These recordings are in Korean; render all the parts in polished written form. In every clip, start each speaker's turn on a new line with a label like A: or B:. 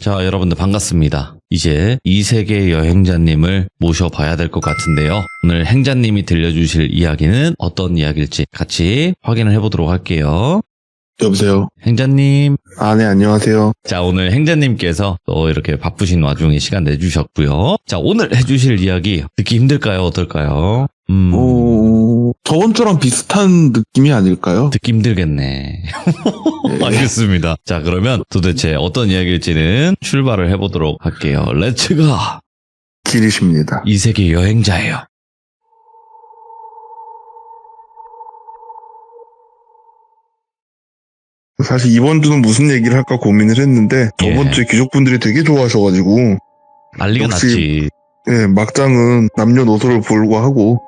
A: 자, 여러분들 반갑습니다. 이제 이세계 여행자님을 모셔봐야 될 것 같은데요. 오늘 행자님이 들려주실 이야기는 어떤 이야기일지 같이 확인을 해보도록 할게요.
B: 여보세요?
A: 행자님.
B: 네, 안녕하세요.
A: 자, 오늘 행자님께서 또 이렇게 바쁘신 와중에 시간 내주셨고요. 자, 오늘 해주실 이야기 듣기 힘들까요? 어떨까요?
B: 저번 주랑 비슷한 느낌이 아닐까요?
A: 듣기 힘들겠네.
B: 네.
A: 알겠습니다. 자, 그러면 도대체 어떤 이야기일지는 출발을 해보도록 할게요. 렛츠고!
B: 길이십니다.
A: 이세계 여행자예요.
B: 사실 이번 주는 무슨 얘기를 할까 고민을 했는데 저번 주에 귀족분들이 되게 좋아하셔가지고
A: 난리가 났지.
B: 예, 막장은 남녀노소를 불구하고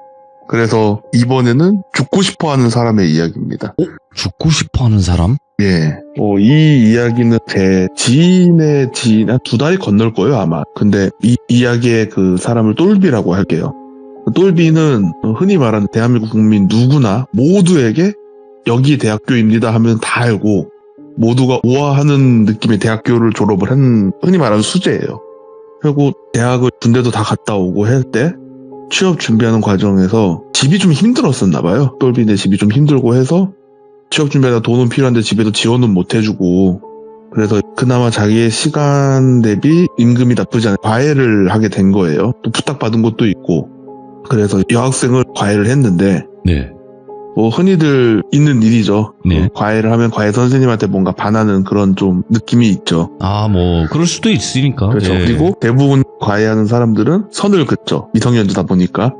B: 그래서 이번에는 죽고 싶어하는 사람의 이야기입니다.
A: 죽고 싶어하는 사람?
B: 예, 이 이야기는 제 지인의 지인 한 2달이 건널 거예요 아마. 근데 이 이야기의 그 사람을 똘비라고 할게요. 똘비는 흔히 말하는 대한민국 국민 누구나 모두에게 여기 대학교입니다 하면 다 알고 모두가 우아하는 느낌의 대학교를 졸업을 한 흔히 말하는 수재예요. 그리고 대학을 군대도 다 갔다 오고 할 때 취업 준비하는 과정에서 집이 좀 힘들었었나 봐요. 똘비네 집이 좀 힘들고 해서 취업 준비하다 돈은 필요한데 집에도 지원은 못 해주고 그래서 그나마 자기의 시간 대비 임금이 나쁘지 않은 과외를 하게 된 거예요. 또 부탁받은 것도 있고 그래서 여학생을 과외를 했는데
A: 네.
B: 흔히들 있는 일이죠.
A: 네.
B: 과외를 하면 과외 선생님한테 뭔가 반하는 그런 좀 느낌이 있죠.
A: 그럴 수도 있으니까.
B: 그렇죠.
A: 예.
B: 그리고 대부분 과외하는 사람들은 선을 긋죠. 미성년자다 보니까.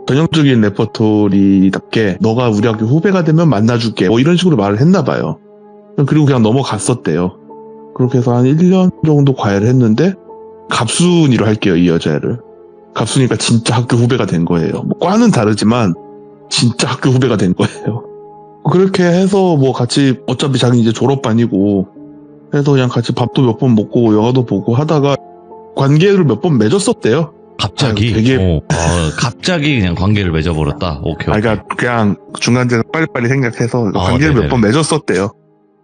B: 전형적인 레퍼토리답게 너가 우리 학교 후배가 되면 만나줄게. 이런 식으로 말을 했나 봐요. 그리고 그냥 넘어갔었대요. 그렇게 해서 한 1년 정도 과외를 했는데 갑순이로 할게요. 이 여자를. 갑순이니까 진짜 학교 후배가 된 거예요. 과는 다르지만 진짜 학교 후배가 된 거예요. 그렇게 해서 같이 어차피 자기 이제 졸업반이고 해서 그냥 같이 밥도 몇 번 먹고 영화도 보고 하다가 관계를 몇 번 맺었었대요.
A: 갑자기? 갑자기 그냥 관계를 맺어버렸다? 오케이.
B: 그러니까 그냥 중간중간 빨리빨리 생각해서 관계를 몇 번 맺었었대요.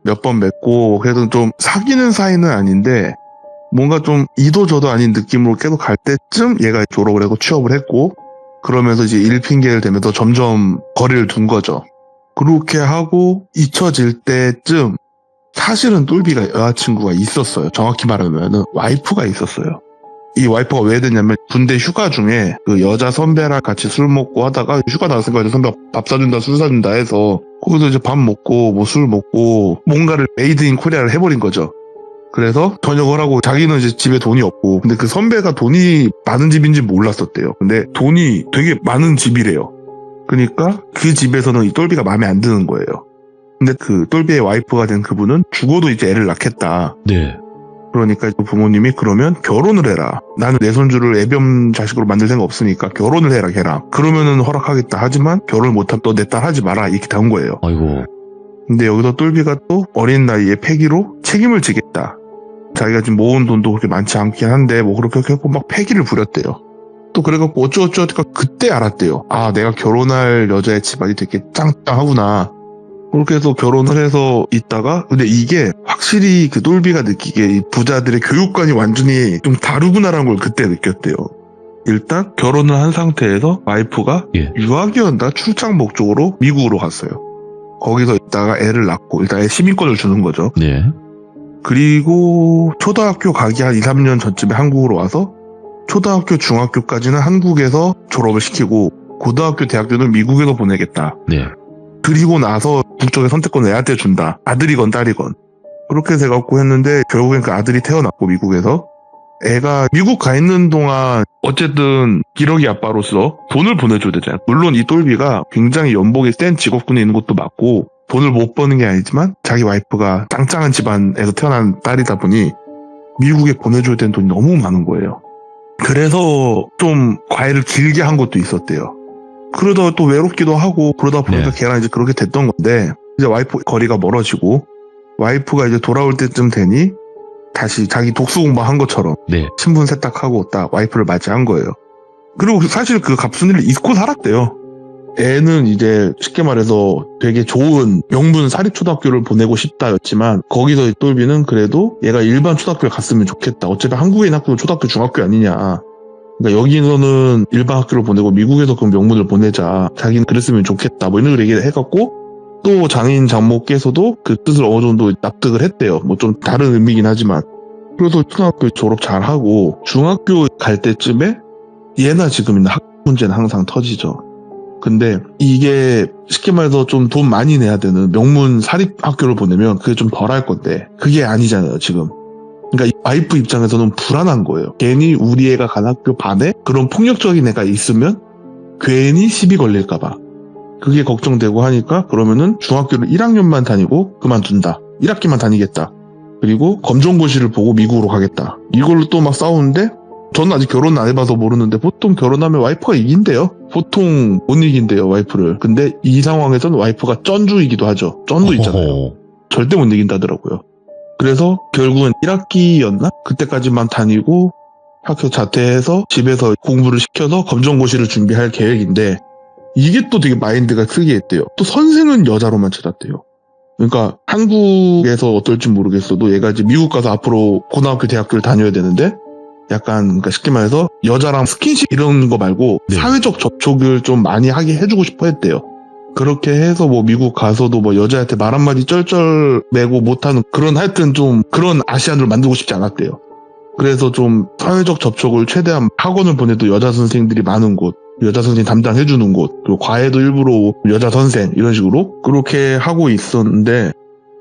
B: 몇 번 맺고 그래도 좀 사귀는 사이는 아닌데 뭔가 좀 이도저도 아닌 느낌으로 계속 갈 때쯤 얘가 졸업을 하고 취업을 했고 그러면서 이제 일 핑계를 대면서 점점 거리를 둔 거죠. 그렇게 하고 잊혀질 때쯤 사실은 똘비가 여자친구가 있었어요. 정확히 말하면 와이프가 있었어요. 이 와이프가 왜 됐냐면 군대 휴가 중에 그 여자 선배랑 같이 술 먹고 하다가 휴가 나왔으니까 여자 선배가 밥 사준다 술 사준다 해서 거기서 이제 밥 먹고 술 먹고 뭔가를 메이드 인 코리아를 해버린 거죠. 그래서 저녁을 하고 자기는 이제 집에 돈이 없고 근데 그 선배가 돈이 많은 집인지 몰랐었대요. 근데 돈이 되게 많은 집이래요. 그러니까 그 집에서는 이 똘비가 마음에 안 드는 거예요. 근데 그 똘비의 와이프가 된 그분은 죽어도 이제 애를 낳겠다.
A: 네.
B: 그러니까 부모님이 그러면 결혼을 해라. 나는 내 손주를 애변 자식으로 만들 생각 없으니까 결혼을 해라 걔랑. 그러면은 허락하겠다. 하지만 결혼을 못하면 너 내 딸 하지 마라. 이렇게 단 거예요.
A: 아이고.
B: 근데 여기서 똘비가 또 어린 나이에 패기로 책임을 지겠다. 자기가 지금 모은 돈도 그렇게 많지 않긴 한데 그렇게 해서 막 패기를 부렸대요. 또 그래갖고 어쩌고저쩌고 그때 알았대요. 내가 결혼할 여자의 집안이 되게 짱짱하구나. 그렇게 해서 결혼을 해서 있다가 근데 이게 확실히 그 똘비가 느끼기에 이 부자들의 교육관이 완전히 좀 다르구나라는 걸 그때 느꼈대요. 일단 결혼을 한 상태에서 와이프가 유학이었나 출장 목적으로 미국으로 갔어요. 거기서 있다가 애를 낳고 일단 애 시민권을 주는 거죠.
A: 네.
B: 그리고 초등학교 가기 한 2, 3년 전쯤에 한국으로 와서 초등학교, 중학교까지는 한국에서 졸업을 시키고 고등학교, 대학교는 미국에서 보내겠다.
A: 네.
B: 그리고 나서 국적의 선택권을 애한테 준다. 아들이건 딸이건. 그렇게 돼갖고 했는데 결국엔 그 아들이 태어났고 미국에서 애가 미국 가 있는 동안 어쨌든 기러기 아빠로서 돈을 보내줘야 되잖아요. 물론 이 똘비가 굉장히 연봉이 센 직업군에 있는 것도 맞고 돈을 못 버는 게 아니지만 자기 와이프가 짱짱한 집안에서 태어난 딸이다 보니 미국에 보내줘야 되는 돈이 너무 많은 거예요. 그래서 좀 과외를 길게 한 것도 있었대요. 그러다가 또 외롭기도 하고 그러다 보니까 걔랑 이제 그렇게 됐던 건데 이제 와이프 거리가 멀어지고 와이프가 이제 돌아올 때쯤 되니 다시 자기 독수 공부한 것처럼 신분 세탁하고 딱 와이프를 맞이한 거예요. 그리고 사실 그 갑순이를 잊고 살았대요. 애는 이제 쉽게 말해서 되게 좋은 명문 사립초등학교를 보내고 싶다였지만 거기서 똘비는 그래도 얘가 일반 초등학교를 갔으면 좋겠다. 어차피 한국에 있는 학교는 초등학교 중학교 아니냐. 그러니까 여기서는 일반 학교를 보내고 미국에서 그 명문을 보내자. 자기는 그랬으면 좋겠다. 뭐 이런 걸 얘기를 해갖고 또 장인 장모께서도 그 뜻을 어느 정도 납득을 했대요. 뭐 좀 다른 의미긴 하지만. 그래서 초등학교 졸업 잘하고 중학교 갈 때쯤에 예나 지금 있는 학교 문제는 항상 터지죠. 근데 이게 쉽게 말해서 좀 돈 많이 내야 되는 명문 사립학교를 보내면 그게 좀 덜 할 건데 그게 아니잖아요 지금. 그러니까 이 와이프 입장에서는 불안한 거예요. 괜히 우리 애가 간 학교 반에 그런 폭력적인 애가 있으면 괜히 시비 걸릴까봐 그게 걱정되고 하니까 그러면은 중학교를 1학년만 다니고 그만둔다. 1학기만 다니겠다. 그리고 검정고시를 보고 미국으로 가겠다. 이걸로 또 막 싸우는데 저는 아직 결혼 안 해봐서 모르는데 보통 결혼하면 와이프가 이긴대요. 보통 못 이긴대요 와이프를. 근데 이 상황에서는 와이프가 쩐주이기도 하죠. 쩐도 있잖아요. 절대 못 이긴다더라고요. 그래서 결국은 1학기였나? 그때까지만 다니고 학교 자퇴해서 집에서 공부를 시켜서 검정고시를 준비할 계획인데 이게 또 되게 마인드가 특이했대요. 또 선생은 여자로만 찾았대요. 그러니까 한국에서 어떨지 모르겠어도 얘가 이제 미국 가서 앞으로 고등학교 대학교를 다녀야 되는데 약간 그러니까 쉽게 말해서 여자랑 스킨십 이런 거 말고
A: 네.
B: 사회적 접촉을 좀 많이 하게 해주고 싶어 했대요. 그렇게 해서 뭐 미국 가서도 뭐 여자한테 말 한마디 쩔쩔 매고 못하는 그런 하여튼 좀 그런 아시안을 만들고 싶지 않았대요. 그래서 좀 사회적 접촉을 최대한 학원을 보내도 여자 선생님들이 많은 곳, 여자 선생님 담당해주는 곳, 그리고 과외도 일부러 여자 선생 이런 식으로 그렇게 하고 있었는데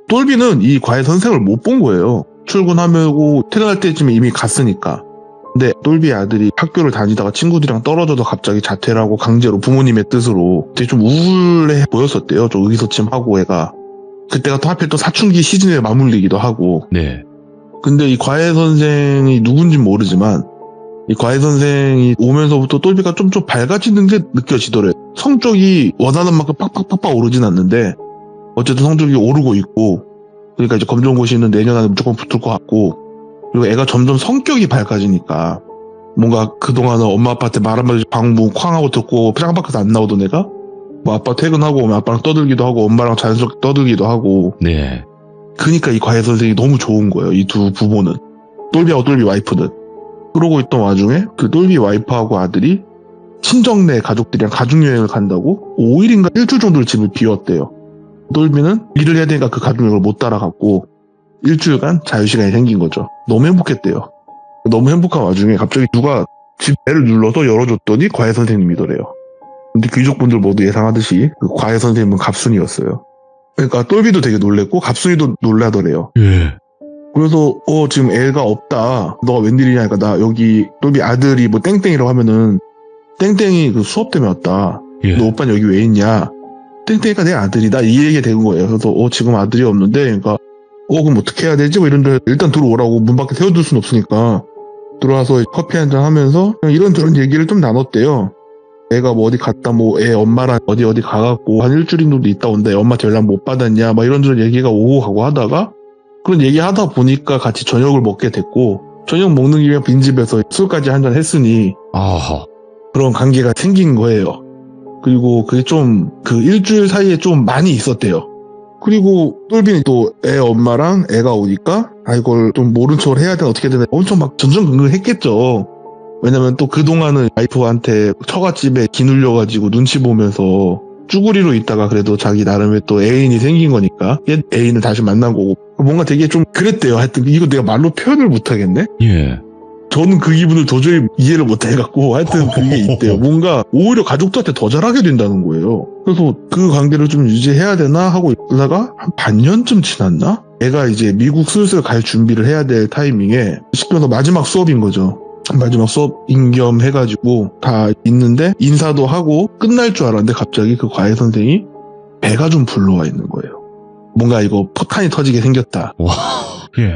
B: 똘비는 이 과외 선생을 못 본 거예요. 출근하고 퇴근할 때쯤에 이미 갔으니까. 근데 똘비 아들이 학교를 다니다가 친구들이랑 떨어져서 갑자기 자퇴를 하고 강제로 부모님의 뜻으로 되게 좀 우울해 보였었대요. 좀 의기소침하고 애가. 그때가 또 하필 또 사춘기 시즌에 맞물리기도 하고.
A: 네.
B: 근데 이 과외 선생이 누군지 모르지만 이 과외 선생이 오면서부터 똘비가 좀 밝아지는 게 느껴지더래요. 성적이 원하는 만큼 팍팍팍팍 오르진 않는데 어쨌든 성적이 오르고 있고 그러니까 이제 검정고시는 내년 안에 무조건 붙을 것 같고 그리고 애가 점점 성격이 밝아지니까 뭔가 그동안은 엄마 아빠한테 말 한마디 방문 쾅 하고 듣고 장 밖에서 안 나오던 애가 뭐 아빠 퇴근하고 오면 아빠랑 떠들기도 하고 엄마랑 자연스럽게 떠들기도 하고
A: 네.
B: 그러니까 이 과외 선생이 너무 좋은 거예요. 이 두 부모는. 똘비하고 똘비 와이프는. 그러고 있던 와중에 그 똘비 와이프하고 아들이 친정네 가족들이랑 가족여행을 간다고 5일인가 일주일 정도를 집을 비웠대요. 똘비는 일을 해야 되니까 그 가족여행을 못 따라갔고 일주일간 자유시간이 생긴 거죠. 너무 행복했대요. 너무 행복한 와중에 갑자기 누가 집 배를 눌러서 열어줬더니 과외 선생님이더래요. 근데 귀족분들 모두 예상하듯이 그 과외 선생님은 갑순이었어요. 그러니까 똘비도 되게 놀랬고 갑순이도 놀라더래요.
A: 예.
B: 그래서 지금 애가 없다. 너가 웬일이냐. 그러니까 나 여기 똘비 아들이 뭐 땡땡이라고 하면은 땡땡이 그 수업 때문에 왔다.
A: 예.
B: 너 오빠는 여기 왜 있냐. 땡땡이가 내 아들이다. 이 얘기가 된 거예요. 그래서 지금 아들이 없는데 그러니까 그럼 어떻게 해야 되지? 뭐 이런데 일단 들어오라고 문 밖에 세워둘 순 없으니까 들어와서 커피 한잔 하면서 그냥 이런저런 얘기를 좀 나눴대요. 애가 뭐 어디 갔다 뭐 애 엄마랑 어디 가갖고 한 일주일 정도 있다 온다. 애 엄마한테 연락 못 받았냐. 막 이런저런 얘기가 오고 가고 하다가 그런 얘기 하다 보니까 같이 저녁을 먹게 됐고 저녁 먹는 김에 빈집에서 술까지 한잔 했으니
A: 아하.
B: 그런 관계가 생긴 거예요. 그리고 그게 좀 그 일주일 사이에 좀 많이 있었대요. 그리고 똘비는 또 애 엄마랑 애가 오니까 이걸 좀 모른 척을 해야 되나 어떻게 되나 엄청 막 전전긍긍 했겠죠. 왜냐면 또 그동안은 와이프한테 처갓집에 기눌려가지고 눈치 보면서 쭈구리로 있다가 그래도 자기 나름의 또 애인이 생긴 거니까 옛 애인을 다시 만난 거고 뭔가 되게 좀 그랬대요. 하여튼 이거 내가 말로 표현을 못하겠네.
A: 예.
B: 저는 그 기분을 도저히 이해를 못해갖고 하여튼 그게 있대요. 뭔가 오히려 가족들한테 더 잘하게 된다는 거예요. 그래서 그 관계를 좀 유지해야 되나 하고 있다가 한 반년쯤 지났나? 애가 이제 미국 슬슬 갈 준비를 해야 될 타이밍에 쉽게 말해서 마지막 수업인 거죠. 마지막 수업인 겸 해가지고 다 있는데 인사도 하고 끝날 줄 알았는데 갑자기 그 과외 선생이 배가 좀 불러와 있는 거예요. 뭔가 이거 포탄이 터지게 생겼다.
A: 와. 예.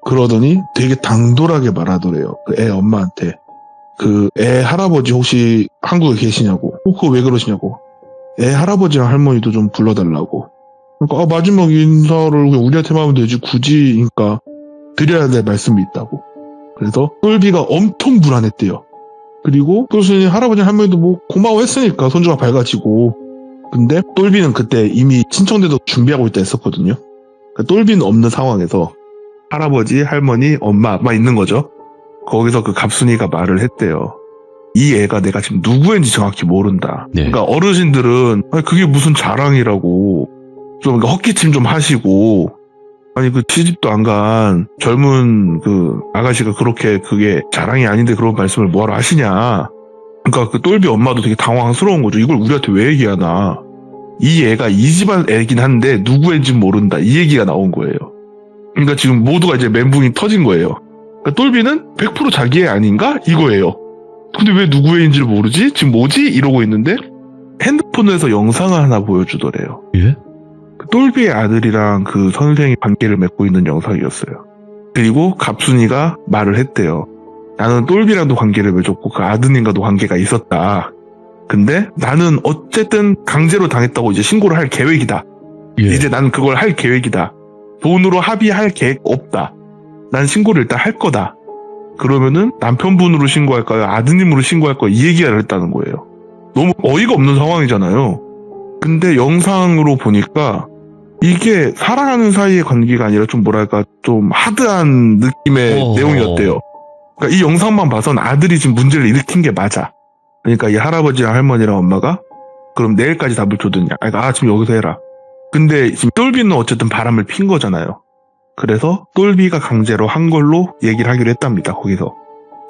B: 그러더니 되게 당돌하게 말하더래요. 그 애 엄마한테. 그 애 할아버지 혹시 한국에 계시냐고. 그거 왜 그러시냐고. 애 할아버지랑 할머니도 좀 불러달라고. 그러니까 마지막 인사를 그냥 우리한테만 하면 되지 굳이 그러니까 드려야 될 말씀이 있다고. 그래서 똘비가 엄청 불안했대요. 그리고 교수님 할아버지 할머니도 뭐 고마워했으니까 손주가 밝아지고 근데 똘비는 그때 이미 친정대도 준비하고 있다 했었거든요. 그러니까 똘비는 없는 상황에서 할아버지, 할머니, 엄마 있는 거죠. 거기서 그 갑순이가 말을 했대요. 이 애가 내가 지금 누구인지 정확히 모른다.
A: 네.
B: 그러니까 어르신들은 아니, 그게 무슨 자랑이라고 좀 그러니까 헛기침 좀 하시고 아니 그 시집도 안 간 젊은 그 아가씨가 그렇게 그게 자랑이 아닌데 그런 말씀을 뭐하러 하시냐. 그러니까 그 똘비 엄마도 되게 당황스러운 거죠. 이걸 우리한테 왜 얘기하나. 이 애가 이 집안 애긴 한데 누구 애인지 모른다. 이 얘기가 나온 거예요. 그러니까 지금 모두가 이제 멘붕이 터진 거예요. 그러니까 똘비는 100% 자기 애 아닌가? 이거예요. 근데 왜 누구 애인지를 모르지? 지금 뭐지? 이러고 있는데 핸드폰에서 영상을 하나 보여주더래요.
A: 예?
B: 그 똘비의 아들이랑 그 선생이 관계를 맺고 있는 영상이었어요. 그리고 갑순이가 말을 했대요. 나는 똘비랑도 관계를 맺었고 그 아드님과도 관계가 있었다. 근데 나는 어쨌든 강제로 당했다고 이제 신고를 할 계획이다.
A: 예.
B: 이제 난 그걸 할 계획이다. 돈으로 합의할 계획 없다. 난 신고를 일단 할 거다. 그러면은 남편분으로 신고할까요? 아드님으로 신고할까요? 이 얘기를 했다는 거예요. 너무 어이가 없는 상황이잖아요. 근데 영상으로 보니까 이게 사랑하는 사이의 관계가 아니라 좀 뭐랄까 좀 하드한 느낌의 내용이었대요. 그러니까 이 영상만 봐선 아들이 지금 문제를 일으킨 게 맞아. 그러니까 이 할아버지랑 할머니랑 엄마가 그럼 내일까지 답을 줘드냐. 아 지금 여기서 해라. 근데 지금 똘비는 어쨌든 바람을 핀 거잖아요. 그래서 똘비가 강제로 한 걸로 얘기를 하기로 했답니다. 거기서.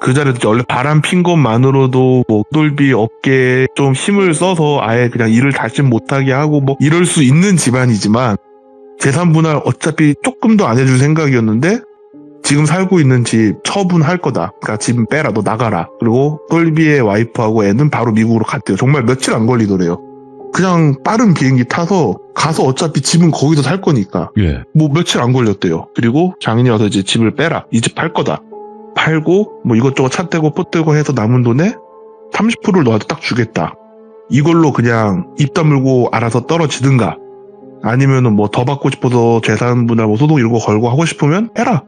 B: 그 자리에서 원래 바람 핀 것만으로도 뭐 똘비 어깨에 좀 힘을 써서 아예 그냥 일을 다시 못하게 하고 뭐 이럴 수 있는 집안이지만 재산 분할 어차피 조금도 안 해줄 생각이었는데 지금 살고 있는 집 처분할 거다. 그러니까 집 빼라. 너 나가라. 그리고 똘비의 와이프하고 애는 바로 미국으로 갔대요. 정말 며칠 안 걸리더래요. 그냥 빠른 비행기 타서 가서 어차피 집은 거기서 살 거니까.
A: 예.
B: 뭐 며칠 안 걸렸대요. 그리고 장인이 와서 이제 집을 빼라. 이 집 팔 거다. 팔고 뭐 이것저것 차 떼고 포 떼고 해서 남은 돈에 30%를 너한테 딱 주겠다. 이걸로 그냥 입 다물고 알아서 떨어지든가 아니면은 뭐 더 받고 싶어서 재산분할 뭐 소송 이런 거 걸고 하고 싶으면 해라.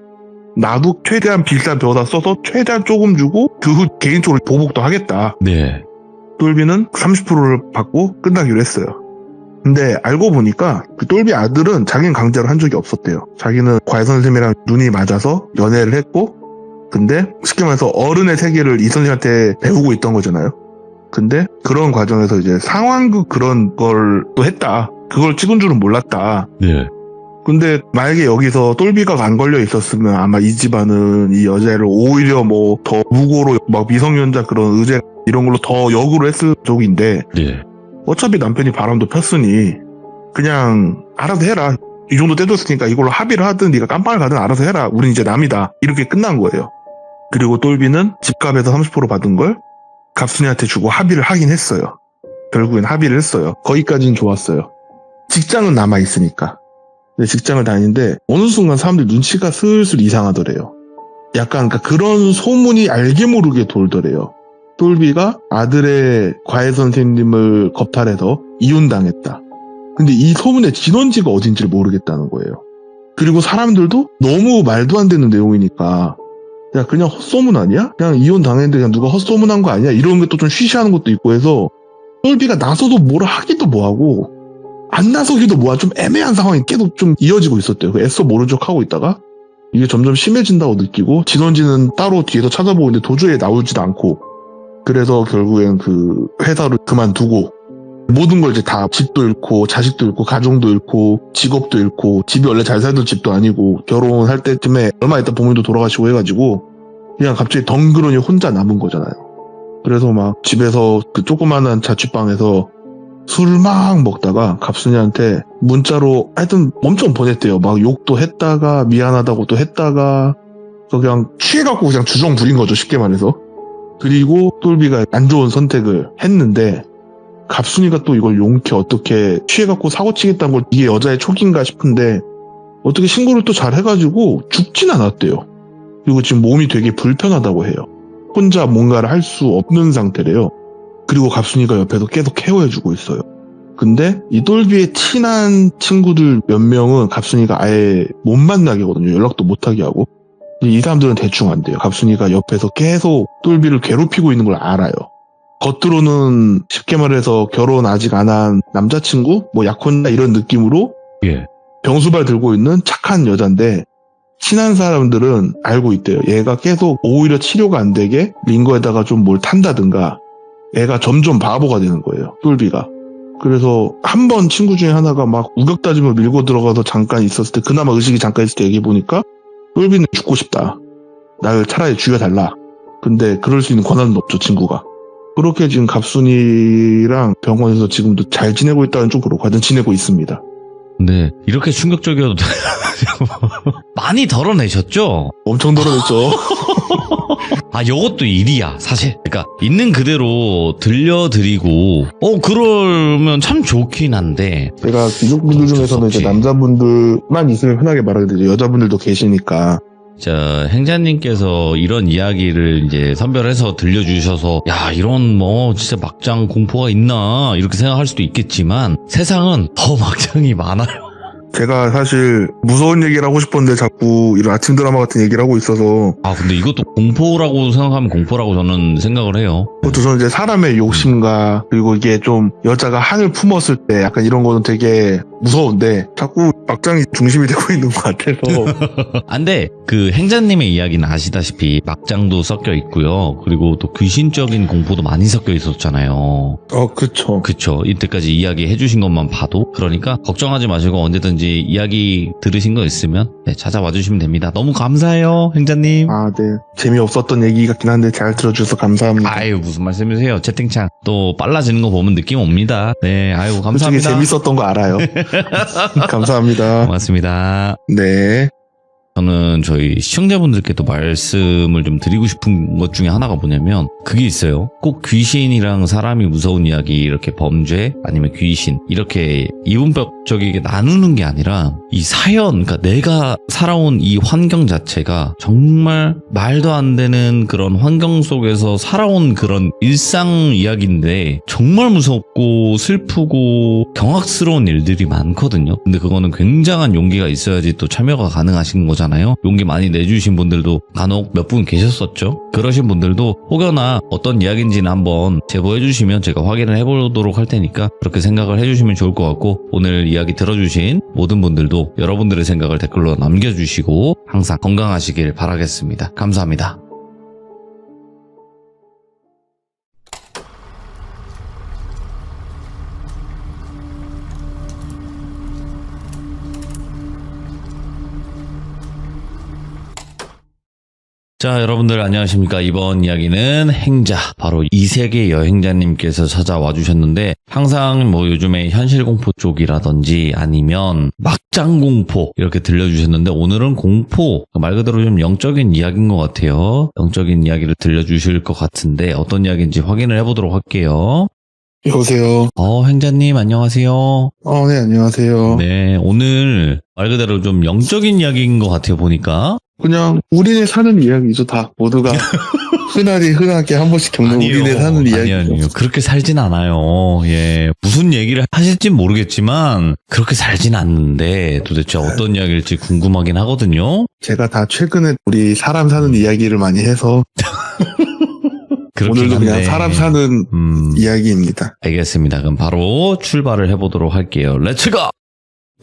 B: 나도 최대한 비싼 벼다 써서 최대한 조금 주고 그 후 개인적으로 보복도 하겠다.
A: 네.
B: 똘비는 30%를 받고 끝나기로 했어요. 근데 알고 보니까 그 똘비 아들은 자기는 강제로 한 적이 없었대요. 자기는 과외 선생님이랑 눈이 맞아서 연애를 했고 근데 쉽게 말해서 어른의 세계를 이 선생님한테 배우고 있던 거잖아요. 근데 그런 과정에서 이제 상황극 그런 걸 또 했다. 그걸 찍은 줄은 몰랐다.
A: 네.
B: 근데 만약에 여기서 똘비가 안 걸려 있었으면 아마 이 집안은 이 여자를 오히려 뭐 더 무고로 막 미성년자 그런 의제 이런 걸로 더 역으로 했을 쪽인데
A: 네.
B: 어차피 남편이 바람도 폈으니 그냥 알아서 해라. 이 정도 떼줬으니까 이걸로 합의를 하든 네가 깜빵을 가든 알아서 해라. 우린 이제 남이다. 이렇게 끝난 거예요. 그리고 똘비는 집값에서 30% 받은 걸 갑순이한테 주고 합의를 하긴 했어요. 결국엔 합의를 했어요. 거기까지는 좋았어요. 직장은 남아있으니까. 근데 직장을 다니는데 어느 순간 사람들 눈치가 슬슬 이상하더래요. 약간 그런 소문이 알게 모르게 돌더래요. 똘비가 아들의 과외 선생님을 겁탈해서 이혼당했다. 근데 이 소문의 진원지가 어딘지를 모르겠다는 거예요. 그리고 사람들도 너무 말도 안 되는 내용이니까 야 그냥 헛소문 아니야? 그냥 이혼당했는데 그냥 누가 헛소문한 거 아니야? 이런 게 또 좀 쉬쉬하는 것도 있고 해서 똘비가 나서도 뭐라 하기도 뭐하고 안 나서기도 뭐하 좀 애매한 상황이 계속 좀 이어지고 있었대요. 애써 모른 척 하고 있다가 이게 점점 심해진다고 느끼고 진원지는 따로 뒤에서 찾아보고 있는데 도저히 나오지도 않고 그래서 결국엔 그 회사를 그만두고 모든 걸 이제 다 집도 잃고 자식도 잃고 가정도 잃고 직업도 잃고 집이 원래 잘 살던 집도 아니고 결혼할 때쯤에 얼마 있다 부모님도 돌아가시고 해가지고 그냥 갑자기 덩그러니 혼자 남은 거잖아요. 그래서 막 집에서 그 조그마한 자취방에서 술을 막 먹다가 갑순이한테 문자로 하여튼 엄청 보냈대요. 막 욕도 했다가 미안하다고 또 했다가 그냥 취해갖고 그냥 주정 부린 거죠. 쉽게 말해서. 그리고 똘비가 안 좋은 선택을 했는데 갑순이가 또 이걸 용케 어떻게 취해갖고 사고치겠다는 걸 이게 여자의 촉인가 싶은데 어떻게 신고를 또 잘 해가지고 죽진 않았대요. 그리고 지금 몸이 되게 불편하다고 해요. 혼자 뭔가를 할 수 없는 상태래요. 그리고 갑순이가 옆에서 계속 케어해주고 있어요. 근데 이 똘비의 친한 친구들 몇 명은 갑순이가 아예 못 만나게 하거든요. 연락도 못하게 하고. 이 사람들은 대충 안 돼요. 갑순이가 옆에서 계속 똘비를 괴롭히고 있는 걸 알아요. 겉으로는 쉽게 말해서 결혼 아직 안 한 남자친구? 뭐 약혼자 이런 느낌으로
A: 예.
B: 병수발 들고 있는 착한 여잔데 친한 사람들은 알고 있대요. 얘가 계속 오히려 치료가 안 되게 링거에다가 좀 뭘 탄다든가 애가 점점 바보가 되는 거예요. 똘비가. 그래서 한 번 친구 중에 하나가 막 우격다짐을 밀고 들어가서 잠깐 있었을 때 그나마 의식이 잠깐 있을 때 얘기해보니까 똘비는 죽고 싶다. 날 차라리 죽여달라. 근데 그럴 수 있는 권한은 없죠, 친구가. 그렇게 지금 갑순이랑 병원에서 지금도 잘 지내고 있다는 좀 그렇고 하여튼 지내고 있습니다.
A: 근데 이렇게 충격적이어도 많이 덜어내셨죠?
B: 엄청 덜어냈죠.
A: 아, 요것도 일이야, 사실. 그러니까 있는 그대로 들려드리고 그러면 참 좋긴 한데
B: 제가 귀족분들 중에서는 이제 남자분들만 있으면 흔하게 말하게 되죠. 여자분들도 계시니까.
A: 자, 행자님께서 이런 이야기를 이제 선별해서 들려주셔서 야, 이런 진짜 막장 공포가 있나 이렇게 생각할 수도 있겠지만 세상은 더 막장이 많아요.
B: 제가 사실 무서운 얘기를 하고 싶었는데 자꾸 이런 아침 드라마 같은 얘기를 하고 있어서.
A: 아, 근데 이것도 공포라고 생각하면 공포라고 저는 생각을 해요.
B: 그것도 저는 이제 사람의 욕심과 그리고 이게 좀 여자가 한을 품었을 때 약간 이런 거는 되게 무서운데 자꾸 막장이 중심이 되고 있는 것 같아서.
A: 근데 그 행자님의 이야기는 아시다시피 막장도 섞여 있고요. 그리고 또 귀신적인 공포도 많이 섞여 있었잖아요.
B: 그쵸.
A: 그쵸. 이때까지 이야기 해주신 것만 봐도. 그러니까 걱정하지 마시고 언제든지 이야기 들으신 거 있으면 찾아와 주시면 됩니다. 너무 감사해요, 행자님.
B: 네. 재미없었던 얘기 같긴 한데 잘 들어주셔서 감사합니다.
A: 아유, 무슨 말씀이세요. 채팅창 또 빨라지는 거 보면 느낌 옵니다. 네, 아유, 감사합니다.
B: 솔직히 재밌었던 거 알아요. 감사합니다.
A: 고맙습니다.
B: 네.
A: 저는 저희 시청자분들께도 말씀을 좀 드리고 싶은 것 중에 하나가 뭐냐면 그게 있어요. 꼭 귀신이랑 사람이 무서운 이야기, 이렇게 범죄 아니면 귀신 이렇게 이분법적이게 나누는 게 아니라 이 사연, 그러니까 내가 살아온 이 환경 자체가 정말 말도 안 되는 그런 환경 속에서 살아온 그런 일상 이야기인데 정말 무섭고 슬프고 경악스러운 일들이 많거든요. 근데 그거는 굉장한 용기가 있어야지 또 참여가 가능하신 거잖아요. 용기 많이 내주신 분들도 간혹 몇 분 계셨었죠. 그러신 분들도 혹여나 어떤 이야기인지는 한번 제보해 주시면 제가 확인을 해보도록 할 테니까 그렇게 생각을 해주시면 좋을 것 같고, 오늘 이야기 들어주신 모든 분들도 여러분들의 생각을 댓글로 남겨주시고 항상 건강하시길 바라겠습니다. 감사합니다. 자, 여러분들 안녕하십니까. 이번 이야기는 행자, 바로 이세계 여행자님께서 찾아와 주셨는데, 항상 요즘에 현실공포 쪽이라든지 아니면 막장공포 이렇게 들려주셨는데, 오늘은 공포, 말 그대로 좀 영적인 이야기인 것 같아요. 영적인 이야기를 들려주실 것 같은데 어떤 이야기인지 확인을 해보도록 할게요.
B: 여보세요.
A: 행자님 안녕하세요.
B: 네, 안녕하세요.
A: 네, 오늘 말 그대로 좀 영적인 이야기인 것 같아요, 보니까.
B: 그냥 우리네 사는 이야기죠, 다. 모두가 흔하게 한 번씩 겪는 우리네 사는 이야기죠.
A: 아니요. 그렇게 살진 않아요. 예. 무슨 얘기를 하실진 모르겠지만 그렇게 살진 않는데 도대체 어떤 이야기일지 궁금하긴 하거든요.
B: 제가 다 최근에 우리 사람 사는 이야기를 많이 해서 오늘도 그냥 사람 사는 이야기입니다.
A: 알겠습니다. 그럼 바로 출발을 해보도록 할게요. 렛츠고!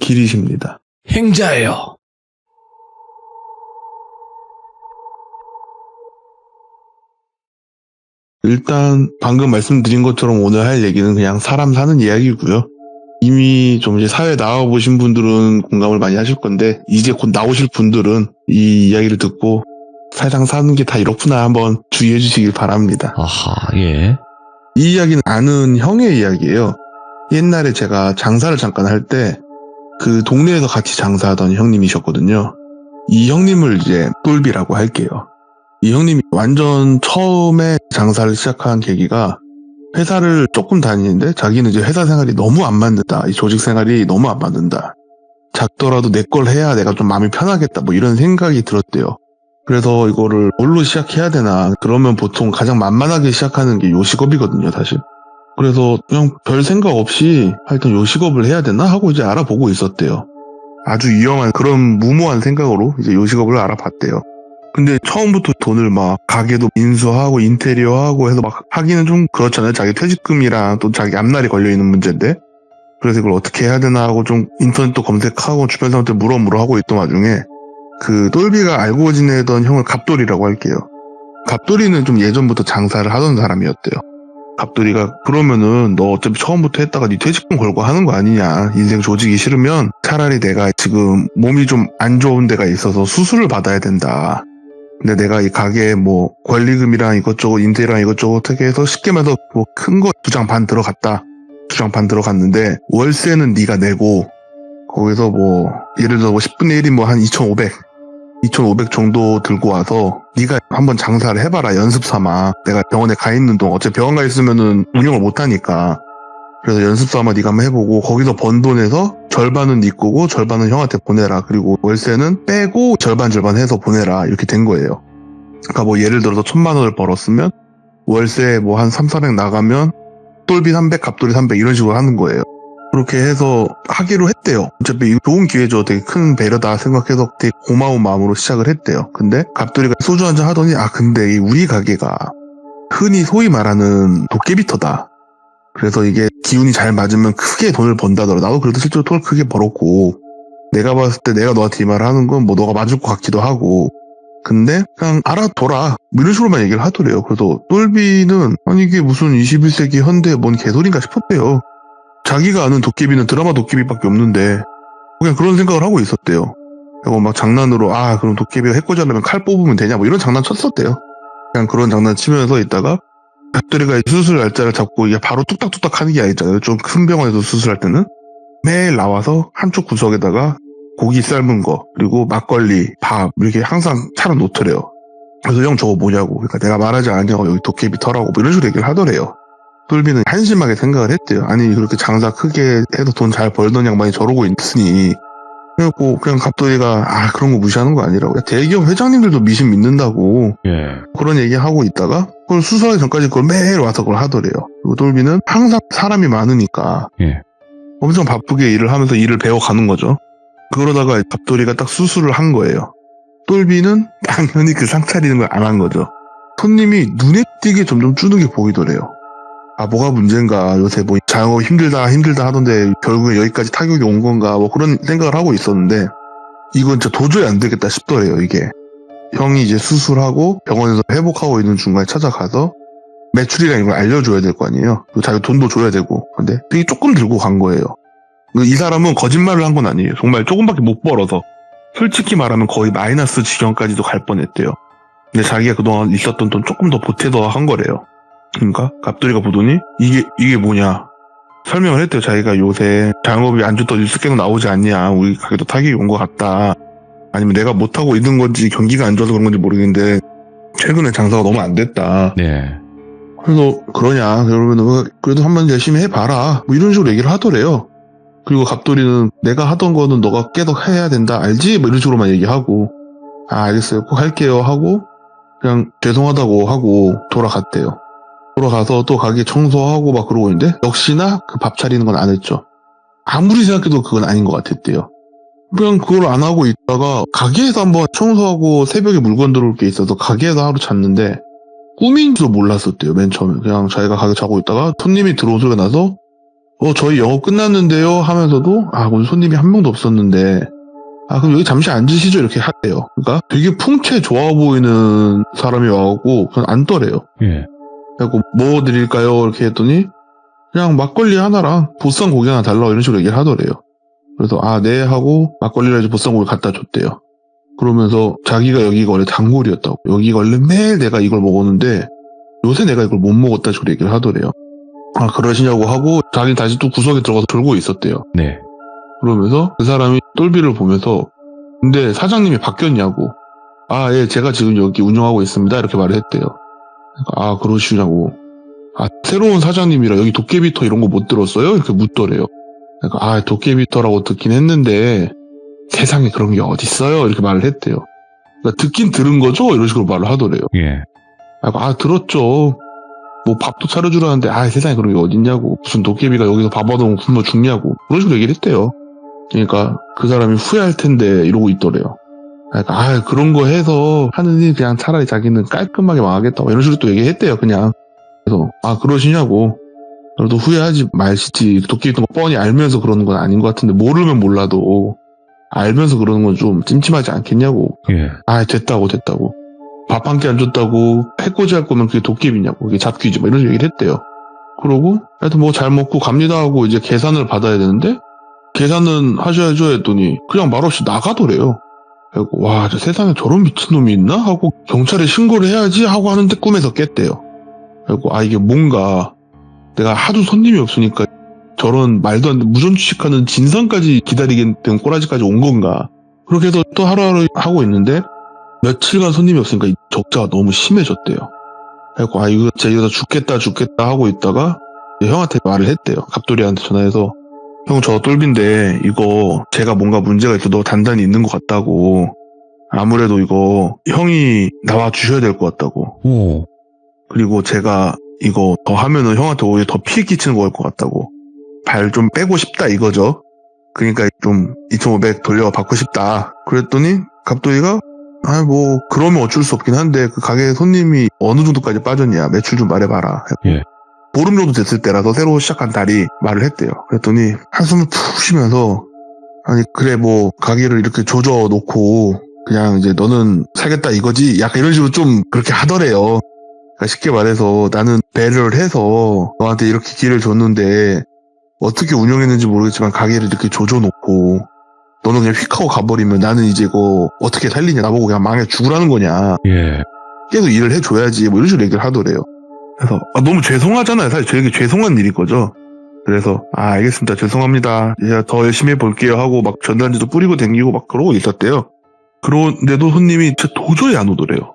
B: 길이십니다.
A: 행자예요.
B: 일단 방금 말씀드린 것처럼 오늘 할 얘기는 그냥 사람 사는 이야기고요. 이미 좀 이제 사회에 나와보신 분들은 공감을 많이 하실 건데 이제 곧 나오실 분들은 이 이야기를 듣고 세상 사는 게 다 이렇구나 한번 주의해 주시길 바랍니다.
A: 아하, 예.
B: 이 이야기는 아는 형의 이야기예요. 옛날에 제가 장사를 잠깐 할 때 그 동네에서 같이 장사하던 형님이셨거든요. 이 형님을 이제 똘비라고 할게요. 이 형님이 완전 처음에 장사를 시작한 계기가 회사를 조금 다니는데 자기는 이제 회사 생활이 너무 안 맞는다. 이 조직 생활이 너무 안 맞는다. 작더라도 내 걸 해야 내가 좀 마음이 편하겠다. 뭐 이런 생각이 들었대요. 그래서 이거를 뭘로 시작해야 되나. 그러면 보통 가장 만만하게 시작하는 게 요식업이거든요, 사실. 그래서 그냥 별 생각 없이 하여튼 요식업을 해야 되나 하고 이제 알아보고 있었대요. 아주 위험한 그런 무모한 생각으로 이제 요식업을 알아봤대요. 근데 처음부터 돈을 막 가게도 인수하고 인테리어하고 해서 막 하기는 좀 그렇잖아요. 자기 퇴직금이랑 또 자기 앞날이 걸려있는 문제인데. 그래서 이걸 어떻게 해야 되나 하고 좀 인터넷도 검색하고 주변 사람한테 물어 하고 있던 와중에 그 똘비가 알고 지내던 형을 갑돌이라고 할게요. 갑돌이는 좀 예전부터 장사를 하던 사람이었대요. 갑돌이가 그러면은 너 어차피 처음부터 했다가 네 퇴직금 걸고 하는 거 아니냐. 인생 조지기 싫으면 차라리 내가 지금 몸이 좀 안 좋은 데가 있어서 수술을 받아야 된다. 근데 내가 이 가게에 뭐 권리금이랑 이것저것 인테리어랑 이것저것 어떻게 해서 쉽게 말해서 뭐 큰 거 2장 반 들어갔다. 2장 반 들어갔는데 월세는 네가 내고 거기서 뭐 예를 들어 뭐 10분의 1이 뭐 한 2,500 정도 들고 와서 네가 한번 장사를 해봐라. 연습 삼아. 내가 병원에 가 있는 동안 어차피 병원 가 있으면은 운영을 못하니까 그래서 연습 삼아 네가 한번 해보고 거기서 번 돈에서 절반은 네 거고 절반은 형한테 보내라. 그리고 월세는 빼고 절반 해서 보내라. 이렇게 된 거예요. 그러니까 뭐 예를 들어서 1,000만 원을 벌었으면 월세 뭐 한 300-400 나가면 똘비 300, 갑돌이 300 이런 식으로 하는 거예요. 그렇게 해서 하기로 했대요. 어차피 좋은 기회죠. 되게 큰 배려다 생각해서 되게 고마운 마음으로 시작을 했대요. 근데 갑돌이가 소주 한잔 하더니 근데 이 우리 가게가 흔히 소위 말하는 도깨비터다. 그래서 이게 기운이 잘 맞으면 크게 돈을 번다더라. 나도 그래도 실제로 돈을 크게 벌었고 내가 봤을 때 내가 너한테 이 말을 하는 건 뭐 너가 맞을 것 같기도 하고 근데 그냥 알아둬라 뭐 이런 식으로만 얘기를 하더래요. 그래서 똘비는 아니 이게 무슨 21세기 현대에 뭔 개소리인가 싶었대요. 자기가 아는 도깨비는 드라마 도깨비밖에 없는데 그냥 그런 생각을 하고 있었대요. 그리고 막 장난으로 그럼 도깨비가 해코지하려면 칼 뽑으면 되냐 뭐 이런 장난 쳤었대요. 그냥 그런 장난 치면서 있다가 갑돌이가 수술 날짜를 잡고 이게 바로 뚝딱뚝딱 하는 게 아니잖아요. 좀 큰 병원에서 수술할 때는 매일 나와서 한쪽 구석에다가 고기 삶은 거 그리고 막걸리, 밥 이렇게 항상 차려 놓더래요. 그래서 형 저거 뭐냐고. 그러니까 내가 말하지 않냐고 여기 도깨비 터라고 뭐 이런 식으로 얘기를 하더래요. 똘비는 한심하게 생각을 했대요. 아니 그렇게 장사 크게 해서 돈 잘 벌던 양반이 저러고 있으니 그래갖고 그냥 갑돌이가 그런 거 무시하는 거 아니라고. 대기업 회장님들도 미신 믿는다고 그런 얘기하고 있다가 그걸 수술하기 전까지 그걸 매일 와서 그걸 하더래요. 그리고 똘비는 항상 사람이 많으니까 엄청 바쁘게 일을 하면서 일을 배워가는 거죠. 그러다가 갑돌이가 딱 수술을 한 거예요. 똘비는 당연히 그 상 차리는 걸 안 한 거죠. 손님이 눈에 띄게 점점 줄는 게 보이더래요. 뭐가 문제인가 요새 뭐 자영업 힘들다 하던데 결국에 여기까지 타격이 온 건가 뭐 그런 생각을 하고 있었는데 이건 진짜 도저히 안 되겠다 싶더래요. 이게 형이 이제 수술하고 병원에서 회복하고 있는 중간에 찾아가서 매출이랑 이걸 알려줘야 될 거 아니에요. 그리고 자기 돈도 줘야 되고 근데 되게 조금 들고 간 거예요. 이 사람은 거짓말을 한 건 아니에요. 정말 조금밖에 못 벌어서 솔직히 말하면 거의 마이너스 지경까지도 갈 뻔했대요. 근데 자기가 그동안 있었던 돈 조금 더 보태서 한 거래요. 그러니까 갑돌이가 보더니 이게 뭐냐 설명을 했대요. 자기가 요새 자영업이 안 좋다 뉴스 계속 나오지 않냐 우리 가게도 타격이 온 것 같다 아니면 내가 못하고 있는 건지 경기가 안 좋아서 그런 건지 모르겠는데 최근에 장사가 너무 안 됐다. 그래서 그러냐 그러면 그래도 한번 열심히 해봐라 뭐 이런 식으로 얘기를 하더래요. 그리고 갑돌이는 내가 하던 거는 너가 계속 해야 된다 알지? 뭐 이런 식으로만 얘기하고 알겠어요 꼭 할게요 하고 그냥 죄송하다고 하고 돌아갔대요. 돌아가서 또 가게 청소하고 막 그러고 있는데 역시나 그 밥 차리는 건 안 했죠. 아무리 생각해도 그건 아닌 것 같았대요. 그냥 그걸 안 하고 있다가 가게에서 한번 청소하고 새벽에 물건 들어올 게 있어서 가게에서 하루 잤는데 꿈인 줄 몰랐었대요. 맨 처음에 그냥 자기가 가게 자고 있다가 손님이 들어온 소리가 나서 저희 영업 끝났는데요 하면서도 오늘 손님이 한 명도 없었는데 그럼 여기 잠시 앉으시죠 이렇게 하대요. 그러니까 되게 풍채 좋아 보이는 사람이 와갖고 그냥 앉더래요. 그래갖고 뭐 드릴까요 이렇게 했더니 그냥 막걸리 하나랑 보쌈 고기 하나 달라고 이런 식으로 얘기를 하더래요. 그래서 네 하고 막걸리랑 이제 보쌈 고기 갖다 줬대요. 그러면서 자기가 여기가 원래 단골이었다고 여기가 원래 매일 내가 이걸 먹었는데 요새 내가 이걸 못 먹었다 식으로 얘기를 하더래요. 그러시냐고 하고 자기는 다시 또 구석에 들어가서 졸고 있었대요. 그러면서 그 사람이 똘비를 보면서 근데 사장님이 바뀌었냐고 예 제가 지금 여기 운영하고 있습니다 이렇게 말을 했대요. 그러시냐고 새로운 사장님이라 여기 도깨비터 이런 거 못 들었어요? 이렇게 묻더래요. 그러니까 도깨비터라고 듣긴 했는데 세상에 그런 게 어딨어요? 이렇게 말을 했대요. 그러니까 듣긴 들은 거죠? 이런 식으로 말을 하더래요. 들었죠. 뭐 밥도 차려주라는데 세상에 그런 게 어딨냐고 무슨 도깨비가 여기서 밥 얻어먹으면 굶어 죽냐고 그런 식으로 얘기를 했대요. 그러니까 그 사람이 후회할 텐데 이러고 있더래요. 그러니까 그런 거 해서 하느니 그냥 차라리 자기는 깔끔하게 망하겠다 이런 식으로 또 얘기했대요. 그냥. 그래서 그러시냐고. 그래도 후회하지 마시지. 도끼 있던 거 뻔히 알면서 그러는 건 아닌 것 같은데 모르면 몰라도 알면서 그러는 건 좀 찜찜하지 않겠냐고.
A: 예.
B: 됐다고. 밥 한 끼 안 줬다고 해코지 할 거면 그게 도깨비냐고. 그게 잡귀지 이런 얘기를 했대요. 그러고 하여튼 뭐 잘 먹고 갑니다 하고 이제 계산을 받아야 되는데 계산은 하셔야죠 했더니 그냥 말없이 나가더래요. 그리고 와, 저 세상에 저런 미친놈이 있나? 하고 경찰에 신고를 해야지 하고 하는데 꿈에서 깼대요. 그리고 이게 뭔가 내가 하도 손님이 없으니까 저런 말도 안 되는 무전취식하는 진상까지 기다리게 된 꼬라지까지 온 건가. 그렇게 해서 또 하루하루 하고 있는데 며칠간 손님이 없으니까 이 적자가 너무 심해졌대요. 그래서 이거 진짜 이러다 죽겠다 하고 있다가 형한테 말을 했대요. 갑돌이한테 전화해서 형, 저 똘비인데 이거 제가 뭔가 문제가 있어도 단단히 있는 것 같다고. 아무래도 이거 형이 나와 주셔야 될 것 같다고.
A: 오.
B: 그리고 제가 이거 더 하면은 형한테 오히려 더 피해 끼치는 것 같다고. 발 좀 빼고 싶다 이거죠. 그러니까 좀 2,500 돌려받고 싶다. 그랬더니 갑돌이가 뭐 그러면 어쩔 수 없긴 한데 그 가게 손님이 어느 정도까지 빠졌냐 매출 좀 말해봐라.
A: 예.
B: 보름 정도 됐을 때라서 새로 시작한 달이 말을 했대요. 그랬더니 한숨을 푹 쉬면서 그래 뭐 가게를 이렇게 조져 놓고 그냥 이제 너는 살겠다 이거지 약간 이런 식으로 좀 그렇게 하더래요. 그러니까 쉽게 말해서 나는 배려를 해서 너한테 이렇게 기회를 줬는데 어떻게 운영했는지 모르겠지만 가게를 이렇게 조져 놓고 너는 그냥 휙 하고 가버리면 나는 이제 이거 어떻게 살리냐 나보고 그냥 망해 죽으라는 거냐.
A: 예.
B: 계속 일을 해줘야지 뭐 이런 식으로 얘기를 하더래요. 그래서 너무 죄송하잖아요. 사실 저에게 죄송한 일일 거죠. 그래서 알겠습니다. 죄송합니다. 제가 더 열심히 해볼게요 하고 막 전단지도 뿌리고 댕기고 막 그러고 있었대요. 그런데도 손님이 진짜 도저히 안 오더래요.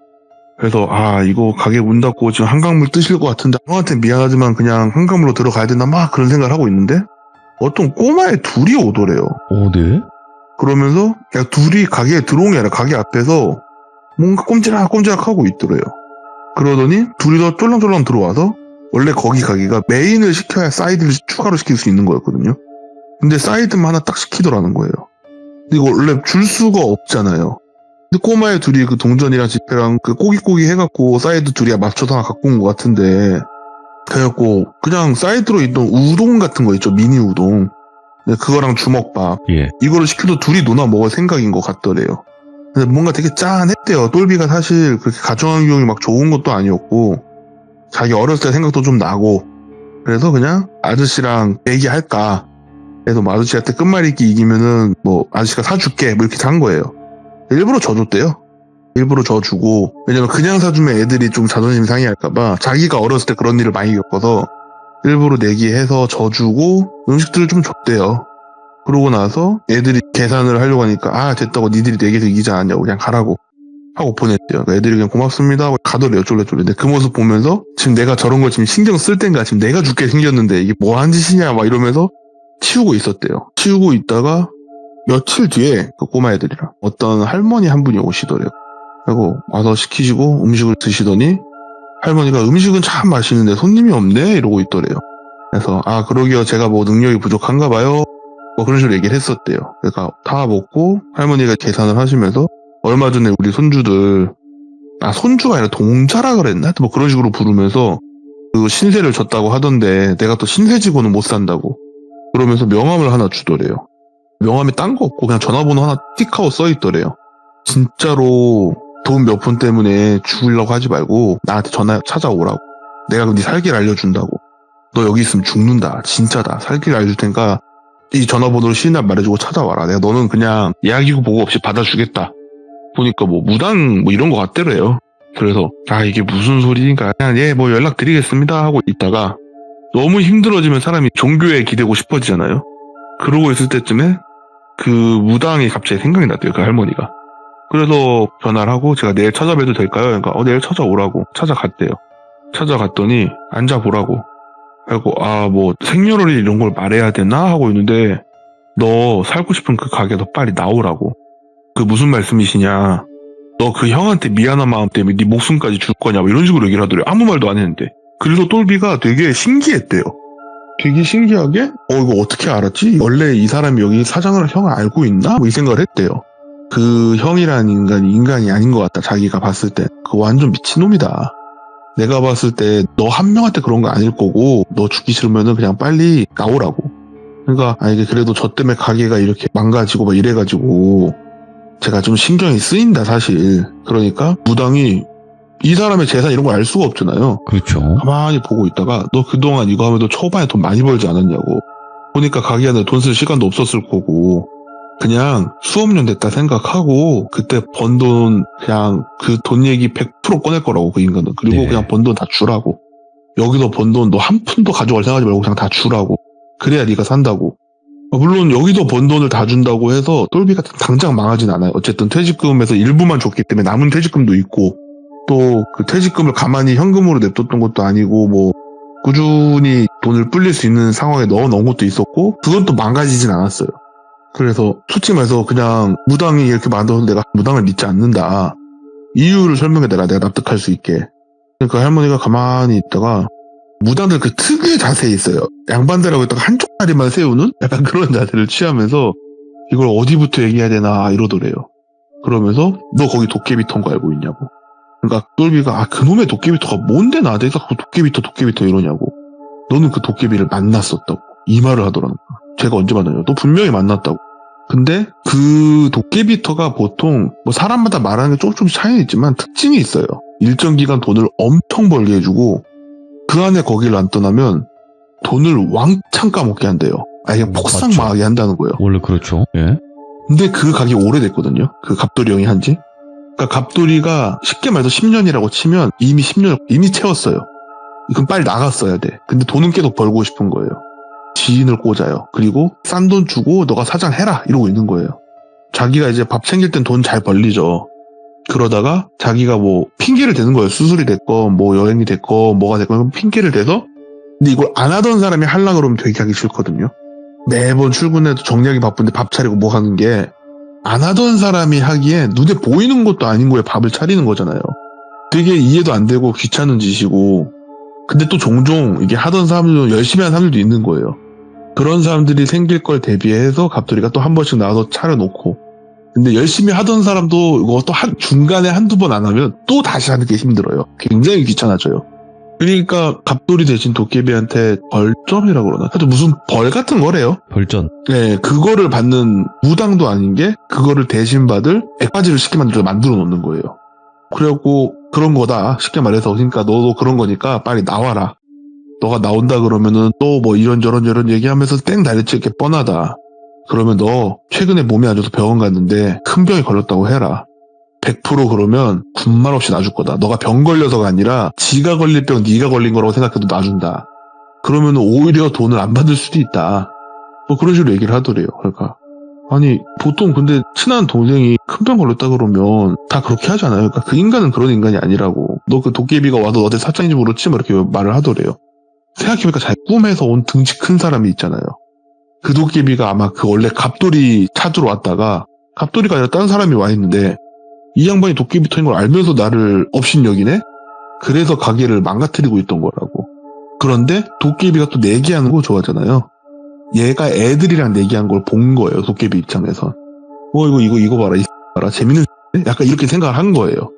B: 그래서 이거 가게 문 닫고 지금 한강물 뜨실 것 같은데 형한테 미안하지만 그냥 한강물로 들어가야 된다 막 그런 생각을 하고 있는데 어떤 꼬마애 둘이 오더래요.
A: 네?
B: 그러면서 그냥 둘이 가게에 들어온 게 아니라 가게 앞에서 뭔가 꼼지락 하고 있더래요. 그러더니 둘이 더 쫄랑쫄랑 들어와서 원래 거기 가게가 메인을 시켜야 사이드를 추가로 시킬 수 있는 거였거든요. 근데 사이드만 하나 딱 시키더라는 거예요. 근데 이거 원래 줄 수가 없잖아요. 근데 꼬마애 둘이 그 동전이랑 지폐랑 그 꼬깃꼬깃 해갖고 사이드 둘이 맞춰서 하나 갖고 온 것 같은데 그래갖고 그냥 사이드로 있던 우동 같은 거 있죠. 미니 우동. 그거랑 주먹밥.
A: 예.
B: 이거를 시켜도 둘이 누나 먹을 생각인 것 같더래요. 근데 뭔가 되게 짠했대요. 똘비가 사실 그렇게 가정환경이 막 좋은 것도 아니었고 자기 어렸을 때 생각도 좀 나고 그래서 그냥 아저씨랑 얘기할까 그래서 뭐 아저씨한테 끝말잇기 이기면은 뭐 아저씨가 사줄게 뭐 이렇게 한 거예요. 일부러 져줬대요. 일부러 져주고 왜냐면 그냥 사주면 애들이 좀 자존심 상해할까봐 자기가 어렸을 때 그런 일을 많이 겪어서 일부러 내기해서 져주고 음식들을 좀 줬대요. 그러고 나서 애들이 계산을 하려고 하니까 됐다고 니들이 내기해서 이기지 않았냐고 그냥 가라고 하고 보냈대요. 그러니까 애들이 그냥 고맙습니다 하고 가더래요. 쫄래쫄래. 근데 그 모습 보면서 지금 내가 저런 걸 지금 신경 쓸 땐가 지금 내가 죽게 생겼는데 이게 뭐 한 짓이냐 막 이러면서 치우고 있었대요. 치우고 있다가 며칠 뒤에 그 꼬마애들이랑 어떤 할머니 한 분이 오시더래요. 그리고 와서 시키시고 음식을 드시더니 할머니가 음식은 참 맛있는데 손님이 없네 이러고 있더래요. 그래서 그러게요. 제가 뭐 능력이 부족한가 봐요. 뭐 그런 식으로 얘기를 했었대요. 그러니까 다 먹고 할머니가 계산을 하시면서 얼마 전에 우리 손주들 손주가 아니라 동자라 그랬나? 뭐 그런 식으로 부르면서 그 신세를 졌다고 하던데 내가 또 신세지고는 못 산다고 그러면서 명함을 하나 주더래요. 명함에 딴 거 없고 그냥 전화번호 하나 띡 하고 써있더래요. 진짜로 돈 몇 푼 때문에 죽으려고 하지 말고 나한테 전화 찾아오라고. 내가 네 살길 알려준다고. 너 여기 있으면 죽는다. 진짜다. 살길 알려줄 테니까 이 전화번호를 시인날 말해주고 찾아와라. 내가 너는 그냥 예약이고 보고 없이 받아주겠다. 보니까 뭐 무당 뭐 이런 거 같더래요. 그래서 이게 무슨 소리인가 그냥 뭐 연락드리겠습니다 하고 있다가 너무 힘들어지면 사람이 종교에 기대고 싶어지잖아요. 그러고 있을 때쯤에 그 무당이 갑자기 생각이 났대요. 그 할머니가. 그래서 전화를 하고 제가 내일 찾아뵈도 될까요? 그러니까 내일 찾아오라고 찾아갔대요. 찾아갔더니 앉아보라고. 그리고 뭐 생년월일 이런 걸 말해야 되나 하고 있는데 너 살고 싶은 그 가게 너 빨리 나오라고. 그 무슨 말씀이시냐. 너 그 형한테 미안한 마음 때문에 네 목숨까지 줄 거냐 뭐 이런 식으로 얘기를 하더래요. 아무 말도 안 했는데. 그래서 똘비가 되게 신기했대요. 되게 신기하게 이거 어떻게 알았지? 원래 이 사람이 여기 사장을 형을 알고 있나? 뭐 이 생각을 했대요. 그 형이라는 인간이 아닌 것 같다. 자기가 봤을 때. 그거 완전 미친놈이다. 내가 봤을 때 너 한 명한테 그런 거 아닐 거고 너 죽기 싫으면은 그냥 빨리 나오라고. 그러니까 이게 그래도 저 때문에 가게가 이렇게 망가지고 막 이래가지고 제가 좀 신경이 쓰인다 사실. 그러니까 무당이 이 사람의 재산 이런 걸 알 수가 없잖아요.
A: 그렇죠.
B: 가만히 보고 있다가 너 그동안 이거 하면서 초반에 돈 많이 벌지 않았냐고. 보니까 가게 안에 돈 쓸 시간도 없었을 거고 그냥 수업료 냈다 생각하고 그때 번 돈 그냥 그 돈 얘기 100% 꺼낼 거라고 그 인간은. 그리고
A: 네.
B: 그냥 번 돈 다 주라고. 여기서 번 돈 너 한 푼도 가져갈 생각하지 말고 그냥 다 주라고. 그래야 네가 산다고. 물론 여기서 번 돈을 다 준다고 해서 똘비가 당장 망하진 않아요. 어쨌든 퇴직금에서 일부만 줬기 때문에 남은 퇴직금도 있고 또 그 퇴직금을 가만히 현금으로 냅뒀던 것도 아니고 뭐 꾸준히 돈을 불릴 수 있는 상황에 넣어놓은 것도 있었고 그건 또 망가지진 않았어요. 그래서 솔직히 말해서 그냥 무당이 이렇게 만들어서 내가 무당을 믿지 않는다. 이유를 설명해달라. 내가 납득할 수 있게. 그러니까 할머니가 가만히 있다가 무당들 그 특유의 자세에 있어요. 양반대라고 했다가 한쪽 다리만 세우는 약간 그런 자세를 취하면서 이걸 어디부터 얘기해야 되나 이러더래요. 그러면서 너 거기 도깨비터인 거 알고 있냐고. 그러니까 똘비가 그놈의 도깨비터가 뭔데 나한테 자꾸 도깨비터 이러냐고. 너는 그 도깨비를 만났었다고. 이 말을 하더라고. 제가 언제 만났냐고. 너 분명히 만났다고. 근데 그 도깨비터가 보통 뭐 사람마다 말하는 게 조금씩 차이는 있지만 특징이 있어요. 일정 기간 돈을 엄청 벌게 해주고 그 안에 거기를 안 떠나면 돈을 왕창 까먹게 한대요. 이게 폭삭
A: 맞죠.
B: 망하게 한다는 거예요.
A: 원래 그렇죠. 예.
B: 근데 그 가게 오래됐거든요. 그 갑돌이 형이 한지. 그러니까 갑돌이가 쉽게 말해서 10년이라고 치면 이미 10년 이미 채웠어요. 그럼 빨리 나갔어야 돼. 근데 돈은 계속 벌고 싶은 거예요. 지인을 꽂아요. 그리고 싼 돈 주고 너가 사장 해라 이러고 있는 거예요. 자기가 이제 밥 챙길 땐 돈 잘 벌리죠. 그러다가 자기가 뭐 핑계를 대는 거예요. 수술이 됐건 뭐 여행이 됐건 뭐가 됐건 핑계를 대서. 근데 이걸 안 하던 사람이 하려고 그러면 되게 하기 싫거든요. 매번 출근해도 정리하기 바쁜데 밥 차리고 뭐 하는 게 안 하던 사람이 하기에 눈에 보이는 것도 아닌 거에 밥을 차리는 거잖아요. 되게 이해도 안 되고 귀찮은 짓이고. 근데 또 종종 이게 하던 사람들도 열심히 하는 사람들도 있는 거예요. 그런 사람들이 생길 걸 대비해서 갑돌이가 또 한 번씩 나와서 차려놓고. 근데 열심히 하던 사람도 이거 또 중간에 한두 번 안 하면 또 다시 하는 게 힘들어요. 굉장히 귀찮아져요. 그러니까 갑돌이 대신 도깨비한테 벌점이라고 그러나? 하여튼 무슨 벌 같은 거래요.
A: 벌전.
B: 네, 그거를 받는 무당도 아닌 게 그거를 대신 받을 액바지를 쉽게 만들어 놓는 거예요. 그래갖고 그런 거다. 쉽게 말해서. 그러니까 너도 그런 거니까 빨리 나와라. 너가 나온다 그러면은 또 뭐 이런저런 얘기하면서 땡 날리치 이렇게 뻔하다. 그러면 너 최근에 몸이 안 좋아서 병원 갔는데 큰 병이 걸렸다고 해라. 100% 그러면 군말 없이 놔줄 거다. 너가 병 걸려서가 아니라 지가 걸릴 병 네가 걸린 거라고 생각해도 놔준다. 그러면 오히려 돈을 안 받을 수도 있다. 뭐 그런 식으로 얘기를 하더래요. 그러니까 아니 보통 근데 친한 동생이 큰 병 걸렸다 그러면 다 그렇게 하잖아요. 그러니까 그 인간은 그런 인간이 아니라고. 너 그 도깨비가 와서 너한테 사장인지 모르지? 뭐 이렇게 말을 하더래요. 생각해보니까 잘 꿈에서 온 등치 큰 사람이 있잖아요. 그 도깨비가 아마 그 원래 갑돌이 찾으러 왔다가 갑돌이가 아니라 다른 사람이 와 있는데 이 양반이 도깨비터인 걸 알면서 나를 업신여기네? 그래서 가게를 망가뜨리고 있던 거라고. 그런데 도깨비가 또 내기하는 거 좋아하잖아요. 얘가 애들이랑 내기한 걸 본 거예요. 도깨비 입장에선. 이거 봐라. 봐라. 재밌는 약간 이렇게 생각을 한 거예요.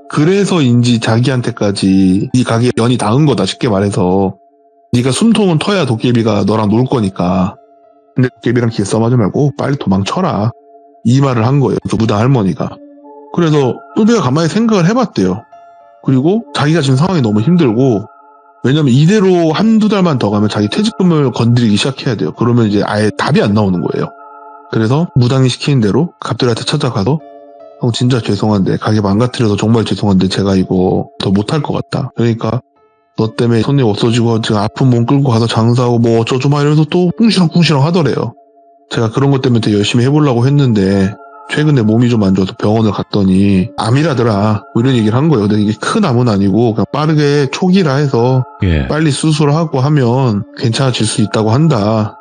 B: 그래서인지 자기한테까지 이 가게에 연이 닿은 거다. 쉽게 말해서. 네가 숨통은 터야 도깨비가 너랑 놀 거니까. 근데 도깨비랑 기싸움하지 말고 빨리 도망쳐라. 이 말을 한 거예요. 그 무당 할머니가. 그래서 똘비가 가만히 생각을 해봤대요. 그리고 자기가 지금 상황이 너무 힘들고 왜냐면 이대로 한두 달만 더 가면 자기 퇴직금을 건드리기 시작해야 돼요. 그러면 이제 아예 답이 안 나오는 거예요. 그래서 무당이 시키는 대로 갑돌이한테 찾아가서 형 진짜 죄송한데 가게 망가뜨려서 정말 죄송한데 제가 이거 더 못할 것 같다. 그러니까 너 때문에 손님 없어지고 지금 아픈 몸 끌고 가서 장사하고 뭐 어쩌고 막 이러면서 또 꿍시렁 하더래요. 제가 그런 것 때문에 되게 열심히 해보려고 했는데 최근에 몸이 좀 안 좋아서 병원을 갔더니 암이라더라. 뭐 이런 얘기를 한 거예요. 근데 이게 큰 암은 아니고 그냥 빠르게 초기라 해서 빨리 수술하고 하면 괜찮아질 수 있다고 한다.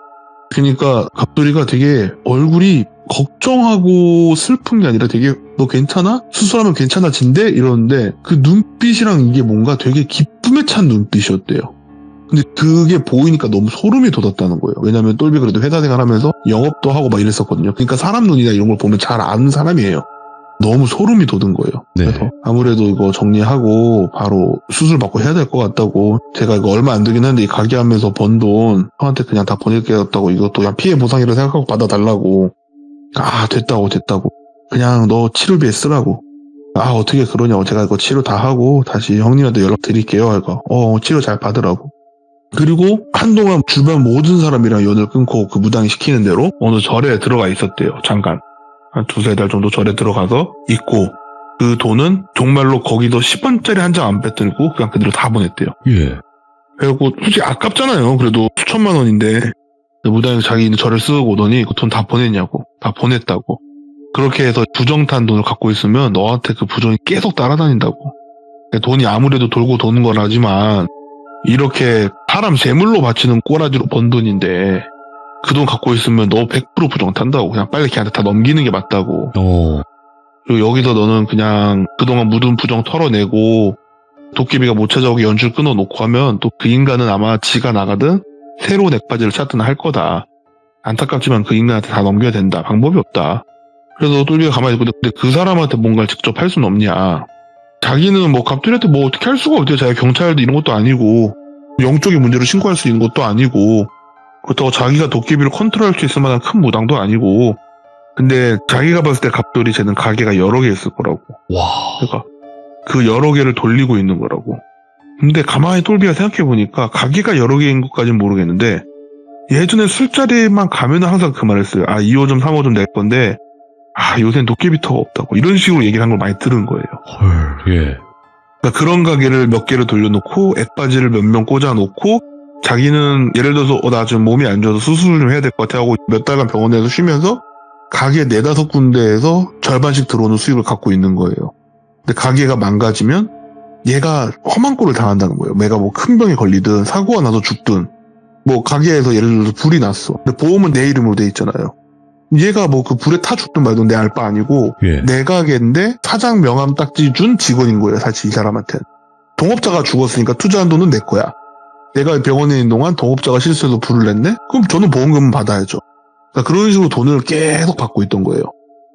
B: 그러니까 갑돌이가 되게 얼굴이 걱정하고 슬픈 게 아니라 되게 너 괜찮아? 수술하면 괜찮아진대? 이러는데 그 눈빛이랑 이게 뭔가 되게 기쁨에 찬 눈빛이었대요. 근데 그게 보이니까 너무 소름이 돋았다는 거예요. 왜냐면 똘비 그래도 회사 생활하면서 영업도 하고 막 이랬었거든요. 그러니까 사람 눈이나 이런 걸 보면 잘 아는 사람이에요. 너무 소름이 돋은 거예요.
A: 네.
B: 그래서 아무래도 이거 정리하고 바로 수술 받고 해야 될 것 같다고, 제가 이거 얼마 안 들긴 하는데 이 가게 하면서 번 돈 형한테 그냥 다 보낼게였다고, 이것도 그냥 피해 보상이라 생각하고 받아달라고. 아, 됐다고. 그냥 너 치료비에 쓰라고. 아, 어떻게 그러냐고. 제가 이거 치료 다 하고 다시 형님한테 연락 드릴게요. 하니까 치료 잘 받으라고. 그리고 한동안 주변 모든 사람이랑 연을 끊고 그 무당이 시키는 대로 어느 절에 들어가 있었대요. 잠깐 한 2-3달 정도 절에 들어가서 있고, 그 돈은 정말로 거기서 10원짜리 한 장 안 빼들고 그냥 그대로 다 보냈대요.
A: 예.
B: 그리고 솔직히 아깝잖아요. 그래도 수천만 원인데 무당이 자기 절에 쓰고 오더니 그 돈 다 보냈냐고. 다 보냈다고. 그렇게 해서 부정탄 돈을 갖고 있으면 너한테 그 부정이 계속 따라다닌다고. 돈이 아무래도 돌고 도는 건 하지만 이렇게 사람 재물로 바치는 꼬라지로 번 돈인데 그 돈 갖고 있으면 너 100% 부정 탄다고. 그냥 빨리 걔한테 다 넘기는 게 맞다고. 그리고 여기서 너는 그냥 그동안 묻은 부정 털어내고 도깨비가 못 찾아오게 연줄 끊어놓고 하면 또 그 인간은 아마 지가 나가든 새로운 액바지를 찾든 할 거다. 안타깝지만 그 인간한테 다 넘겨야 된다. 방법이 없다. 그래서 똘비가 가만히 있고, 근데 그 사람한테 뭔가를 직접 할 수는 없냐. 자기는 뭐 갑돌이한테 뭐 어떻게 할 수가 없대요. 자기가 경찰도 이런 것도 아니고 영적인 문제로 신고할 수 있는 것도 아니고, 그렇다고 자기가 도깨비를 컨트롤할 수 있을 만한 큰 무당도 아니고. 근데 자기가 봤을 때 갑돌이 쟤는 가게가 여러 개 있을 거라고.
A: 와.
B: 그러니까 그 여러 개를 돌리고 있는 거라고. 근데 가만히 똘비가 생각해보니까 가게가 여러 개인 것까지는 모르겠는데 예전에 술자리만 가면은 항상 그 말을 했어요. 아, 2호점 3호점 낼 건데 요새는 도깨비터가 없다고. 이런 식으로 얘기를 한 걸 많이 들은 거예요.
A: 헐, 예.
B: 그러니까 그런 가게를 몇 개를 돌려놓고 액바지를 몇 명 꽂아놓고 자기는 예를 들어서 나 지금 몸이 안 좋아서 수술을 좀 해야 될 것 같아 하고 몇 달간 병원에서 쉬면서 가게 4-5군데에서 절반씩 들어오는 수익을 갖고 있는 거예요. 근데 가게가 망가지면 얘가 험한 꼴을 당한다는 거예요. 내가 뭐 큰 병에 걸리든 사고가 나서 죽든, 뭐 가게에서 예를 들어서 불이 났어. 근데 보험은 내 이름으로 돼 있잖아요. 얘가 뭐 그 불에 타 죽든 말든 내 알 바 아니고
A: 예.
B: 내 가게인데 사장 명함 딱지 준 직원인 거예요. 사실 이 사람한테는. 동업자가 죽었으니까 투자한 돈은 내 거야. 내가 병원에 있는 동안 동업자가 실수해서 불을 냈네? 그럼 저는 보험금은 받아야죠. 그러니까 그런 식으로 돈을 계속 받고 있던 거예요.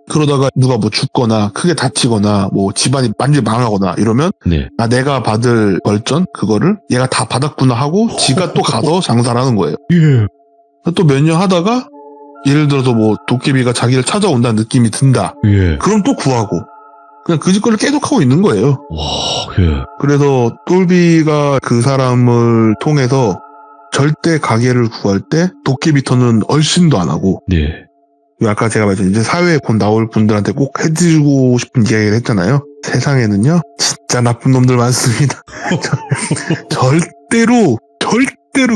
B: 그러다가 누가 뭐 죽거나 크게 다치거나 뭐 집안이 완전히 망하거나 이러면
A: 네.
B: 내가 받을 벌전 그거를 얘가 다 받았구나 하고 지가 또 가서 장사를 하는 거예요.
A: 예.
B: 또 몇 년 하다가 예를 들어서 뭐 도깨비가 자기를 찾아온다는 느낌이 든다.
A: 예.
B: 그럼 또 구하고 그냥 그 짓거리를 계속 하고 있는 거예요.
A: 와, 예.
B: 그래서 똘비가 그 사람을 통해서 절대 가게를 구할 때 도깨비터는 얼씬도 안 하고,
A: 네.
B: 아까 제가 말했잖아요. 이제 사회에 곧 나올 분들한테 꼭 해주고 싶은 이야기를 했잖아요. 세상에는요 진짜 나쁜 놈들 많습니다. 절대로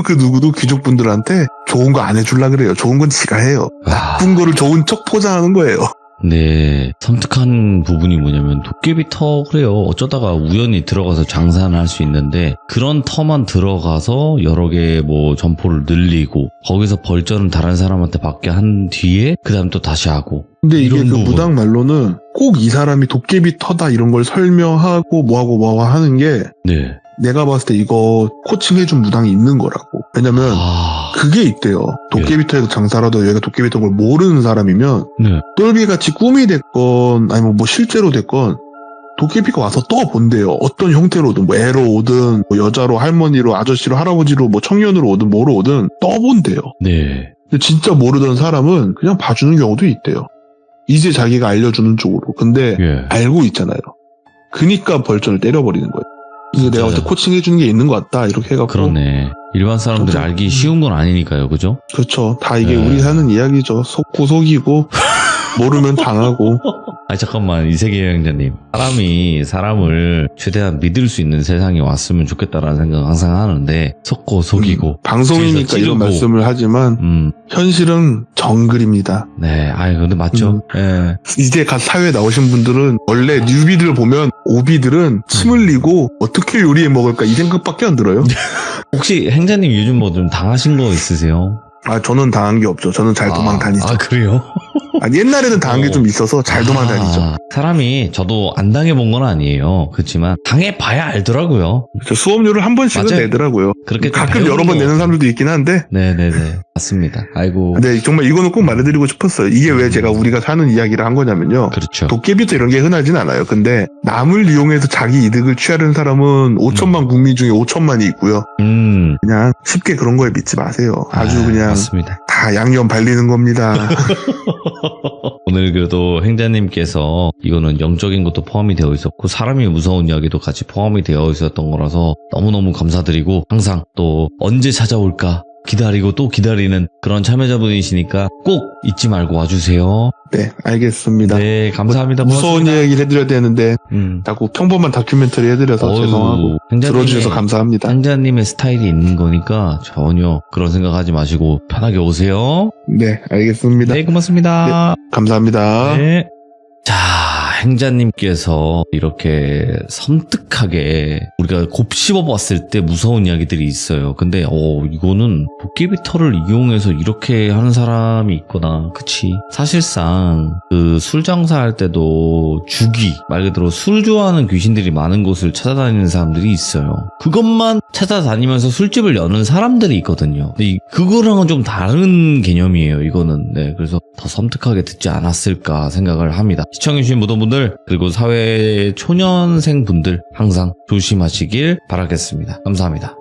B: 그 누구도 귀족분들한테 좋은 거 안 해줄라 그래요. 좋은 건 지가 해요. 나쁜 거를 좋은 척 포장하는 거예요.
A: 네, 섬뜩한 부분이 뭐냐면 도깨비 터 그래요. 어쩌다가 우연히 들어가서 장사는 할 수 있는데 그런 터만 들어가서 여러 개 뭐 점포를 늘리고 거기서 벌전은 다른 사람한테 받게 한 뒤에 그 다음 또 다시 하고.
B: 근데 이게 그
A: 부분.
B: 무당 말로는 꼭 이 사람이 도깨비 터다 이런 걸 설명하고 뭐하고 하는 게
A: 네.
B: 내가 봤을 때 이거 코칭해준 무당이 있는 거라고. 왜냐면 그게 있대요. 도깨비터에서 장사를 하도 얘가 도깨비터 걸 모르는 사람이면
A: 네.
B: 똘비같이 꿈이 됐건 아니면 뭐 실제로 됐건 도깨비가 와서 떠본대요. 어떤 형태로든 뭐 애로 오든 뭐 여자로 할머니로 아저씨로 할아버지로 뭐 청년으로 오든 뭐로 오든 떠본대요.
A: 네.
B: 근데 진짜 모르던 사람은 그냥 봐주는 경우도 있대요. 이제 자기가 알려주는 쪽으로. 근데
A: 예.
B: 알고 있잖아요. 그니까 벌전을 때려버리는 거예요. 이게 내가 어떻게 코칭해주는 게 있는 것 같다 이렇게 해갖고.
A: 그러네. 일반 사람들이 알기 쉬운 건 아니니까요. 그죠?
B: 그렇죠. 다 이게
A: 네.
B: 우리 사는 이야기죠. 속고 속이고 모르면 당하고.
A: 아니 잠깐만, 이세계 여행자님. 사람이 사람을 최대한 믿을 수 있는 세상에 왔으면 좋겠다라는 생각 항상 하는데 속고 속이고
B: 방송이니까 이런 말씀을 하지만 현실은 정글입니다.
A: 네, 아이 근데 맞죠. 예.
B: 이제 갓 사회에 나오신 분들은 원래 뉴비들 보면 오비들은 침 흘리고 어떻게 요리해 먹을까 이 생각밖에 안 들어요.
A: 혹시 행자님 요즘 뭐 좀 당하신 거 있으세요?
B: 아, 저는 당한 게 없죠. 저는 잘 도망 다니죠.
A: 아, 그래요?
B: 아니, 옛날에는 당한 게 좀 있어서 잘 도망 다니죠.
A: 사람이 저도 안 당해본 건 아니에요. 그렇지만 당해봐야 알더라고요.
B: 그렇죠. 수업료를 한 번씩은
A: 맞아요.
B: 내더라고요.
A: 그렇게
B: 가끔 여러 번 내는 사람들도 있긴 한데.
A: 네네네. 맞습니다. 아이고.
B: 근데 정말 이거는 꼭 말해드리고 싶었어요. 이게 왜 제가 우리가 사는 이야기를 한 거냐면요.
A: 그렇죠.
B: 도깨비도 이런 게 흔하진 않아요. 근데 남을 이용해서 자기 이득을 취하려는 사람은 5천만 국민 중에 5천만이 있고요. 그냥 쉽게 그런 거에 믿지 마세요. 아주 그냥
A: 맞습니다.
B: 다 양념 발리는 겁니다.
A: 오늘 그래도 행자님께서 이거는 영적인 것도 포함이 되어 있었고 사람이 무서운 이야기도 같이 포함이 되어 있었던 거라서 너무너무 감사드리고 항상 또 언제 찾아올까 기다리고 또 기다리는 그런 참여자분이시니까 꼭 잊지 말고 와주세요.
B: 네, 알겠습니다.
A: 네, 감사합니다.
B: 무서운
A: 고맙습니다.
B: 이야기를 해드려야 되는데 자꾸 평범한 다큐멘터리 해드려서 죄송하고 들어주셔서 감사합니다.
A: 행자님의 스타일이 있는 거니까 전혀 그런 생각하지 마시고 편하게 오세요.
B: 네, 알겠습니다.
A: 네, 고맙습니다.
B: 네, 감사합니다.
A: 네. 자, 행자님께서 이렇게 섬뜩하게 우리가 곱씹어봤을 때 무서운 이야기들이 있어요. 근데 이거는 도깨비 털을 이용해서 이렇게 하는 사람이 있구나. 그치? 사실상 그 술 장사할 때도 주기 말 그대로 술 좋아하는 귀신들이 많은 곳을 찾아다니는 사람들이 있어요. 그것만 찾아다니면서 술집을 여는 사람들이 있거든요. 근데 그거랑은 좀 다른 개념이에요. 이거는. 네, 그래서 더 섬뜩하게 듣지 않았을까 생각을 합니다. 시청해주신 모든 분들 그리고 사회 초년생 분들 항상 조심하시길 바라겠습니다. 감사합니다.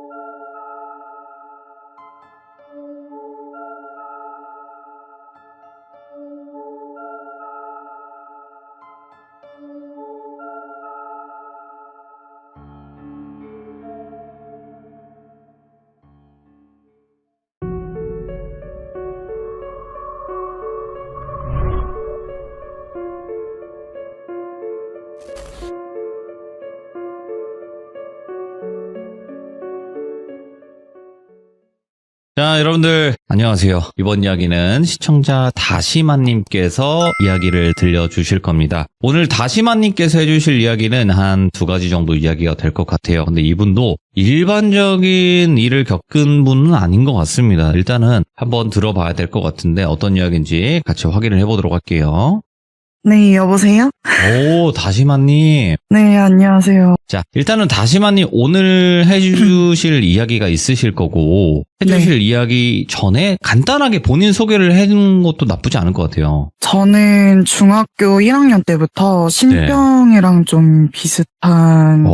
A: 자, 여러분들 안녕하세요. 이번 이야기는 시청자 다시마님께서 이야기를 들려주실 겁니다. 오늘 다시마님께서 해주실 이야기는 한 2가지 정도 이야기가 될 것 같아요. 근데 이분도 일반적인 일을 겪은 분은 아닌 것 같습니다. 일단은 한번 들어봐야 될 것 같은데 어떤 이야기인지 같이 확인을 해보도록 할게요.
C: 네, 여보세요?
A: 오, 다시마님.
C: 네, 안녕하세요.
A: 자, 일단은 다시마님 오늘 해주실 이야기가 있으실 거고 해주실 이야기 전에 간단하게 본인 소개를 해주는 것도 나쁘지 않을 것 같아요.
C: 저는 중학교 1학년 때부터 신병이랑 좀 비슷한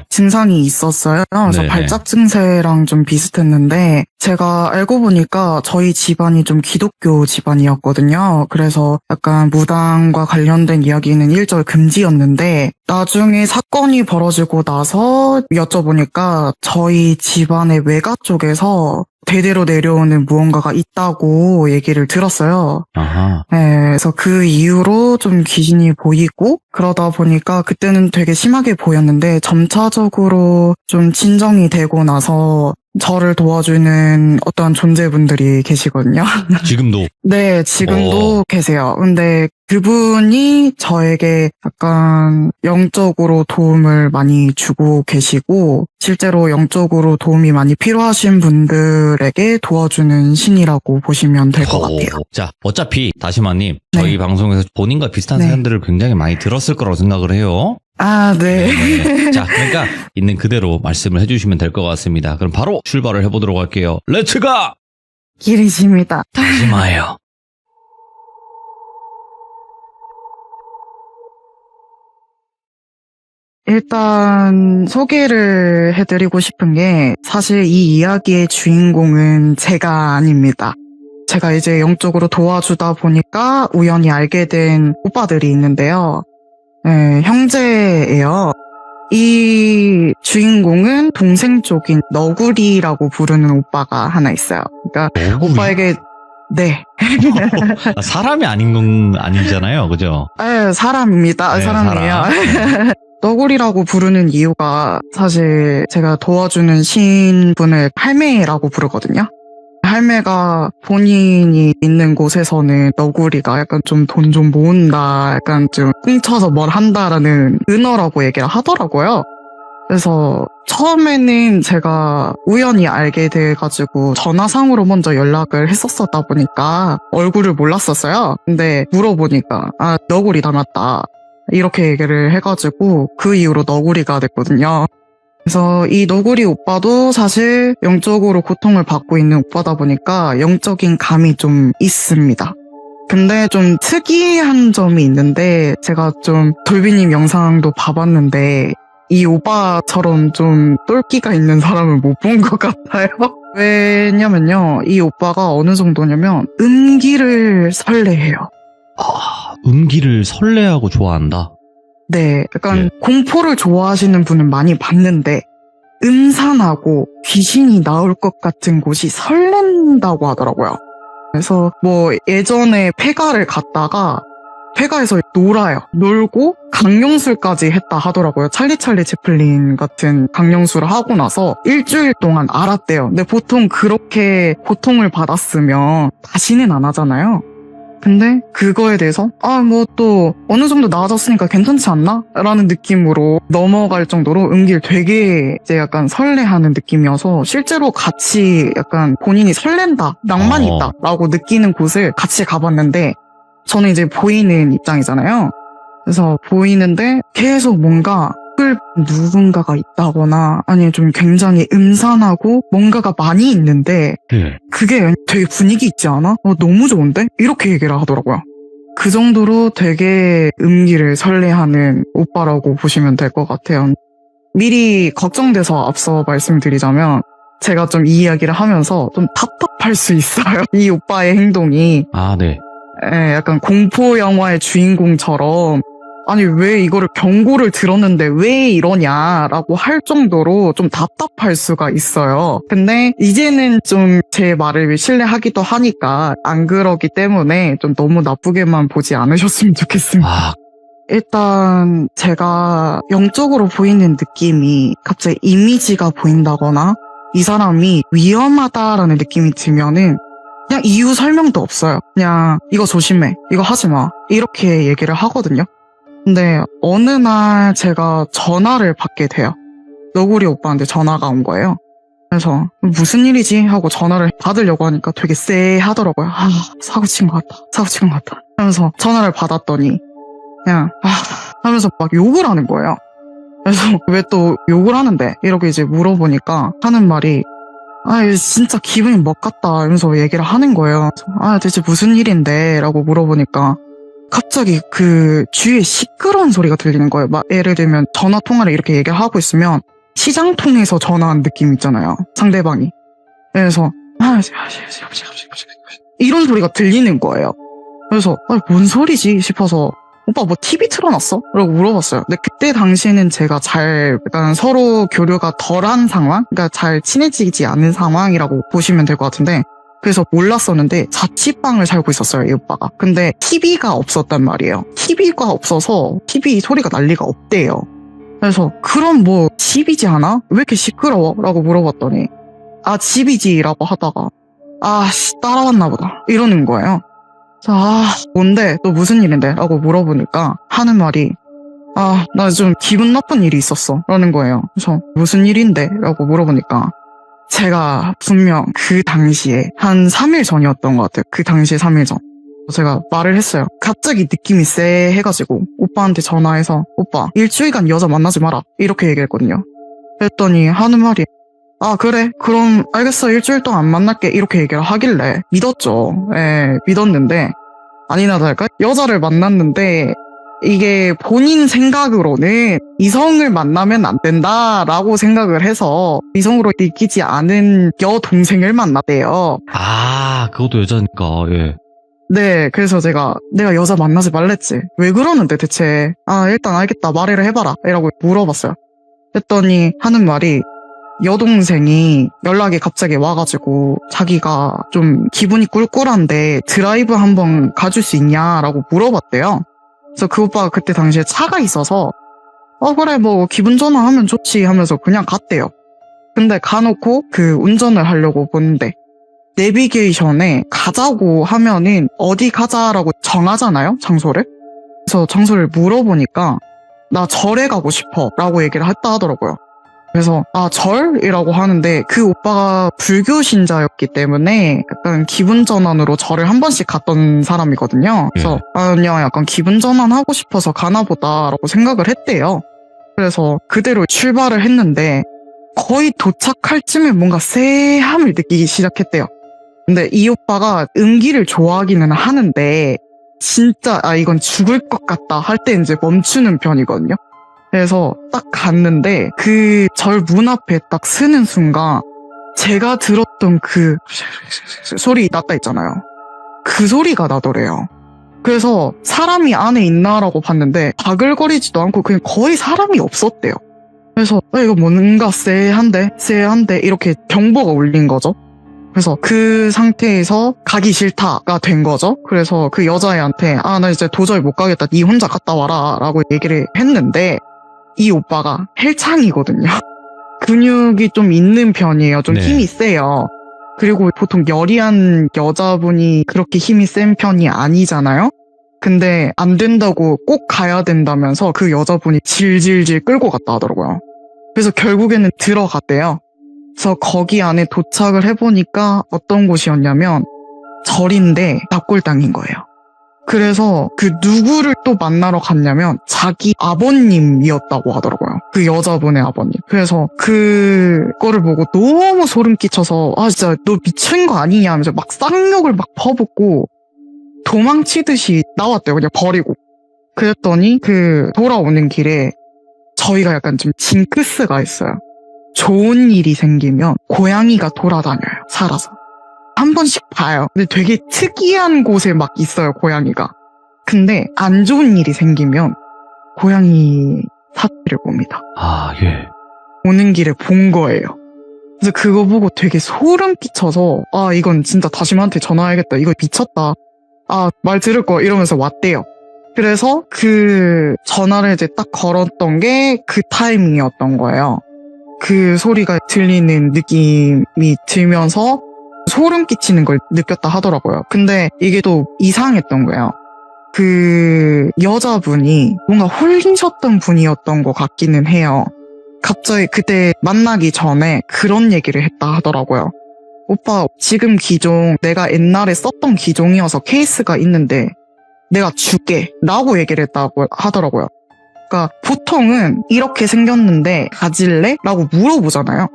C: 증상이 있었어요. 그래서 발작 증세랑 좀 비슷했는데 제가 알고 보니까 저희 집안이 좀 기독교 집안이었거든요. 그래서 약간 무당과 관련된 이야기는 일절 금지였는데 나중에 사건이 벌어지고 나서 여쭤보니까 저희 집안의 외가 쪽에서 대대로 내려오는 무언가가 있다고 얘기를 들었어요.
A: 아하.
C: 네, 그래서 그 이후로 좀 귀신이 보이고 그러다 보니까 그때는 되게 심하게 보였는데 점차적으로 좀 진정이 되고 나서 저를 도와주는 어떤 존재분들이 계시거든요.
A: 지금도?
C: 네, 지금도 계세요. 근데 그분이 저에게 약간 영적으로 도움을 많이 주고 계시고 실제로 영적으로 도움이 많이 필요하신 분들에게 도와주는 신이라고 보시면 될 것 같아요.
A: 자, 어차피 다시마님 저희 방송에서 본인과 비슷한 사연들을 굉장히 많이 들었을 거라고 생각을 해요.
C: 아, 네.
A: 자, 그러니까 있는 그대로 말씀을 해주시면 될 것 같습니다. 그럼 바로 출발을 해보도록 할게요. 렛츠가!
C: 길이십니다.
A: 다시마예요.
C: 일단 소개를 해드리고 싶은 게 사실 이 이야기의 주인공은 제가 아닙니다. 제가 이제 영적으로 도와주다 보니까 우연히 알게 된 오빠들이 있는데요. 네, 형제예요. 이 주인공은 동생 쪽인 너구리라고 부르는 오빠가 하나 있어요. 그러니까
A: 너구리?
C: 오빠에게 네.
A: 사람이 아닌 건 아니잖아요, 그죠?
C: 네, 사람입니다.
A: 네,
C: 사람이에요.
A: 사람.
C: 너구리라고 부르는 이유가 사실 제가 도와주는 신분을 할매라고 부르거든요. 할매가 본인이 있는 곳에서는 너구리가 약간 좀 돈 좀 모은다, 약간 좀 꿍쳐서 뭘 한다라는 은어라고 얘기를 하더라고요. 그래서 처음에는 제가 우연히 알게 돼가지고 전화상으로 먼저 연락을 했었다 보니까 얼굴을 몰랐었어요. 근데 물어보니까 너구리 닮았다 이렇게 얘기를 해가지고 그 이후로 너구리가 됐거든요. 그래서 이 너구리 오빠도 사실 영적으로 고통을 받고 있는 오빠다 보니까 영적인 감이 좀 있습니다. 근데 좀 특이한 점이 있는데 제가 좀 돌비님 영상도 봐봤는데 이 오빠처럼 좀 똘끼가 있는 사람을 못 본 것 같아요. 왜냐면요, 이 오빠가 어느 정도냐면 음기를 설레해요.
A: 음기를 설레하고 좋아한다?
C: 네, 약간 공포를 좋아하시는 분은 많이 봤는데 음산하고 귀신이 나올 것 같은 곳이 설렌다고 하더라고요. 그래서 뭐 예전에 폐가를 갔다가 폐가에서 놀아요. 놀고 강령술까지 했다 하더라고요. 찰리 채플린 같은 강령술을 하고 나서 일주일 동안 알았대요. 근데 보통 그렇게 고통을 받았으면 다시는 안 하잖아요. 근데 그거에 대해서 뭐 또 어느 정도 나아졌으니까 괜찮지 않나? 라는 느낌으로 넘어갈 정도로 음기를 되게 이제 약간 설레하는 느낌이어서 실제로 같이 약간 본인이 설렌다, 낭만이 있다 라고 느끼는 곳을 같이 가봤는데 저는 이제 보이는 입장이잖아요. 그래서 보이는데 계속 뭔가 누군가가 있다거나 아니면 좀 굉장히 음산하고 뭔가가 많이 있는데 그게 되게 분위기 있지 않아? 너무 좋은데? 이렇게 얘기를 하더라고요. 그 정도로 되게 음기를 설레하는 오빠라고 보시면 될 것 같아요. 미리 걱정돼서 앞서 말씀드리자면 제가 좀 이 이야기를 하면서 좀 답답할 수 있어요. 이 오빠의 행동이.
A: 네.
C: 약간 공포 영화의 주인공처럼 아니 왜 이거를 경고를 들었는데 왜 이러냐라고 할 정도로 좀 답답할 수가 있어요. 근데 이제는 좀 제 말을 신뢰하기도 하니까 안 그러기 때문에 좀 너무 나쁘게만 보지 않으셨으면 좋겠습니다. 일단 제가 영적으로 보이는 느낌이 갑자기 이미지가 보인다거나 이 사람이 위험하다라는 느낌이 들면은 그냥 이유 설명도 없어요. 그냥 이거 조심해, 이거 하지 마 이렇게 얘기를 하거든요. 근데 어느 날 제가 전화를 받게 돼요. 너구리 오빠한테 전화가 온 거예요. 그래서 무슨 일이지? 하고 전화를 받으려고 하니까 되게 쎄하더라고요. 사고 친 것 같다. 하면서 전화를 받았더니 그냥 하면서 막 욕을 하는 거예요. 그래서 왜 또 욕을 하는데? 이렇게 이제 물어보니까 하는 말이 진짜 기분이 먹같다 이러면서 얘기를 하는 거예요. 대체 무슨 일인데? 라고 물어보니까 갑자기 그 주위에 시끄러운 소리가 들리는 거예요. 막 예를 들면 전화 통화를 이렇게 얘기를 하고 있으면 시장 통해서 전화한 느낌 있잖아요. 상대방이. 그래서 이런 소리가 들리는 거예요. 그래서 뭔 소리지 싶어서 오빠 뭐 TV 틀어놨어? 라고 물어봤어요. 근데 그때 당시에는 제가 약간 서로 교류가 덜한 상황? 그러니까 잘 친해지지 않은 상황이라고 보시면 될 것 같은데 그래서 몰랐었는데 자취방을 살고 있었어요, 이 오빠가. 근데 TV가 없었단 말이에요. TV가 없어서 TV 소리가 날 리가 없대요. 그래서 그럼 뭐 집이지 않아? 왜 이렇게 시끄러워? 라고 물어봤더니 집이지 라고 하다가 따라왔나 보다 이러는 거예요. 뭔데? 또 무슨 일인데? 라고 물어보니까 하는 말이 나 좀 기분 나쁜 일이 있었어 라는 거예요. 그래서 무슨 일인데? 라고 물어보니까 제가 분명 그 당시에 한 3일 전이었던 것 같아요. 그 당시에 3일 전. 제가 말을 했어요. 갑자기 느낌이 쎄해가지고 오빠한테 전화해서 오빠 일주일간 여자 만나지 마라 이렇게 얘기했거든요. 그랬더니 하는 말이 그래 그럼 알겠어 일주일 동안 안 만날게 이렇게 얘기를 하길래 믿었죠. 믿었는데 아니나 다를까 여자를 만났는데 이게 본인 생각으로는 이성을 만나면 안 된다라고 생각을 해서 이성으로 느끼지 않은 여동생을 만났대요.
A: 그것도 여자니까. 예.
C: 네, 그래서 내가 여자 만나지 말랬지. 왜 그러는데 대체? 일단 알겠다. 말을 해봐라. 이라고 물어봤어요. 했더니 하는 말이 여동생이 연락이 갑자기 와가지고 자기가 좀 기분이 꿀꿀한데 드라이브 한번 가줄 수 있냐라고 물어봤대요. 그래서 그 오빠가 그때 당시에 차가 있어서 그래 뭐 기분 전환하면 좋지 하면서 그냥 갔대요. 근데 가놓고 그 운전을 하려고 보는데 내비게이션에 가자고 하면은 어디 가자라고 정하잖아요, 장소를. 그래서 장소를 물어보니까 나 절에 가고 싶어 라고 얘기를 했다 하더라고요. 그래서 절이라고 하는데 그 오빠가 불교 신자였기 때문에 약간 기분 전환으로 절을 한 번씩 갔던 사람이거든요. 그래서 그냥 약간 기분 전환하고 싶어서 가나 보다라고 생각을 했대요. 그래서 그대로 출발을 했는데 거의 도착할 쯤에 뭔가 쎄함을 느끼기 시작했대요. 근데 이 오빠가 음기를 좋아하기는 하는데 진짜 이건 죽을 것 같다 할 때 이제 멈추는 편이거든요. 그래서 딱 갔는데 그 절 문 앞에 딱 서는 순간 제가 들었던 그 소리 났다 했잖아요. 그 소리가 나더래요. 그래서 사람이 안에 있나라고 봤는데 바글거리지도 않고 그냥 거의 사람이 없었대요. 그래서 이거 뭔가 쎄한데 이렇게 경보가 울린 거죠. 그래서 그 상태에서 가기 싫다가 된 거죠. 그래서 그 여자애한테 나 이제 도저히 못 가겠다. 니 혼자 갔다 와라 라고 얘기를 했는데 이 오빠가 헬창이거든요. 근육이 좀 있는 편이에요. 좀 힘이 세요. 그리고 보통 여리한 여자분이 그렇게 힘이 센 편이 아니잖아요. 근데 안 된다고 꼭 가야 된다면서 그 여자분이 질질질 끌고 갔다 하더라고요. 그래서 결국에는 들어갔대요. 그래서 거기 안에 도착을 해보니까 어떤 곳이었냐면 절인데 납골당인 거예요. 그래서 그 누구를 또 만나러 갔냐면 자기 아버님이었다고 하더라고요. 그 여자분의 아버님. 그래서 그거를 보고 너무 소름 끼쳐서 진짜 너 미친 거 아니냐 하면서 막 쌍욕을 막 퍼붓고 도망치듯이 나왔대요. 그냥 버리고. 그랬더니 그 돌아오는 길에 저희가 약간 좀 징크스가 있어요. 좋은 일이 생기면 고양이가 돌아다녀요. 살아서. 한 번씩 봐요. 근데 되게 특이한 곳에 막 있어요, 고양이가. 근데 안 좋은 일이 생기면 고양이 사체를 봅니다.
A: 예.
C: 오는 길에 본 거예요. 그래서 그거 보고 되게 소름 끼쳐서 이건 진짜 다시마한테 전화해야겠다. 이거 미쳤다. 말 들을 거 이러면서 왔대요. 그래서 그 전화를 이제 딱 걸었던 게 그 타이밍이었던 거예요. 그 소리가 들리는 느낌이 들면서 소름 끼치는 걸 느꼈다 하더라고요. 근데 이게 또 이상했던 거예요. 그 여자분이 뭔가 홀리셨던 분이었던 것 같기는 해요. 갑자기 그때 만나기 전에 그런 얘기를 했다 하더라고요. 오빠, 지금 기종 내가 옛날에 썼던 기종이어서 케이스가 있는데 내가 줄게 라고 얘기를 했다고 하더라고요. 그러니까 보통은 이렇게 생겼는데 가질래? 라고 물어보잖아요.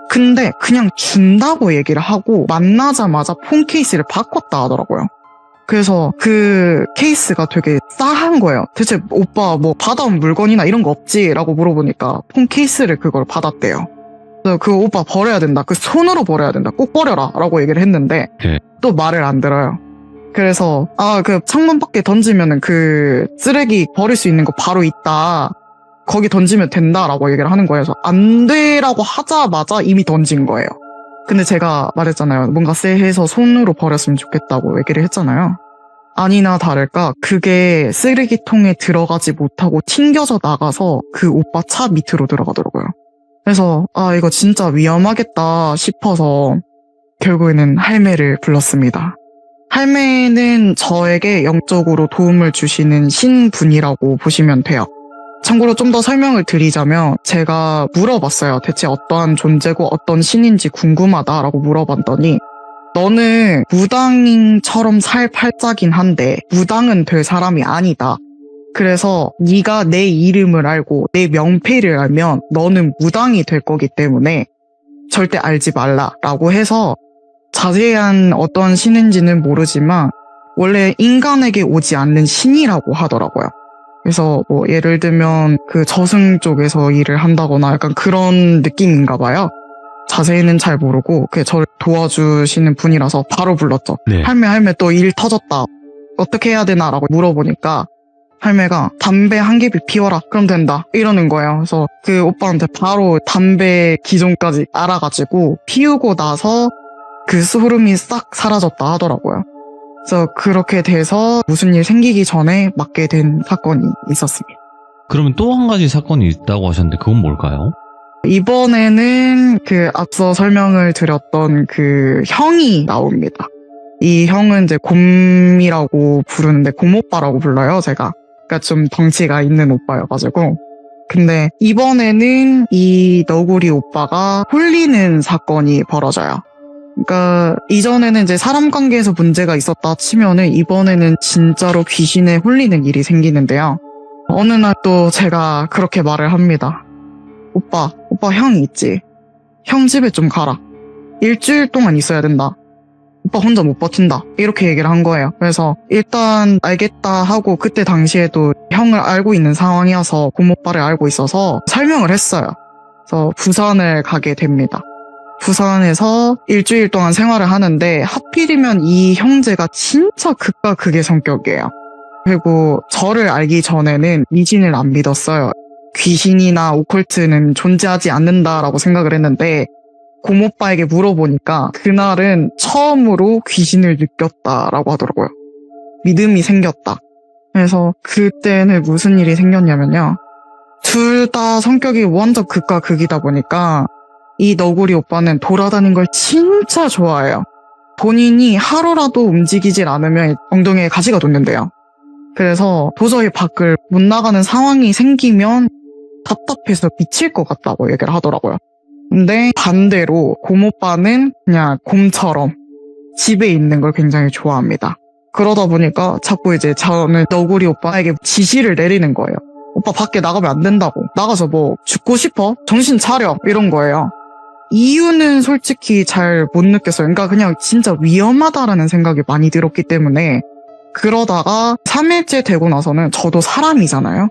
C: 근데 그냥 준다고 얘기를 하고 만나자마자 폰 케이스를 바꿨다 하더라고요. 그래서 그 케이스가 되게 싸한 거예요. 대체 오빠 뭐 받아온 물건이나 이런 거 없지? 라고 물어보니까 폰 케이스를 그걸 받았대요. 그래서 그 오빠 버려야 된다. 그 손으로 버려야 된다. 꼭 버려라. 라고 얘기를 했는데 또 말을 안 들어요. 그래서 그 창문 밖에 던지면은 그 쓰레기 버릴 수 있는 거 바로 있다. 거기 던지면 된다라고 얘기를 하는 거예요. 그래서 안 돼라고 하자마자 이미 던진 거예요. 근데 제가 말했잖아요. 뭔가 쎄해서 손으로 버렸으면 좋겠다고 얘기를 했잖아요. 아니나 다를까 그게 쓰레기통에 들어가지 못하고 튕겨져 나가서 그 오빠 차 밑으로 들어가더라고요. 그래서 이거 진짜 위험하겠다 싶어서 결국에는 할매를 불렀습니다. 할매는 저에게 영적으로 도움을 주시는 신분이라고 보시면 돼요. 참고로 좀 더 설명을 드리자면 제가 물어봤어요. 대체 어떠한 존재고 어떤 신인지 궁금하다라고 물어봤더니 너는 무당인처럼 살 팔자긴 한데 무당은 될 사람이 아니다. 그래서 네가 내 이름을 알고 내 명패를 알면 너는 무당이 될 거기 때문에 절대 알지 말라라고 해서 자세한 어떤 신인지는 모르지만 원래 인간에게 오지 않는 신이라고 하더라고요. 그래서 뭐 예를 들면 그 저승 쪽에서 일을 한다거나 약간 그런 느낌인가 봐요. 자세히는 잘 모르고 그게 저를 도와주시는 분이라서 바로 불렀죠. 할매 또 일 터졌다. 어떻게 해야 되나라고 물어보니까 할매가 담배 한 개비 피워라. 그럼 된다. 이러는 거예요. 그래서 그 오빠한테 바로 담배 기종까지 알아가지고 피우고 나서 그 소름이 싹 사라졌다 하더라고요. 그래서 그렇게 돼서 무슨 일 생기기 전에 맞게 된 사건이 있었습니다.
A: 그러면 또 한 가지 사건이 있다고 하셨는데 그건 뭘까요?
C: 이번에는 그 앞서 설명을 드렸던 그 형이 나옵니다. 이 형은 이제 곰이라고 부르는데 곰오빠라고 불러요, 제가. 그러니까 좀 덩치가 있는 오빠여가지고 근데 이번에는 이 너구리 오빠가 홀리는 사건이 벌어져요. 그러니까 이전에는 이제 사람 관계에서 문제가 있었다 치면은 이번에는 진짜로 귀신에 홀리는 일이 생기는데요. 어느 날 또 제가 그렇게 말을 합니다. 오빠 형이 있지? 형 집에 좀 가라. 일주일 동안 있어야 된다. 오빠 혼자 못 버틴다. 이렇게 얘기를 한 거예요. 그래서 일단 알겠다 하고 그때 당시에도 형을 알고 있는 상황이어서 고모빠를 알고 있어서 설명을 했어요. 그래서 부산을 가게 됩니다. 부산에서 일주일 동안 생활을 하는데 하필이면 이 형제가 진짜 극과 극의 성격이에요. 그리고 저를 알기 전에는 미신을 안 믿었어요. 귀신이나 오컬트는 존재하지 않는다라고 생각을 했는데 고모빠에게 물어보니까 그날은 처음으로 귀신을 느꼈다라고 하더라고요. 믿음이 생겼다. 그래서 그때는 무슨 일이 생겼냐면요. 둘 다 성격이 완전 극과 극이다 보니까 이 너구리 오빠는 돌아다니는 걸 진짜 좋아해요. 본인이 하루라도 움직이질 않으면 엉덩이에 가시가 돋는데요. 그래서 도저히 밖을 못 나가는 상황이 생기면 답답해서 미칠 것 같다고 얘기를 하더라고요. 근데 반대로 고모빠는 그냥 곰처럼 집에 있는 걸 굉장히 좋아합니다. 그러다 보니까 자꾸 이제 저는 너구리 오빠에게 지시를 내리는 거예요. 오빠 밖에 나가면 안 된다고. 나가서 뭐 죽고 싶어? 정신 차려. 이런 거예요. 이유는 솔직히 잘 못 느꼈어요. 그러니까 그냥 진짜 위험하다라는 생각이 많이 들었기 때문에 그러다가 3일째 되고 나서는 저도 사람이잖아요.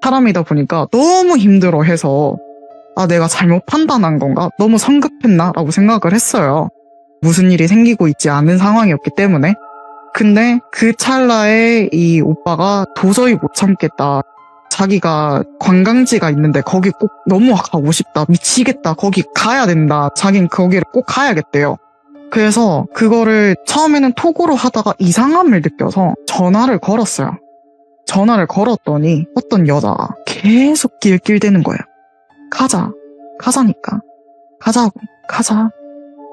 C: 사람이다 보니까 너무 힘들어해서 내가 잘못 판단한 건가? 너무 성급했나? 라고 생각을 했어요. 무슨 일이 생기고 있지 않은 상황이었기 때문에. 근데 그 찰나에 이 오빠가 도저히 못 참겠다. 자기가 관광지가 있는데 거기 꼭 너무 가고 싶다. 미치겠다. 거기 가야 된다. 자긴 거기를 꼭 가야겠대요. 그래서 그거를 처음에는 톡으로 하다가 이상함을 느껴서 전화를 걸었어요. 전화를 걸었더니 어떤 여자가 계속 낄낄대는 거예요. 가자니까. 가자.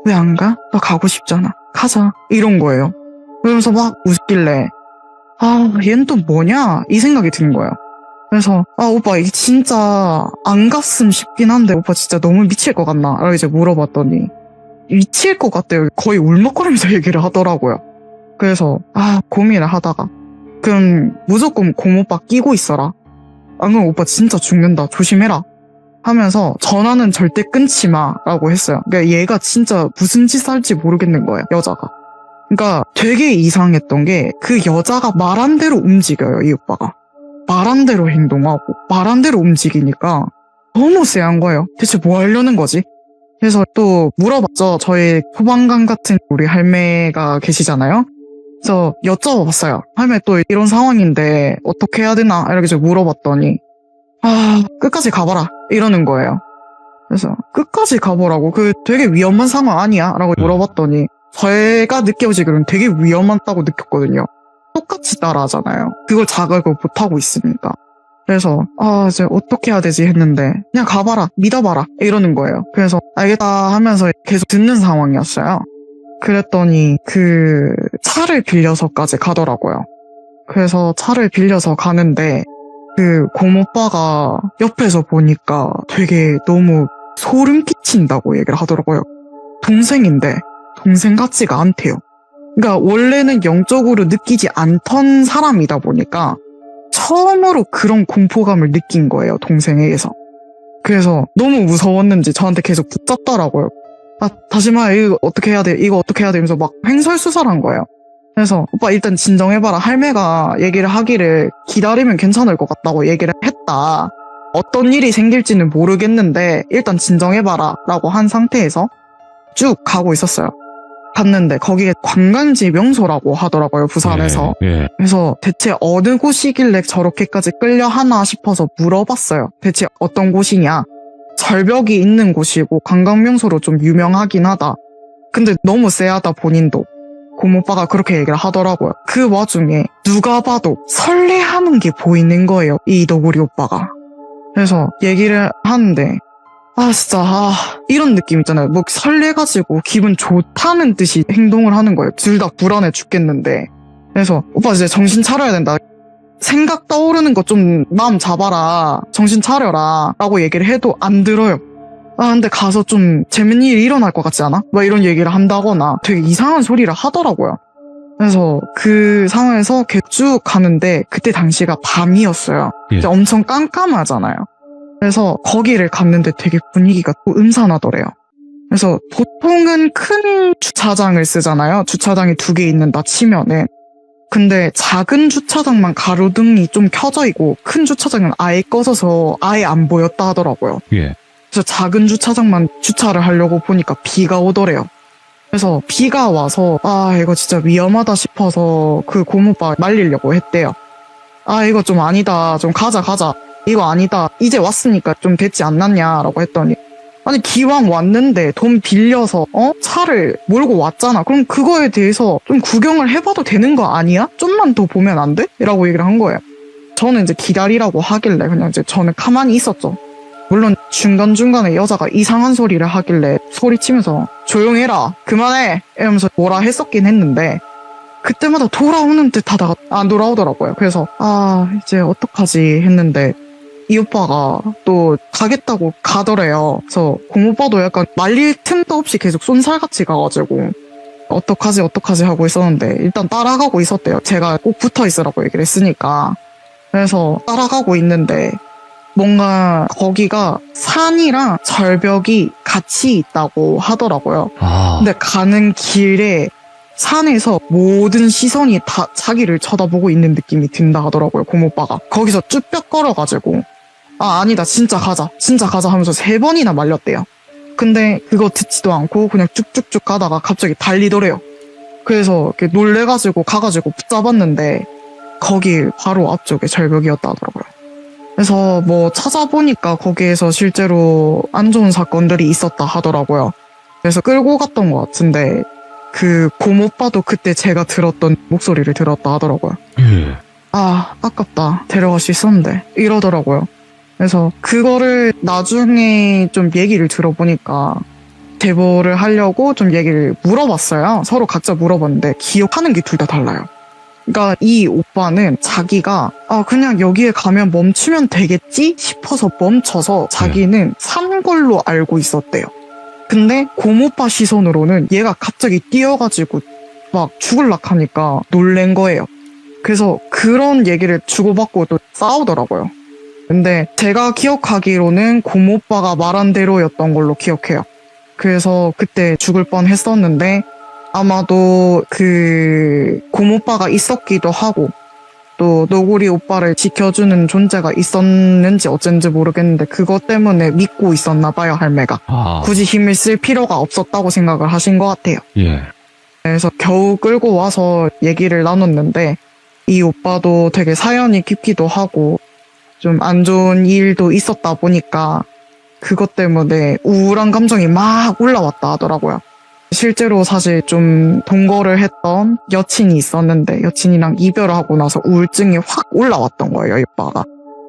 C: 왜 안 가? 나 가고 싶잖아. 가자. 이런 거예요. 그러면서 막 웃길래 얘는 또 뭐냐? 이 생각이 드는 거예요. 그래서 오빠 이게 진짜 안 갔으면 싶긴 한데 오빠 진짜 너무 미칠 것 같나? 라고 이제 물어봤더니 미칠 것 같대요. 거의 울먹거리면서 얘기를 하더라고요. 그래서 고민을 하다가 그럼 무조건 고모빠 끼고 있어라. 안 그러면 오빠 진짜 죽는다. 조심해라. 하면서 전화는 절대 끊지 마라고 했어요. 그러니까 얘가 진짜 무슨 짓 할지 모르겠는 거예요. 여자가. 그러니까 되게 이상했던 게 그 여자가 말한 대로 움직여요. 이 오빠가. 말한 대로 행동하고 말한 대로 움직이니까 너무 쎄한 거예요. 대체 뭐 하려는 거지? 그래서 또 물어봤죠. 저희 소방관 같은 우리 할매가 계시잖아요. 그래서 여쭤봤어요. 할매 또 이런 상황인데 어떻게 해야 되나? 이렇게 좀 물어봤더니 끝까지 가봐라 이러는 거예요. 그래서 끝까지 가보라고? 그 되게 위험한 상황 아니야? 라고 물어봤더니 제가 느껴지기로는 되게 위험하다고 느꼈거든요. 똑같이 따라하잖아요. 그걸 자각을 못하고 있으니까. 그래서 이제 어떻게 해야 되지 했는데 그냥 가봐라. 믿어봐라. 이러는 거예요. 그래서 알겠다 하면서 계속 듣는 상황이었어요. 그랬더니 그 차를 빌려서까지 가더라고요. 그래서 차를 빌려서 가는데 그 고모빠가 옆에서 보니까 되게 너무 소름 끼친다고 얘기를 하더라고요. 동생인데 동생 같지가 않대요. 그러니까 원래는 영적으로 느끼지 않던 사람이다 보니까 처음으로 그런 공포감을 느낀 거예요. 동생에게서. 그래서 너무 무서웠는지 저한테 계속 붙잡더라고요. 다시 말해. 이거 어떻게 해야 돼? 이거 어떻게 해야 돼? 이러면서 막 횡설수설한 한 거예요. 그래서 오빠 일단 진정해봐라. 할매가 얘기를 하기를 기다리면 괜찮을 것 같다고 얘기를 했다. 어떤 일이 생길지는 모르겠는데 일단 진정해봐라 라고 한 상태에서 쭉 가고 있었어요. 갔는데 거기에 관광지 명소라고 하더라고요. 부산에서. 그래서 대체 어느 곳이길래 저렇게까지 끌려하나 싶어서 물어봤어요. 대체 어떤 곳이냐. 절벽이 있는 곳이고 관광명소로 좀 유명하긴 하다. 근데 너무 쎄하다 본인도. 고모빠가 그렇게 얘기를 하더라고요. 그 와중에 누가 봐도 설레하는 게 보이는 거예요. 이 너구리 오빠가. 그래서 얘기를 하는데 진짜 이런 느낌 있잖아요. 뭐 설레가지고 기분 좋다는 듯이 행동을 하는 거예요. 둘 다 불안해 죽겠는데. 그래서 오빠 이제 정신 차려야 된다. 생각 떠오르는 거 좀 마음 잡아라, 정신 차려라 라고 얘기를 해도 안 들어요. 아, 근데 가서 좀 재밌는 일이 일어날 것 같지 않아? 막 이런 얘기를 한다거나 되게 이상한 소리를 하더라고요. 그래서 그 상황에서 쭉 가는데 그때 당시가 밤이었어요.
A: 예.
C: 이제 엄청 깜깜하잖아요. 그래서 거기를 갔는데 되게 분위기가 또 음산하더래요. 그래서 보통은 큰 주차장을 쓰잖아요. 주차장이 2개 있는다 치면은. 근데 작은 주차장만 가로등이 좀 켜져 있고 큰 주차장은 아예 꺼져서 아예 안 보였다 하더라고요.
A: 예.
C: 그래서 작은 주차장만 주차를 하려고 보니까 비가 오더래요. 그래서 비가 와서 아 이거 진짜 위험하다 싶어서 그 고모빠 말리려고 했대요. 아 이거 좀 아니다. 좀 가자. 이거 아니다. 이제 왔으니까 좀 됐지 않났냐라고 했더니 아니 기왕 왔는데 돈 빌려서 차를 몰고 왔잖아. 그럼 그거에 대해서 좀 구경을 해봐도 되는 거 아니야? 좀만 더 보면 안 돼? 라고 얘기를 한 거예요. 저는 이제 기다리라고 하길래 그냥 이제 저는 가만히 있었죠. 물론 중간중간에 여자가 이상한 소리를 하길래 소리치면서 조용해라 그만해 이러면서 뭐라 했었긴 했는데 그때마다 돌아오는 듯 하다가 안 돌아오더라고요. 그래서 아 이제 어떡하지 했는데 이 오빠가 또 가겠다고 가더래요. 그래서 공오빠도 약간 말릴 틈도 없이 계속 쏜살같이 가가지고 어떡하지 하고 있었는데 일단 따라가고 있었대요. 제가 꼭 붙어있으라고 얘기를 했으니까. 그래서 따라가고 있는데 뭔가 거기가 산이랑 절벽이 같이 있다고 하더라고요. 근데 가는 길에 산에서 모든 시선이 다 자기를 쳐다보고 있는 느낌이 든다 하더라고요. 고모빠가. 거기서 쭈뼛거려가지고 아니다 진짜 가자 하면서 3번이나 말렸대요. 근데 그거 듣지도 않고 그냥 쭉쭉쭉 가다가 갑자기 달리더래요. 그래서 이렇게 놀래가지고 가가지고 붙잡았는데 거기 바로 앞쪽에 절벽이었다 하더라고요. 그래서 뭐 찾아보니까 거기에서 실제로 안 좋은 사건들이 있었다 하더라고요. 그래서 끌고 갔던 것 같은데 그 고모빠도 그때 제가 들었던 목소리를 들었다 하더라고요. 아 아깝다 데려갈 수 있었는데 이러더라고요. 그래서 그거를 나중에 좀 얘기를 들어보니까 대보를 하려고 좀 얘기를 물어봤어요. 서로 각자 물어봤는데 기억하는 게 둘 다 달라요. 그러니까 이 오빠는 자기가 그냥 여기에 가면 멈추면 되겠지 싶어서 멈춰서 자기는 산 걸로 알고 있었대요. 근데 고모빠 시선으로는 얘가 갑자기 뛰어가지고 막 죽을락 하니까 놀란 거예요. 그래서 그런 얘기를 주고받고 또 싸우더라고요. 근데 제가 기억하기로는 고모빠가 말한 대로였던 걸로 기억해요. 그래서 그때 죽을 뻔 했었는데 아마도 그 고모빠가 있었기도 하고 또 너구리 오빠를 지켜주는 존재가 있었는지 어쩐지 모르겠는데 그것 때문에 믿고 있었나 봐요, 할매가. 굳이 힘을 쓸 필요가 없었다고 생각을 하신 것 같아요.
A: 예.
C: 그래서 겨우 끌고 와서 얘기를 나눴는데 이 오빠도 되게 사연이 깊기도 하고 좀 안 좋은 일도 있었다 보니까 그것 때문에 우울한 감정이 막 올라왔다 하더라고요. 실제로 사실 좀 동거를 했던 여친이 있었는데 여친이랑 이별을 하고 나서 우울증이 확 올라왔던 거예요, 이 오빠가.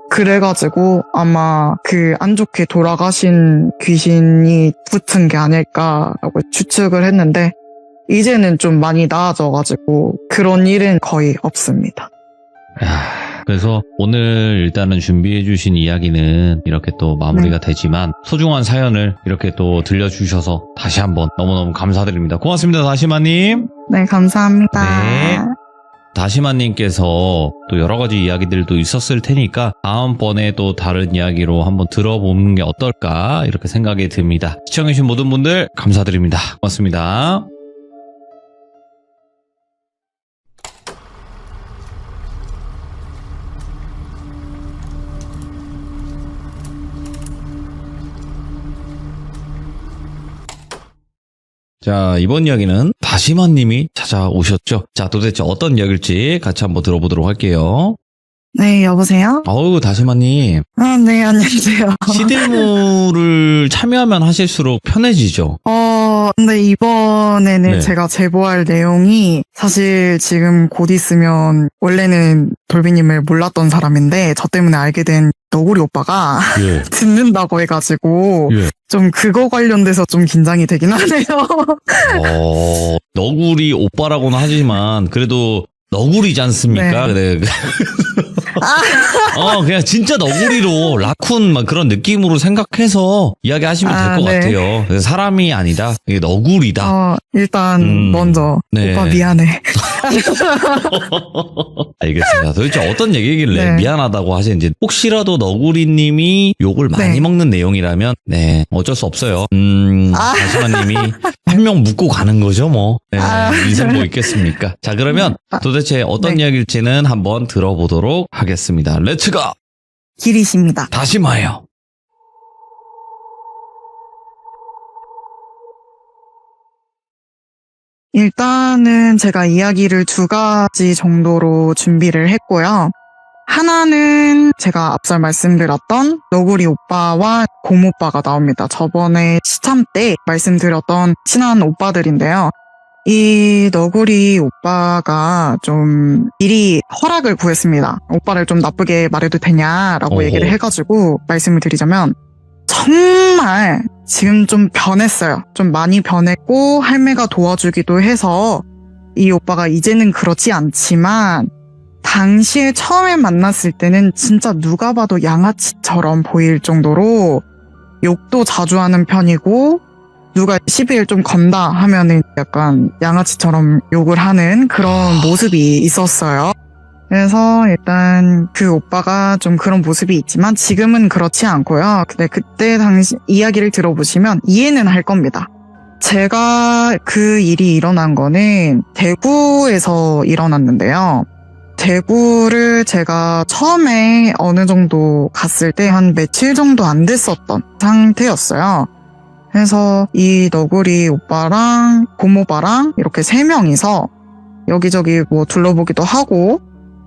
C: 그래가지고 아마 그 안 좋게 돌아가신 귀신이 붙은 게 아닐까라고 추측을 했는데 이제는 좀 많이 나아져가지고 그런 일은 거의 없습니다.
A: 그래서 오늘 일단은 준비해주신 이야기는 이렇게 또 마무리가 되지만 소중한 사연을 이렇게 또 들려주셔서 다시 한번 너무너무 감사드립니다. 고맙습니다, 다시마님.
C: 네, 감사합니다.
A: 네. 다시마님께서 또 여러 가지 이야기들도 있었을 테니까 다음번에 또 다른 이야기로 한번 들어보는 게 어떨까 이렇게 생각이 듭니다. 시청해주신 모든 분들 감사드립니다. 고맙습니다. 자, 이번 이야기는 다시마님이 찾아오셨죠. 자, 도대체 어떤 이야기일지 같이 한번 들어보도록 할게요.
C: 네, 여보세요?
A: 어우, 다시마님.
C: 네, 안녕하세요.
A: 시들무를 참여하면 하실수록 편해지죠?
C: 근데 이번에는
A: 네.
C: 제가 제보할 내용이 사실 지금 곧 있으면 원래는 돌비님을 몰랐던 사람인데 저 때문에 알게 된 너구리 오빠가
A: 예.
C: 듣는다고 해가지고
A: 예.
C: 좀 그거 관련돼서 좀 긴장이 되긴 하네요.
A: 너구리 오빠라고는 하지만 그래도 너구리지 않습니까?
C: 네.
A: 네. 그냥 진짜 너구리로 라쿤 막 그런 느낌으로 생각해서 이야기하시면 될 것
C: 네.
A: 같아요. 그래서 사람이 아니다. 이게 너구리다.
C: 일단 먼저
A: 네.
C: 오빠 미안해.
A: 알겠습니다. 도대체 어떤 얘기길래
C: 네.
A: 미안하다고 하시는지 혹시라도 너구리님이 욕을 많이
C: 네.
A: 먹는 내용이라면 네 어쩔 수 없어요. 다시마님이 한 명 묻고 가는 거죠 뭐. 네, 인생 뭐 있겠습니까? 자 그러면 도대체 어떤
C: 네.
A: 이야기일지는 한번 들어보도록 하겠습니다. 렛츠고!
C: 기리십니다.
A: 다시마예요.
C: 일단은 제가 이야기를 2가지 정도로 준비를 했고요. 하나는 제가 앞서 말씀드렸던 너구리 오빠와 곰오빠가 나옵니다. 저번에 시참 때 말씀드렸던 친한 오빠들인데요. 이 너구리 오빠가 좀 미리 허락을 구했습니다. 오빠를 좀 나쁘게 말해도 되냐라고
A: 오호.
C: 얘기를 해가지고 말씀을 드리자면 정말 지금 좀 변했어요. 좀 많이 변했고 할매가 도와주기도 해서 이 오빠가 이제는 그렇지 않지만 당시에 처음에 만났을 때는 진짜 누가 봐도 양아치처럼 보일 정도로 욕도 자주 하는 편이고 누가 시비를 좀 건다 하면은 약간 양아치처럼 욕을 하는 그런 모습이 있었어요. 그래서 일단 그 오빠가 좀 그런 모습이 있지만 지금은 그렇지 않고요. 근데 그때 당시 이야기를 들어보시면 이해는 할 겁니다. 제가 그 일이 일어난 거는 대구에서 일어났는데요. 대구를 제가 처음에 어느 정도 갔을 때 한 며칠 정도 안 됐었던 상태였어요. 그래서 이 너구리 오빠랑 곰오빠랑 이렇게 3명이서 여기저기 뭐 둘러보기도 하고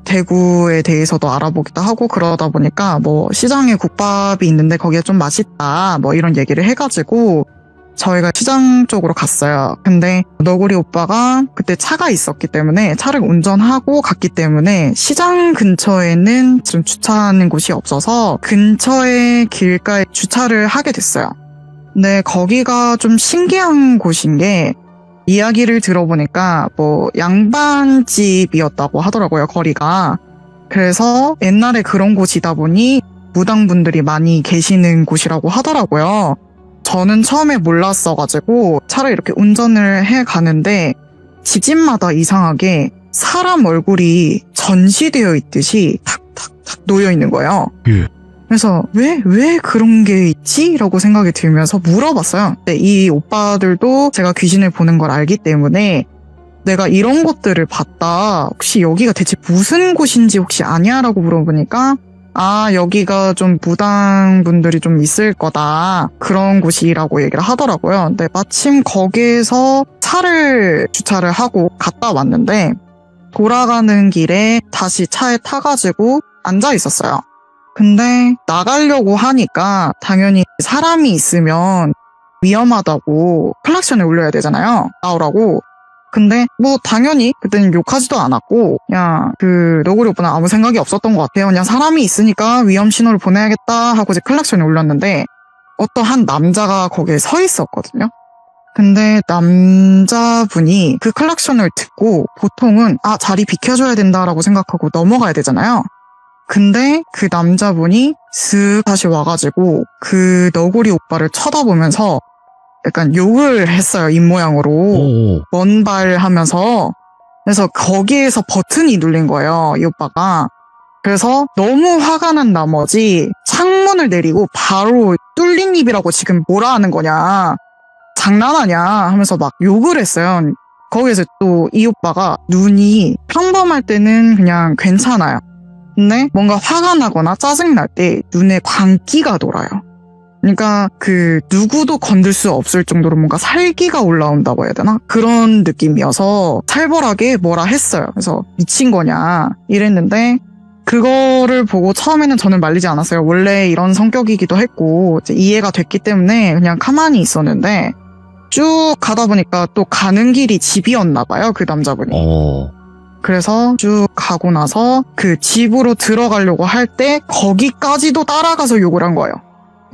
C: 대구에 대해서도 알아보기도 하고 그러다 보니까 뭐 시장에 국밥이 있는데 거기가 좀 맛있다 뭐 이런 얘기를 해가지고 저희가 시장 쪽으로 갔어요. 근데 너구리 오빠가 그때 차가 있었기 때문에 차를 운전하고 갔기 때문에 시장 근처에는 좀 주차하는 곳이 없어서 근처의 길가에 주차를 하게 됐어요. 근데 거기가 좀 신기한 곳인 게 이야기를 들어보니까 뭐 양반집이었다고 하더라고요, 거리가. 그래서 옛날에 그런 곳이다 보니 무당분들이 많이 계시는 곳이라고 하더라고요. 저는 처음에 몰랐어가지고 차를 이렇게 운전을 해 가는데 집집마다 이상하게 사람 얼굴이 전시되어 있듯이 탁탁탁 놓여 있는 거예요.
A: 예.
C: 그래서 왜 그런 게 있지? 라고 생각이 들면서 물어봤어요. 근데 이 오빠들도 제가 귀신을 보는 걸 알기 때문에 내가 이런 것들을 봤다. 혹시 여기가 대체 무슨 곳인지 혹시 아냐? 라고 물어보니까 여기가 좀 무당분들이 좀 있을 거다. 그런 곳이라고 얘기를 하더라고요. 근데 마침 거기에서 차를 주차를 하고 갔다 왔는데 돌아가는 길에 다시 차에 타가지고 앉아 있었어요. 근데 나가려고 하니까 당연히 사람이 있으면 위험하다고 클락션을 울려야 되잖아요. 나오라고. 근데 뭐 당연히 그때는 욕하지도 않았고 그냥 그 너구리 오빠는 아무 생각이 없었던 것 같아요. 그냥 사람이 있으니까 위험 신호를 보내야겠다 하고 이제 클락션을 울렸는데 어떠한 남자가 거기에 서 있었거든요. 근데 남자분이 그 클락션을 듣고 보통은 자리 비켜줘야 된다라고 생각하고 넘어가야 되잖아요. 근데 그 남자분이 슥 다시 와가지고 그 너구리 오빠를 쳐다보면서 약간 욕을 했어요, 입모양으로. 먼발 하면서. 그래서 거기에서 버튼이 눌린 거예요, 이 오빠가. 그래서 너무 화가 난 나머지 창문을 내리고 바로 뚫린 입이라고 지금 뭐라 하는 거냐. 장난하냐 하면서 막 욕을 했어요. 거기에서 또 이 오빠가 눈이 평범할 때는 그냥 괜찮아요. 근데 뭔가 화가 나거나 짜증날 때 눈에 광기가 돌아요. 그러니까 누구도 건들 수 없을 정도로 뭔가 살기가 올라온다고 해야 되나? 그런 느낌이어서 살벌하게 뭐라 했어요. 그래서 미친 거냐 이랬는데 그거를 보고 처음에는 저는 말리지 않았어요. 원래 이런 성격이기도 했고 이제 이해가 됐기 때문에 그냥 가만히 있었는데 쭉 가다 보니까 또 가는 길이 집이었나 봐요. 그 남자분이. 그래서 쭉 가고 나서 그 집으로 들어가려고 할 때 거기까지도 따라가서 욕을 한 거예요.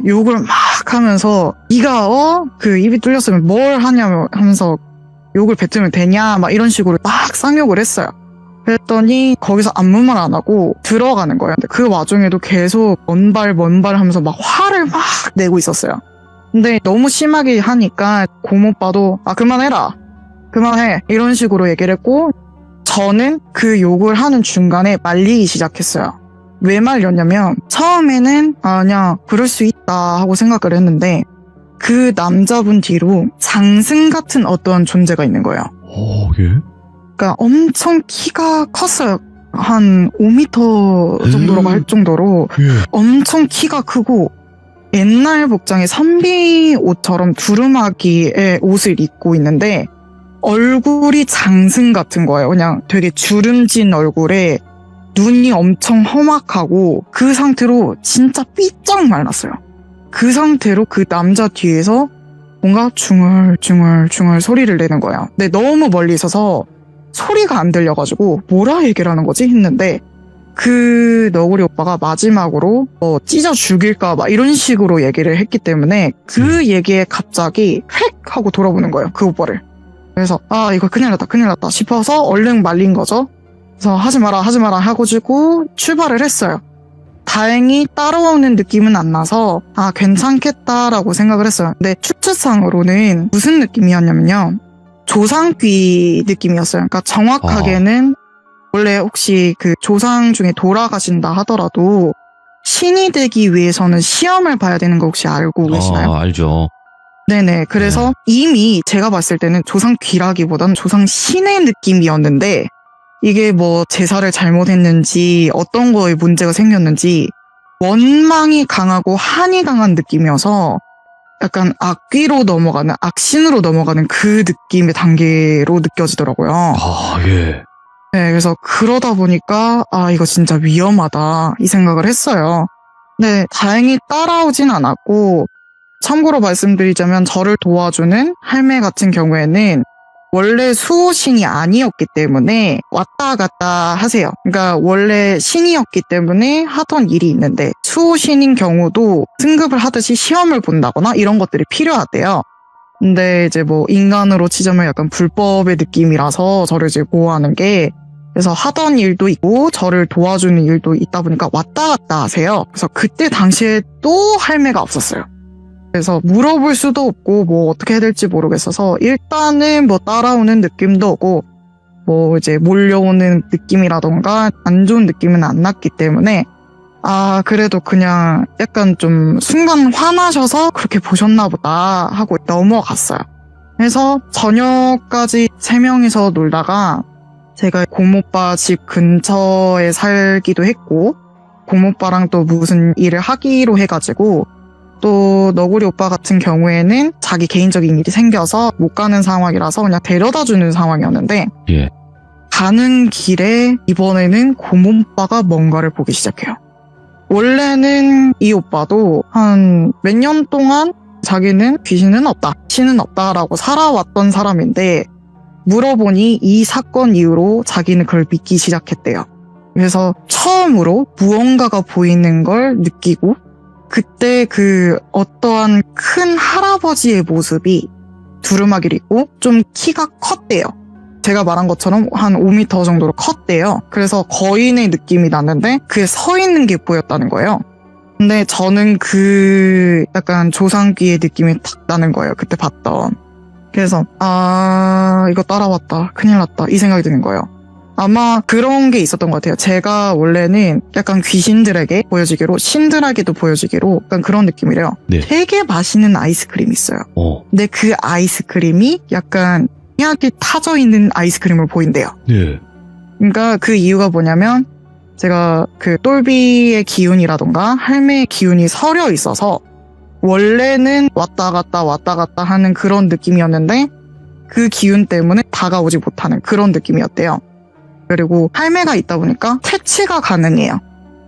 C: 욕을 막 하면서 네가 그 입이 뚫렸으면 뭘 하냐며 하면서 욕을 뱉으면 되냐 막 이런 식으로 막 쌍욕을 했어요. 그랬더니 거기서 아무 말 안 하고 들어가는 거예요. 근데 그 와중에도 계속 먼발 하면서 막 화를 막 내고 있었어요. 근데 너무 심하게 하니까 고모빠도 그만해라. 그만해. 이런 식으로 얘기를 했고 저는 그 욕을 하는 중간에 말리기 시작했어요. 왜 말렸냐면 처음에는 그냥 그럴 수 있다 하고 생각을 했는데 그 남자분 뒤로 장승 같은 어떠한 존재가 있는 거예요.
A: 예?
C: 그러니까 엄청 키가 컸어요. 한 5m 정도라고 할 정도로 엄청 키가 크고 옛날 복장의 선비 옷처럼 두루마기의 옷을 입고 있는데 얼굴이 장승 같은 거예요. 그냥 되게 주름진 얼굴에 눈이 엄청 험악하고 그 상태로 진짜 삐쩍 말랐어요. 그 상태로 그 남자 뒤에서 뭔가 중얼중얼 소리를 내는 거예요. 근데 너무 멀리 있어서 소리가 안 들려가지고 뭐라 얘기를 하는 거지 했는데 그 너구리 오빠가 마지막으로 찢어 죽일까 막 이런 식으로 얘기를 했기 때문에 그 얘기에 갑자기 획 하고 돌아보는 거예요. 그 오빠를. 그래서 이거 큰일 났다 싶어서 얼른 말린 거죠. 그래서 하지 마라 하고지고 출발을 했어요. 다행히 따라오는 느낌은 안 나서 괜찮겠다라고 생각을 했어요. 근데 추측상으로는 무슨 느낌이었냐면요. 조상귀 느낌이었어요. 그러니까 정확하게는 원래 혹시 그 조상 중에 돌아가신다 하더라도 신이 되기 위해서는 시험을 봐야 되는 거 혹시 알고 계시나요?
A: 알죠.
C: 네네. 그래서 이미 제가 봤을 때는 조상귀라기보다는 조상신의 느낌이었는데 이게 뭐 제사를 잘못했는지 어떤 거에 문제가 생겼는지 원망이 강하고 한이 강한 느낌이어서 약간 악귀로 넘어가는 악신으로 넘어가는 그 느낌의 단계로 느껴지더라고요.
A: 예.
C: 네, 그래서 그러다 보니까 이거 진짜 위험하다 이 생각을 했어요. 네, 다행히 따라오진 않았고 참고로 말씀드리자면 저를 도와주는 할매 같은 경우에는 원래 수호신이 아니었기 때문에 왔다 갔다 하세요. 그러니까 원래 신이었기 때문에 하던 일이 있는데 수호신인 경우도 승급을 하듯이 시험을 본다거나 이런 것들이 필요하대요. 근데 이제 뭐 인간으로 치자면 약간 불법의 느낌이라서 저를 이제 보호하는 게 그래서 하던 일도 있고 저를 도와주는 일도 있다 보니까 왔다 갔다 하세요. 그래서 그때 당시에 또 할매가 없었어요. 그래서 물어볼 수도 없고 뭐 어떻게 해야 될지 모르겠어서 일단은 뭐 따라오는 느낌도 오고 뭐 이제 몰려오는 느낌이라던가 안 좋은 느낌은 안 났기 때문에 그래도 그냥 약간 좀 순간 화나셔서 그렇게 보셨나 보다 하고 넘어갔어요. 그래서 저녁까지 3명이서 놀다가 제가 고모빠 집 근처에 살기도 했고 고모빠랑 또 무슨 일을 하기로 해가지고 또 너구리 오빠 같은 경우에는 자기 개인적인 일이 생겨서 못 가는 상황이라서 그냥 데려다주는 상황이었는데 가는 길에 이번에는 고모빠가 뭔가를 보기 시작해요. 원래는 이 오빠도 한 몇 년 동안 자기는 귀신은 없다, 신은 없다라고 살아왔던 사람인데 물어보니 이 사건 이후로 자기는 그걸 믿기 시작했대요. 그래서 처음으로 무언가가 보이는 걸 느끼고 그때 그 어떠한 큰 할아버지의 모습이 두루마기를 입고 좀 키가 컸대요. 제가 말한 것처럼 한 5m 정도로 컸대요. 그래서 거인의 느낌이 났는데 그게 서 있는 게 보였다는 거예요. 근데 저는 그 약간 조상귀의 느낌이 탁 나는 거예요. 그때 봤던. 그래서 이거 따라왔다. 큰일 났다. 이 생각이 드는 거예요. 아마 그런 게 있었던 것 같아요. 제가 원래는 약간 귀신들에게 보여지기로 신들에게도 보여지기로 약간 그런 느낌이래요.
A: 네.
C: 되게 맛있는 아이스크림이 있어요. 근데 그 아이스크림이 약간 하얗게 타져 있는 아이스크림을 보인대요.
A: 네.
C: 그러니까 그 이유가 뭐냐면 제가 그 똘비의 기운이라던가 할매의 기운이 서려 있어서 원래는 왔다 갔다 하는 그런 느낌이었는데 그 기운 때문에 다가오지 못하는 그런 느낌이었대요. 그리고 할매가 있다 보니까 퇴치가 가능해요.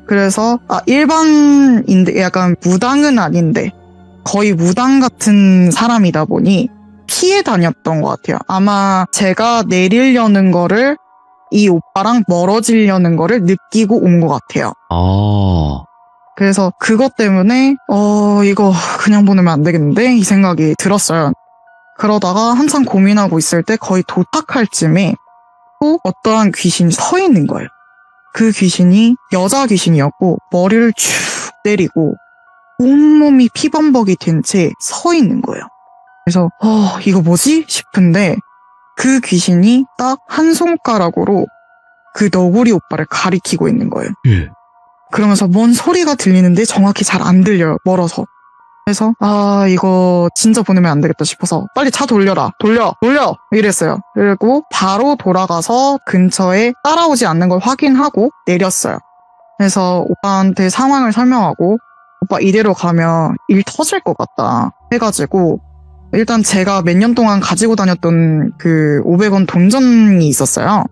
C: 그래서 일반인데 약간 무당은 아닌데 거의 무당 같은 사람이다 보니 피해 다녔던 것 같아요. 아마 제가 내리려는 거를 이 오빠랑 멀어지려는 거를 느끼고 온 것 같아요. 그래서 그것 때문에 이거 그냥 보내면 안 되겠는데 이 생각이 들었어요. 그러다가 한참 고민하고 있을 때 거의 도착할 쯤에 또 어떠한 귀신이 서 있는 거예요. 그 귀신이 여자 귀신이었고 머리를 쭉 내리고 온몸이 피범벅이 된 채 서 있는 거예요. 그래서 이거 뭐지? 싶은데 그 귀신이 딱 한 손가락으로 그 너구리 오빠를 가리키고 있는 거예요.
A: 예.
C: 그러면서 뭔 소리가 들리는데 정확히 잘 안 들려요. 멀어서. 그래서 이거 진짜 보내면 안 되겠다 싶어서 빨리 차 돌려라. 돌려 이랬어요. 그리고 바로 돌아가서 근처에 따라오지 않는 걸 확인하고 내렸어요. 그래서 오빠한테 상황을 설명하고 오빠 이대로 가면 일 터질 것 같다 해가지고 일단 제가 몇 년 동안 가지고 다녔던 그 500원 돈전이 있었어요.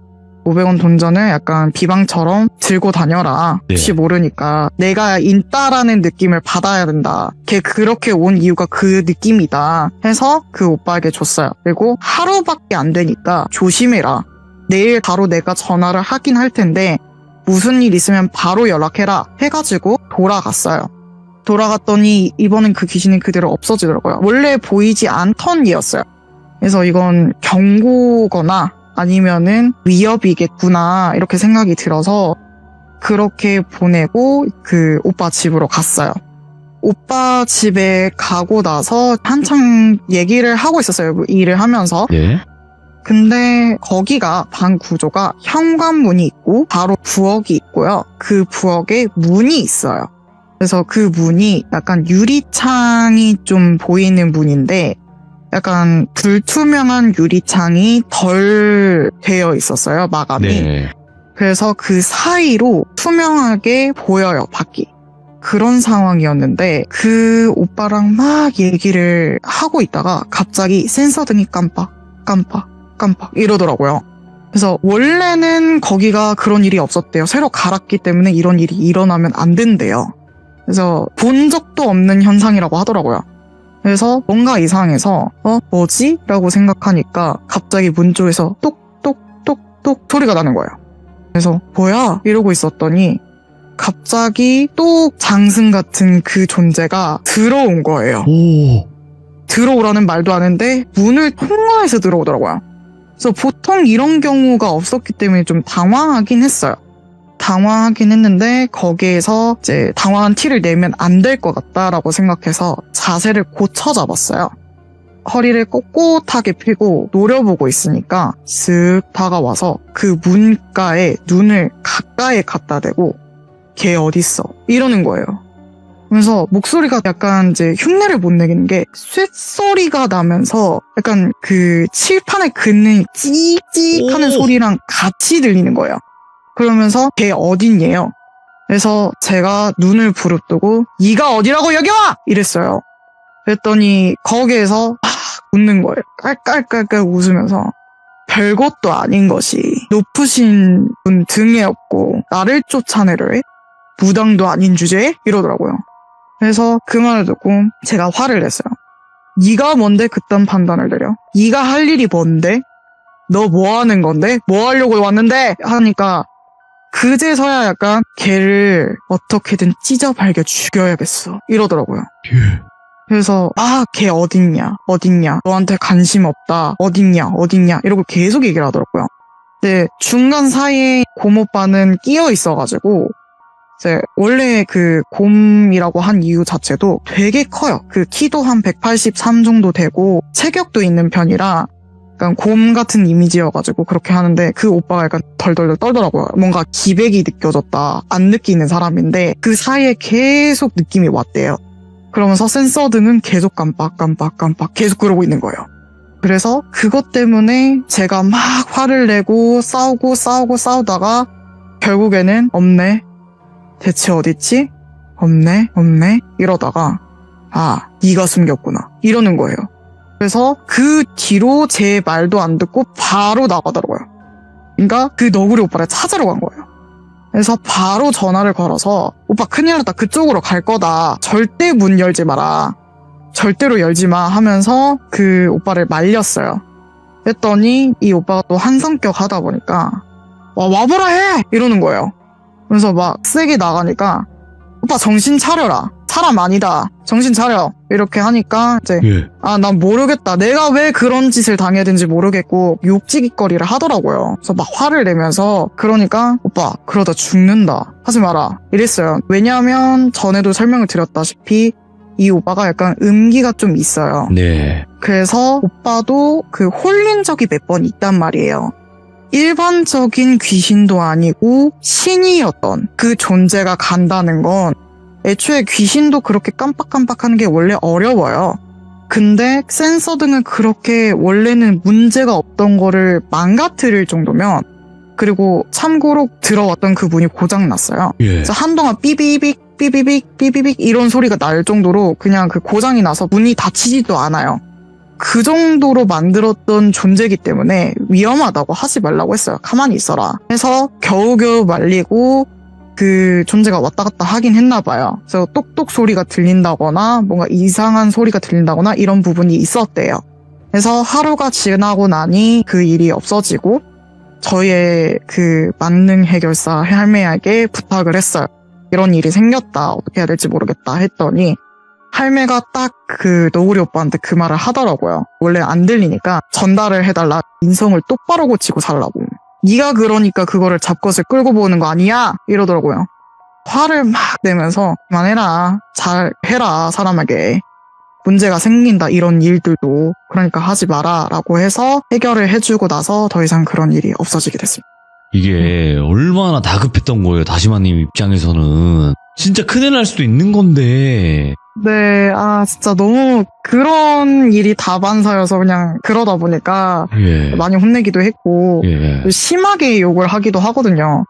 C: 500원 돈전을 약간 비방처럼 들고 다녀라. 혹시 모르니까 내가 인따라는 느낌을 받아야 된다. 걔 그렇게 온 이유가 그 느낌이다 해서 그 오빠에게 줬어요. 그리고 하루밖에 안 되니까 조심해라. 내일 바로 내가 전화를 하긴 할 텐데 무슨 일 있으면 바로 연락해라 해가지고 돌아갔어요. 돌아갔더니 이번엔 그 귀신이 그대로 없어지더라고요. 원래 보이지 않던 게였어요. 그래서 이건 경고거나 아니면은 위협이겠구나 이렇게 생각이 들어서 그렇게 보내고 그 오빠 집으로 갔어요. 오빠 집에 가고 나서 한창 얘기를 하고 있었어요. 일을 하면서.
A: 예.
C: 근데 거기가 방 구조가 현관문이 있고 바로 부엌이 있고요. 그 부엌에 문이 있어요. 그래서 그 문이 약간 유리창이 좀 보이는 문인데 약간 불투명한 유리창이 덜 되어 있었어요, 마감이.
A: 네.
C: 그래서 그 사이로 투명하게 보여요, 밖이. 그런 상황이었는데 그 오빠랑 막 얘기를 하고 있다가 갑자기 센서등이 깜빡 이러더라고요. 그래서 원래는 거기가 그런 일이 없었대요. 새로 갈았기 때문에 이런 일이 일어나면 안 된대요. 그래서 본 적도 없는 현상이라고 하더라고요. 그래서 뭔가 이상해서 뭐지? 라고 생각하니까 갑자기 문 쪽에서 똑똑똑똑 소리가 나는 거예요. 그래서 뭐야? 이러고 있었더니 갑자기 또 장승 같은 그 존재가 들어온 거예요.
A: 오.
C: 들어오라는 말도 하는데 문을 통과해서 들어오더라고요. 그래서 보통 이런 경우가 없었기 때문에 좀 당황하긴 했어요. 당황하긴 했는데 거기에서 이제 당황한 티를 내면 안 될 것 같다라고 생각해서 자세를 고쳐 잡았어요. 허리를 꼿꼿하게 펴고 노려보고 있으니까 쓱 다가와서 그 문가에 눈을 가까이 갖다 대고 걔 어딨어? 이러는 거예요. 그래서 목소리가 약간 이제 흉내를 못 내겠는 게 쇳소리가 나면서 약간 그 칠판에 긋는 찌익찌익 하는 소리랑 같이 들리는 거예요. 그러면서 걔 어딨냐요? 그래서 제가 눈을 부릅뜨고 네가 어디라고 여기 와! 이랬어요. 그랬더니 거기에서 웃는 거예요. 깔깔깔깔 웃으면서 별것도 아닌 것이 높으신 분 등에 업고 나를 쫓아내려 해? 무당도 아닌 주제에? 이러더라고요. 그래서 그 말을 듣고 제가 화를 냈어요. 네가 뭔데 그딴 판단을 내려? 네가 할 일이 뭔데? 너 뭐 하는 건데? 뭐 하려고 왔는데? 하니까 그제서야 약간 걔를 어떻게든 찢어발겨 죽여야겠어 이러더라고요. 그래서 걔 어딨냐 너한테 관심 없다 어딨냐 이러고 계속 얘기를 하더라고요. 근데 중간 사이에 곰오빠는 끼어 있어가지고 이제 원래 그 곰이라고 한 이유 자체도 되게 커요. 그 키도 한 183 정도 되고 체격도 있는 편이라 약간 곰 같은 이미지여가지고 그렇게 하는데 그 오빠가 약간 덜덜덜 떨더라고요. 뭔가 기백이 느껴졌다. 안 느끼는 사람인데 그 사이에 계속 느낌이 왔대요. 그러면서 센서등은 계속 깜빡 계속 그러고 있는 거예요. 그래서 그것 때문에 제가 막 화를 내고 싸우다가 결국에는 없네. 대체 어딨지? 없네 이러다가 네가 숨겼구나 이러는 거예요. 그래서 그 뒤로 제 말도 안 듣고 바로 나가더라고요. 그러니까 그 너구리 오빠를 찾으러 간 거예요. 그래서 바로 전화를 걸어서 오빠 큰일 났다 그쪽으로 갈 거다 절대 문 열지 마라 절대로 열지 마 하면서 그 오빠를 말렸어요. 했더니 이 오빠가 또 한 성격 하다 보니까 와보라 해 이러는 거예요. 그래서 막 세게 나가니까 오빠 정신 차려라 사람 아니다. 정신 차려. 이렇게 하니까 이제 난 모르겠다. 내가 왜 그런 짓을 당해야 되는지 모르겠고 욕지깃거리를 하더라고요. 그래서 막 화를 내면서 그러니까 오빠 그러다 죽는다. 하지 마라. 이랬어요. 왜냐하면 전에도 설명을 드렸다시피 이 오빠가 약간 음기가 좀 있어요.
A: 네.
C: 그래서 오빠도 그 홀린 적이 몇 번 있단 말이에요. 일반적인 귀신도 아니고 신이었던 그 존재가 간다는 건 애초에 귀신도 그렇게 깜빡깜빡하는 게 원래 어려워요. 근데 센서 등은 그렇게 원래는 문제가 없던 거를 망가뜨릴 정도면 그리고 참고로 들어왔던 그 문이 고장났어요. 그래서 한동안 삐비빅 삐비빅 삐비빅 이런 소리가 날 정도로 그냥 그 고장이 나서 문이 닫히지도 않아요. 그 정도로 만들었던 존재이기 때문에 위험하다고 하지 말라고 했어요. 가만히 있어라. 해서 겨우겨우 말리고 그 존재가 왔다 갔다 하긴 했나 봐요. 그래서 똑똑 소리가 들린다거나 뭔가 이상한 소리가 들린다거나 이런 부분이 있었대요. 그래서 하루가 지나고 나니 그 일이 없어지고 저희의 그 만능 해결사 할매에게 부탁을 했어요. 이런 일이 생겼다. 어떻게 해야 될지 모르겠다 했더니 할매가 딱 그 너구리 오빠한테 그 말을 하더라고요. 원래 안 들리니까 전달을 해달라. 인성을 똑바로 고치고 살라고. 네가 그러니까 그거를 잡것을 끌고 보는 거 아니야? 이러더라고요. 화를 막 내면서 그만해라. 잘 해라 사람에게. 문제가 생긴다 이런 일들도 그러니까 하지 마라 라고 해서 해결을 해주고 나서 더 이상 그런 일이 없어지게 됐습니다.
A: 이게 얼마나 다급했던 거예요. 다시마님 입장에서는. 진짜 큰일 날 수도 있는 건데.
C: 네, 진짜 너무 그런 일이 다반사여서 그냥 그러다 보니까 많이 혼내기도 했고 심하게 욕을 하기도 하거든요.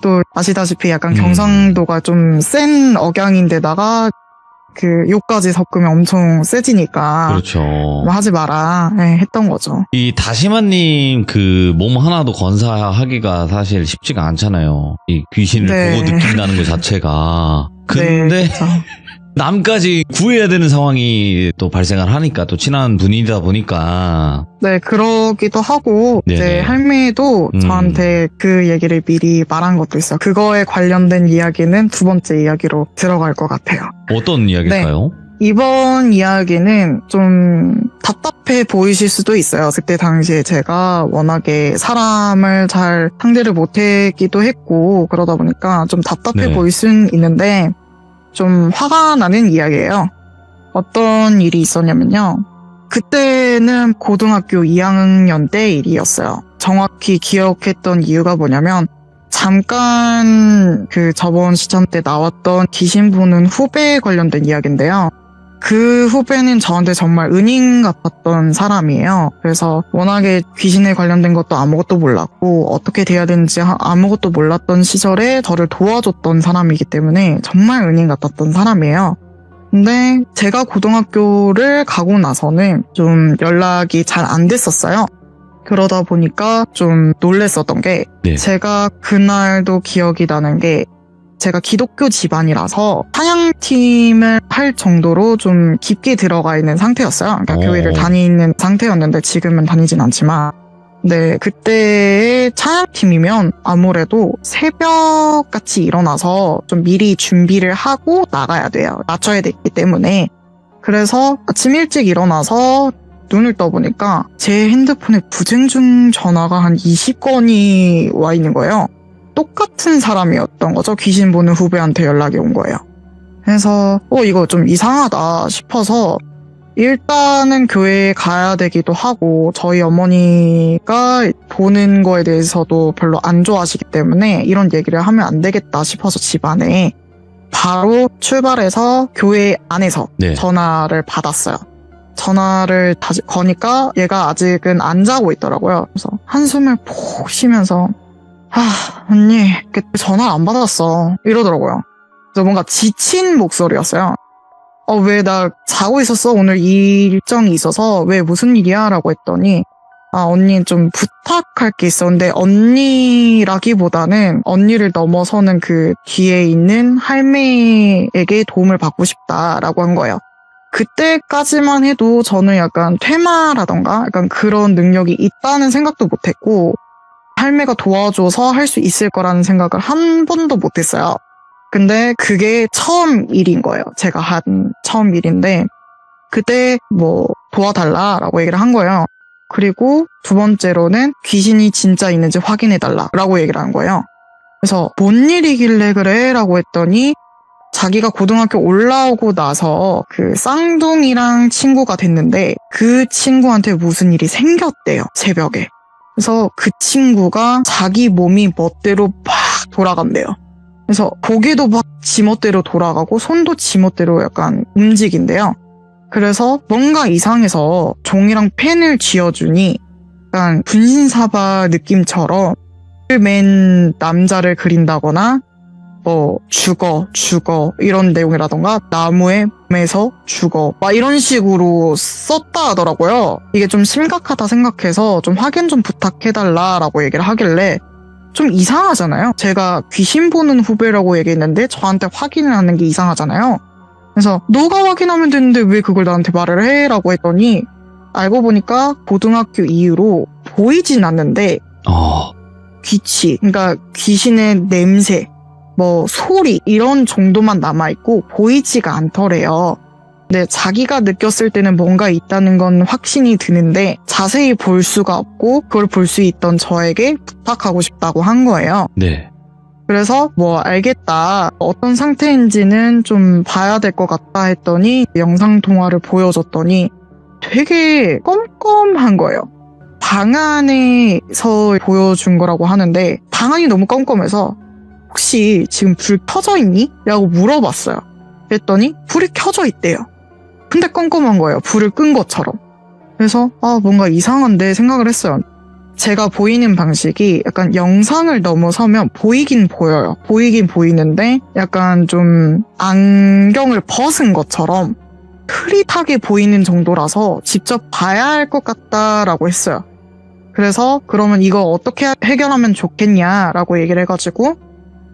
C: 또 아시다시피 약간 경상도가 좀 센 억양인데다가 그 욕까지 섞으면 엄청 세지니까
A: 그렇죠.
C: 뭐 하지 마라 했던 거죠.
A: 이 다시마님 그 몸 하나도 건사하기가 사실 쉽지가 않잖아요. 이 귀신을 보고 느낀다는 것 자체가. 근데 남까지 구해야 되는 상황이 또 발생을 하니까 또 친한 분이다 보니까
C: 네 그러기도 하고 이제 할매도 저한테 그 얘기를 미리 말한 것도 있어요. 그거에 관련된 이야기는 두 번째 이야기로 들어갈 것 같아요.
A: 어떤 이야기일까요?
C: 이번 이야기는 좀 답답해 보이실 수도 있어요. 그때 당시에 제가 워낙에 사람을 잘 상대를 못했기도 했고 그러다 보니까 좀 답답해 보일 수는 있는데 좀 화가 나는 이야기예요. 어떤 일이 있었냐면요. 그때는 고등학교 2학년 때 일이었어요. 정확히 기억했던 이유가 뭐냐면 잠깐 그 저번 시점 때 나왔던 귀신 보는 후배에 관련된 이야기인데요. 그 후배는 저한테 정말 은인 같았던 사람이에요. 그래서 워낙에 귀신에 관련된 것도 아무것도 몰랐고 어떻게 돼야 되는지 아무것도 몰랐던 시절에 저를 도와줬던 사람이기 때문에 정말 은인 같았던 사람이에요. 근데 제가 고등학교를 가고 나서는 좀 연락이 잘 안 됐었어요. 그러다 보니까 좀 놀랬었던 게 제가 그날도 기억이 나는 게 제가 기독교 집안이라서 찬양팀을 할 정도로 좀 깊게 들어가 있는 상태였어요. 그러니까 교회를 다니는 상태였는데 지금은 다니진 않지만 네, 그때의 찬양팀이면 아무래도 새벽같이 일어나서 좀 미리 준비를 하고 나가야 돼요. 맞춰야 되기 때문에. 그래서 아침 일찍 일어나서 눈을 떠보니까 제 핸드폰에 부쟁중 전화가 한 20건이 와 있는 거예요. 똑같은 사람이었던 거죠. 귀신 보는 후배한테 연락이 온 거예요. 그래서 이거 좀 이상하다 싶어서 일단은 교회에 가야 되기도 하고 저희 어머니가 보는 거에 대해서도 별로 안 좋아하시기 때문에 이런 얘기를 하면 안 되겠다 싶어서 집안에 바로 출발해서 교회 안에서 전화를 받았어요. 전화를 다시 거니까 얘가 아직은 안 자고 있더라고요. 그래서 한숨을 푹 쉬면서 언니 전화 안 받았어 이러더라고요. 그래서 뭔가 지친 목소리였어요. 왜 나 자고 있었어? 오늘 일정이 있어서 왜 무슨 일이야? 라고 했더니 언니 좀 부탁할 게 있었는데 언니라기보다는 언니를 넘어서는 그 뒤에 있는 할매에게 도움을 받고 싶다라고 한 거예요. 그때까지만 해도 저는 약간 퇴마라던가 약간 그런 능력이 있다는 생각도 못했고 할매가 도와줘서 할 수 있을 거라는 생각을 한 번도 못했어요. 근데 그게 처음 일인 거예요. 제가 한 처음 일인데 그때 뭐 도와달라라고 얘기를 한 거예요. 그리고 두 번째로는 귀신이 진짜 있는지 확인해달라라고 얘기를 한 거예요. 그래서 뭔 일이길래 그래? 라고 했더니 자기가 고등학교 올라오고 나서 그 쌍둥이랑 친구가 됐는데 그 친구한테 무슨 일이 생겼대요. 새벽에. 그래서 그 친구가 자기 몸이 멋대로 막 돌아간대요. 그래서 고개도 막 지멋대로 돌아가고 손도 지멋대로 약간 움직인대요. 그래서 뭔가 이상해서 종이랑 펜을 쥐어주니 약간 분신사바 느낌처럼 맨 남자를 그린다거나 뭐 죽어 이런 내용이라던가 나무에서 죽어 막 이런 식으로 썼다 하더라고요. 이게 좀 심각하다 생각해서 좀 확인 좀 부탁해달라라고 얘기를 하길래 좀 이상하잖아요. 제가 귀신 보는 후배라고 얘기했는데 저한테 확인을 하는 게 이상하잖아요. 그래서 너가 확인하면 되는데 왜 그걸 나한테 말을 해? 라고 했더니 알고 보니까 고등학교 이후로 보이진 않는데 귀치, 그러니까 귀신의 냄새, 뭐 소리 이런 정도만 남아있고 보이지가 않더래요. 근데 자기가 느꼈을 때는 뭔가 있다는 건 확신이 드는데 자세히 볼 수가 없고 그걸 볼 수 있던 저에게 부탁하고 싶다고 한 거예요.
A: 네.
C: 그래서 뭐 알겠다. 어떤 상태인지는 좀 봐야 될 것 같다 했더니 영상 통화를 보여줬더니 되게 껌껌한 거예요. 방 안에서 보여준 거라고 하는데 방 안이 너무 껌껌해서 혹시 지금 불 켜져 있니? 라고 물어봤어요. 그랬더니 불이 켜져 있대요. 근데 껌껌한 거예요. 불을 끈 것처럼. 그래서 뭔가 이상한데 생각을 했어요. 제가 보이는 방식이 약간 영상을 넘어서면 보이긴 보여요. 보이긴 보이는데 약간 좀 안경을 벗은 것처럼 흐릿하게 보이는 정도라서 직접 봐야 할 것 같다라고 했어요. 그래서 그러면 이거 어떻게 해결하면 좋겠냐라고 얘기를 해가지고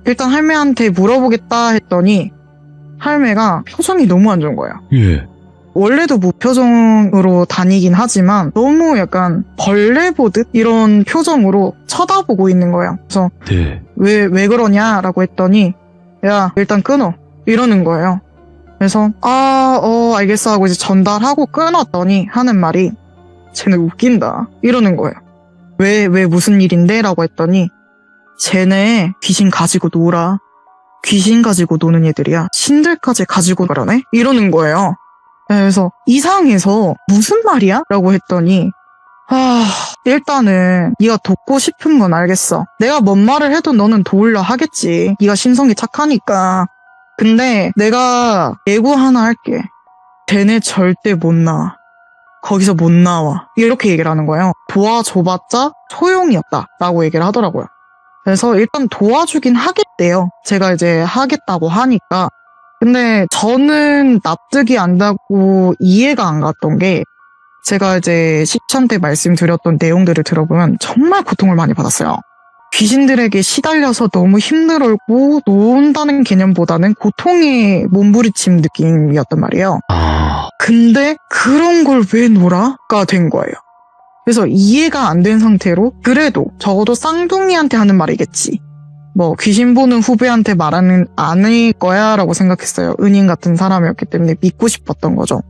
C: 일단 할매한테 물어보겠다 했더니 할매가 표정이 너무 안 좋은 거예요.
A: 예.
C: 원래도 무표정으로 다니긴 하지만 너무 약간 벌레 보듯 이런 표정으로 쳐다보고 있는 거예요. 그래서
A: 네.
C: 왜 그러냐라고 했더니 야 일단 끊어 이러는 거예요. 그래서 알겠어 하고 이제 전달하고 끊었더니 하는 말이 쟤네 웃긴다 이러는 거예요. 왜 무슨 일인데? 라고 했더니 쟤네 귀신 가지고 놀아. 귀신 가지고 노는 애들이야. 신들까지 가지고 그러네? 이러는 거예요. 그래서 이상해서 무슨 말이야? 라고 했더니 일단은 네가 돕고 싶은 건 알겠어. 내가 뭔 말을 해도 너는 도우려 하겠지. 네가 신성이 착하니까. 근데 내가 예고 하나 할게. 쟤네 절대 못 나와. 거기서 못 나와. 이렇게 얘기를 하는 거예요. 도와줘봤자 소용이 없다 라고 얘기를 하더라고요. 그래서 일단 도와주긴 하겠대요. 제가 이제 하겠다고 하니까. 근데 저는 납득이 안 가고 이해가 안 갔던 게 제가 이제 시청 때 말씀드렸던 내용들을 들어보면 정말 고통을 많이 받았어요. 귀신들에게 시달려서 너무 힘들었고 논다는 개념보다는 고통의 몸부림침 느낌이었단 말이에요. 근데 그런 걸 왜 놀아가 된 거예요. 그래서 이해가 안 된 상태로 그래도 적어도 쌍둥이한테 하는 말이겠지. 뭐 귀신 보는 후배한테 말하는 아닐 거야 라고 생각했어요. 은인 같은 사람이었기 때문에 믿고 싶었던 거죠.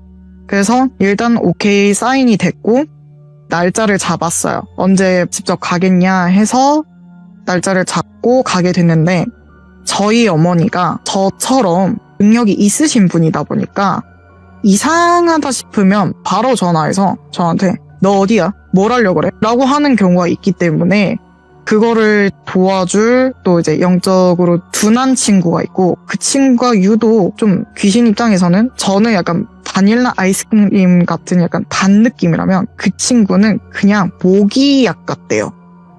C: 그래서 일단 오케이 사인이 됐고 날짜를 잡았어요. 언제 직접 가겠냐 해서 날짜를 잡고 가게 됐는데 저희 어머니가 저처럼 능력이 있으신 분이다 보니까 이상하다 싶으면 바로 전화해서 저한테 너 어디야? 뭘 하려고 그래? 라고 하는 경우가 있기 때문에 그거를 도와줄 또 이제 영적으로 둔한 친구가 있고 그 친구가 유독 좀 귀신 입장에서는 저는 약간 바닐라 아이스크림 같은 약간 단 느낌이라면 그 친구는 그냥 모기약 같대요.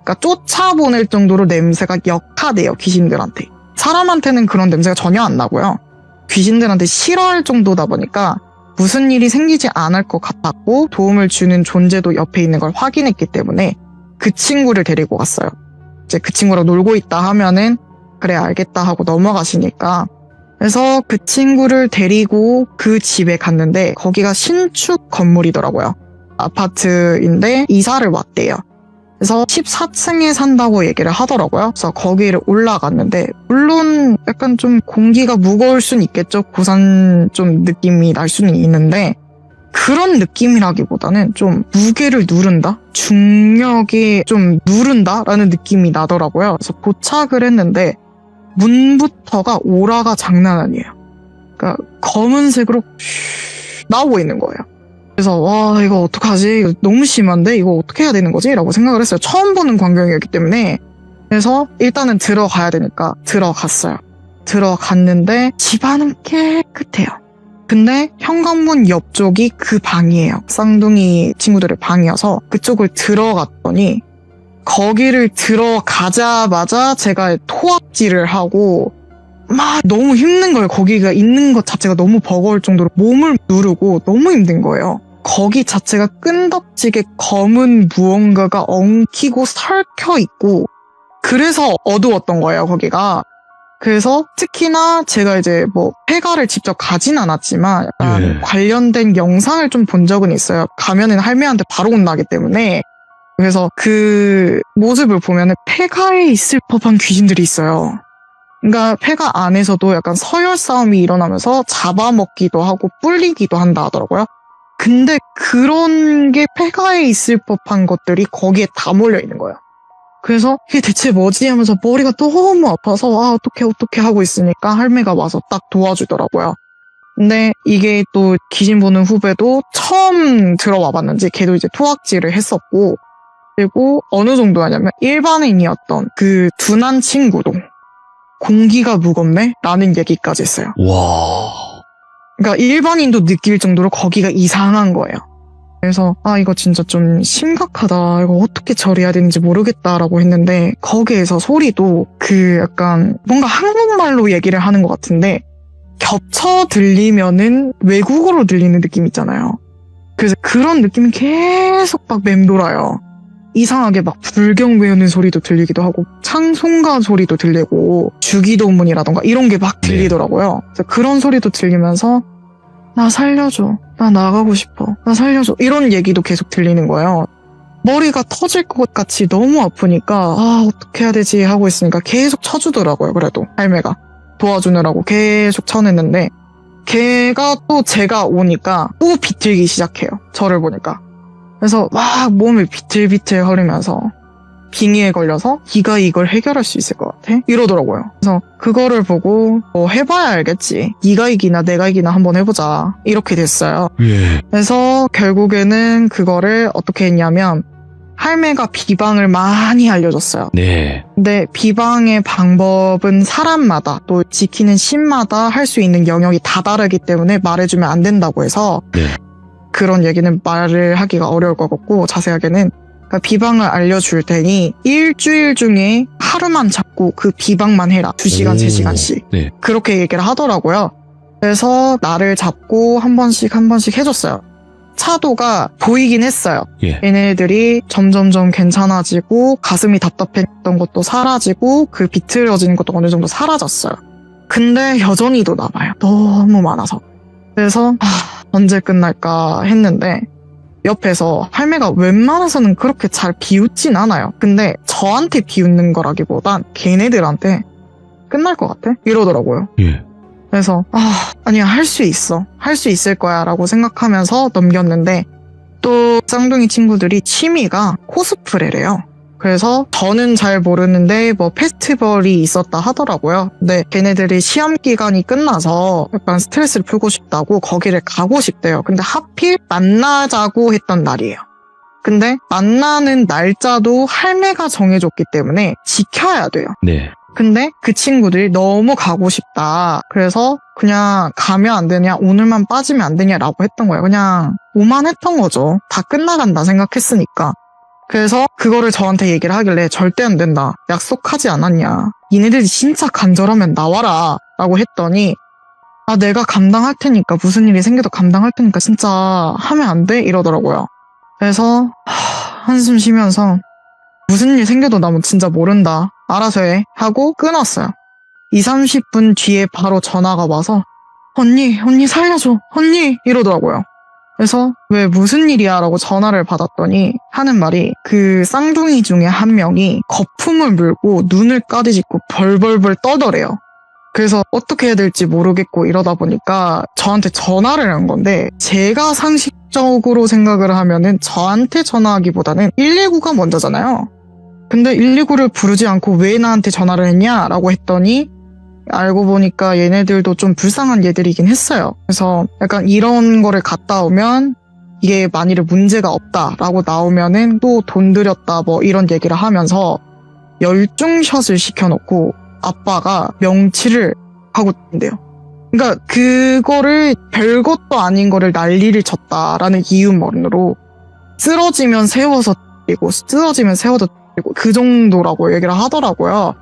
C: 그러니까 쫓아보낼 정도로 냄새가 역하대요. 귀신들한테. 사람한테는 그런 냄새가 전혀 안 나고요. 귀신들한테 싫어할 정도다 보니까 무슨 일이 생기지 않을 것 같았고 도움을 주는 존재도 옆에 있는 걸 확인했기 때문에 그 친구를 데리고 갔어요. 이제 그 친구랑 놀고 있다 하면은 그래 알겠다 하고 넘어가시니까 그래서 그 친구를 데리고 그 집에 갔는데 거기가 신축 건물이더라고요. 아파트인데 이사를 왔대요. 그래서 14층에 산다고 얘기를 하더라고요. 그래서 거기를 올라갔는데 물론 약간 좀 공기가 무거울 순 있겠죠. 고산 좀 느낌이 날 수는 있는데 그런 느낌이라기보다는 좀 무게를 누른다? 중력이 좀 누른다라는 느낌이 나더라고요. 그래서 도착을 했는데 문부터가 오라가 장난 아니에요. 그러니까 검은색으로 나오고 있는 거예요. 그래서 와 이거 어떡하지? 이거 너무 심한데? 이거 어떻게 해야 되는 거지? 라고 생각을 했어요. 처음 보는 광경이었기 때문에. 그래서 일단은 들어가야 되니까 들어갔어요. 들어갔는데 집안은 깨끗해요. 근데 현관문 옆쪽이 그 방이에요. 쌍둥이 친구들의 방이어서 그쪽을 들어갔더니 거기를 들어가자마자 제가 토악질을 하고 막 너무 힘든 거예요. 거기가 있는 것 자체가 너무 버거울 정도로 몸을 누르고 너무 힘든 거예요. 거기 자체가 끈덕지게 검은 무언가가 엉키고 설켜 있고 그래서 어두웠던 거예요, 거기가. 그래서 특히나 제가 이제 뭐 폐가를 직접 가진 않았지만 약간 관련된 영상을 좀 본 적은 있어요. 가면은 할매한테 바로 혼나기 때문에. 그래서 그 모습을 보면은 폐가에 있을 법한 귀신들이 있어요. 그러니까 폐가 안에서도 약간 서열 싸움이 일어나면서 잡아먹기도 하고 뿔리기도 한다 하더라고요. 근데 그런 게 폐가에 있을 법한 것들이 거기에 다 몰려 있는 거예요. 그래서 이게 대체 뭐지 하면서 머리가 너무 아파서 어떡해 하고 있으니까 할매가 와서 딱 도와주더라고요. 근데 이게 또 귀신 보는 후배도 처음 들어와 봤는지 걔도 이제 토악질을 했었고 그리고 어느 정도 하냐면 일반인이었던 그 둔한 친구도 공기가 무겁네? 라는 얘기까지 했어요.
A: 와.
C: 그러니까 일반인도 느낄 정도로 거기가 이상한 거예요. 그래서 이거 진짜 좀 심각하다. 이거 어떻게 처리해야 되는지 모르겠다라고 했는데 거기에서 소리도 그 약간 뭔가 한국말로 얘기를 하는 것 같은데 겹쳐 들리면은 외국어로 들리는 느낌 있잖아요. 그래서 그런 느낌이 계속 막 맴돌아요. 이상하게 막 불경 외우는 소리도 들리기도 하고 창송가 소리도 들리고 주기도문이라던가 이런 게 막 들리더라고요. 그래서 그런 소리도 들리면서 나 살려줘. 나 나가고 싶어. 나 살려줘. 이런 얘기도 계속 들리는 거예요. 머리가 터질 것 같이 너무 아프니까 어떻게 해야 되지 하고 있으니까 계속 쳐주더라고요. 그래도 할매가 도와주느라고 계속 쳐냈는데 걔가 또 제가 오니까 또 비틀기 시작해요. 저를 보니까. 그래서 막 몸이 비틀비틀 거리면서 빙의에 걸려서 네가 이걸 해결할 수 있을 것 같아? 이러더라고요. 그래서 그거를 보고 해봐야 알겠지. 네가 이기나 내가 이기나 한번 해보자. 이렇게 됐어요. 그래서 결국에는 그거를 어떻게 했냐면 할매가 비방을 많이 알려줬어요.
A: 네.
C: 근데 비방의 방법은 사람마다 또 지키는 신마다 할 수 있는 영역이 다 다르기 때문에 말해주면 안 된다고 해서 그런 얘기는 말을 하기가 어려울 것 같고 자세하게는 그러니까 비방을 알려줄 테니 일주일 중에 하루만 잡고 그 비방만 해라. 2시간, 3시간씩.
A: 네.
C: 그렇게 얘기를 하더라고요. 그래서 나를 잡고 한 번씩 해줬어요. 차도가 보이긴 했어요. 얘네들이 점점점 괜찮아지고 가슴이 답답했던 것도 사라지고 그 비틀어지는 것도 어느 정도 사라졌어요. 근데 여전히도 남아요. 너무 많아서. 그래서 언제 끝날까 했는데 옆에서 할매가 웬만해서는 그렇게 잘 비웃진 않아요. 근데 저한테 비웃는 거라기보단 걔네들한테 끝날 것 같아? 이러더라고요. 그래서 아니야 할 수 있어. 할 수 있을 거야 라고 생각하면서 넘겼는데 또 쌍둥이 친구들이 취미가 코스프레래요. 그래서 저는 잘 모르는데 뭐 페스티벌이 있었다 하더라고요. 근데 걔네들이 시험 기간이 끝나서 약간 스트레스를 풀고 싶다고 거기를 가고 싶대요. 근데 하필 만나자고 했던 날이에요. 근데 만나는 날짜도 할매가 정해줬기 때문에 지켜야 돼요.
A: 네.
C: 근데 그 친구들이 너무 가고 싶다. 그래서 그냥 가면 안 되냐, 오늘만 빠지면 안 되냐라고 했던 거예요. 그냥 오만했던 거죠. 다 끝나간다 생각했으니까. 그래서 그거를 저한테 얘기를 하길래 절대 안 된다. 약속하지 않았냐. 니네들이 진짜 간절하면 나와라. 라고 했더니 내가 감당할 테니까 무슨 일이 생겨도 감당할 테니까 진짜 하면 안 돼? 이러더라고요. 그래서 한숨 쉬면서 무슨 일 생겨도 나 진짜 모른다. 알아서 해. 하고 끊었어요. 20-30분 뒤에 바로 전화가 와서 언니 살려줘. 언니 이러더라고요. 그래서 왜 무슨 일이야 라고 전화를 받았더니 하는 말이 그 쌍둥이 중에 한 명이 거품을 물고 눈을 까디짓고 벌벌벌 떠더래요. 그래서 어떻게 해야 될지 모르겠고 이러다 보니까 저한테 전화를 한 건데 제가 상식적으로 생각을 하면은 저한테 전화하기보다는 119가 먼저잖아요. 근데 119를 부르지 않고 왜 나한테 전화를 했냐라고 했더니 알고 보니까 얘네들도 좀 불쌍한 얘들이긴 했어요. 그래서 약간 이런 거를 갔다 오면 이게 만일에 문제가 없다라고 나오면은 또 돈 들였다 뭐 이런 얘기를 하면서 열중샷을 시켜놓고 아빠가 명치를 하고 있는데요. 그러니까 그거를 별것도 아닌 거를 난리를 쳤다라는 이유만으로 쓰러지면 세워서 때리고 쓰러지면 세워서 때리고 그 정도라고 얘기를 하더라고요.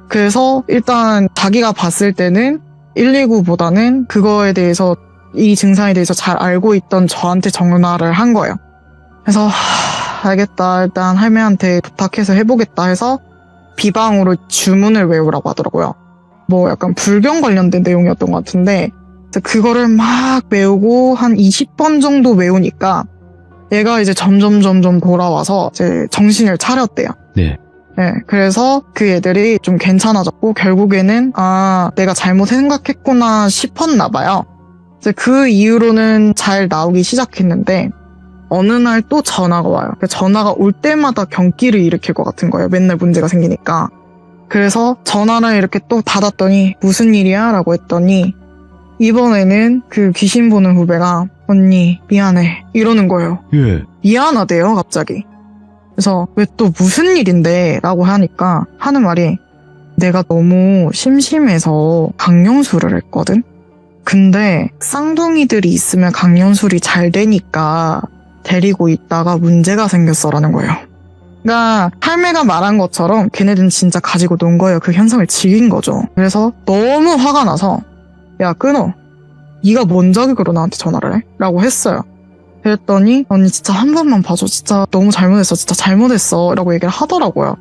C: 그래서 일단 자기가 봤을 때는 119보다는 그거에 대해서 이 증상에 대해서 잘 알고 있던 저한테 전화를 한 거예요. 그래서 알겠다 일단 할매한테 부탁해서 해보겠다 해서 비방으로 주문을 외우라고 하더라고요. 뭐 약간 불경 관련된 내용이었던 것 같은데 그거를 막 외우고 한 20번 정도 외우니까 얘가 이제 점점 돌아와서 이제 정신을 차렸대요.
A: 네.
C: 네, 그래서 그 애들이 좀 괜찮아졌고 결국에는 내가 잘못 생각했구나 싶었나 봐요. 이제 그 이후로는 잘 나오기 시작했는데 어느 날 또 전화가 와요. 전화가 올 때마다 경기를 일으킬 것 같은 거예요. 맨날 문제가 생기니까. 그래서 전화를 이렇게 또 받았더니 무슨 일이야? 라고 했더니 이번에는 그 귀신 보는 후배가 언니 미안해 이러는 거예요.
A: 예.
C: 미안하대요 갑자기. 그래서 왜 또 무슨 일인데? 라고 하니까 하는 말이 내가 너무 심심해서 강령술을 했거든? 근데 쌍둥이들이 있으면 강령술이 잘 되니까 데리고 있다가 문제가 생겼어라는 거예요. 그러니까 할매가 말한 것처럼 걔네들은 진짜 가지고 논 거예요. 그 현상을 즐긴 거죠. 그래서 너무 화가 나서 야 끊어. 네가 뭔 자격으로 나한테 전화를 해? 라고 했어요. 그랬더니 언니 진짜 한 번만 봐줘. 진짜 너무 잘못했어. 진짜 잘못했어. 라고 얘기를 하더라고요.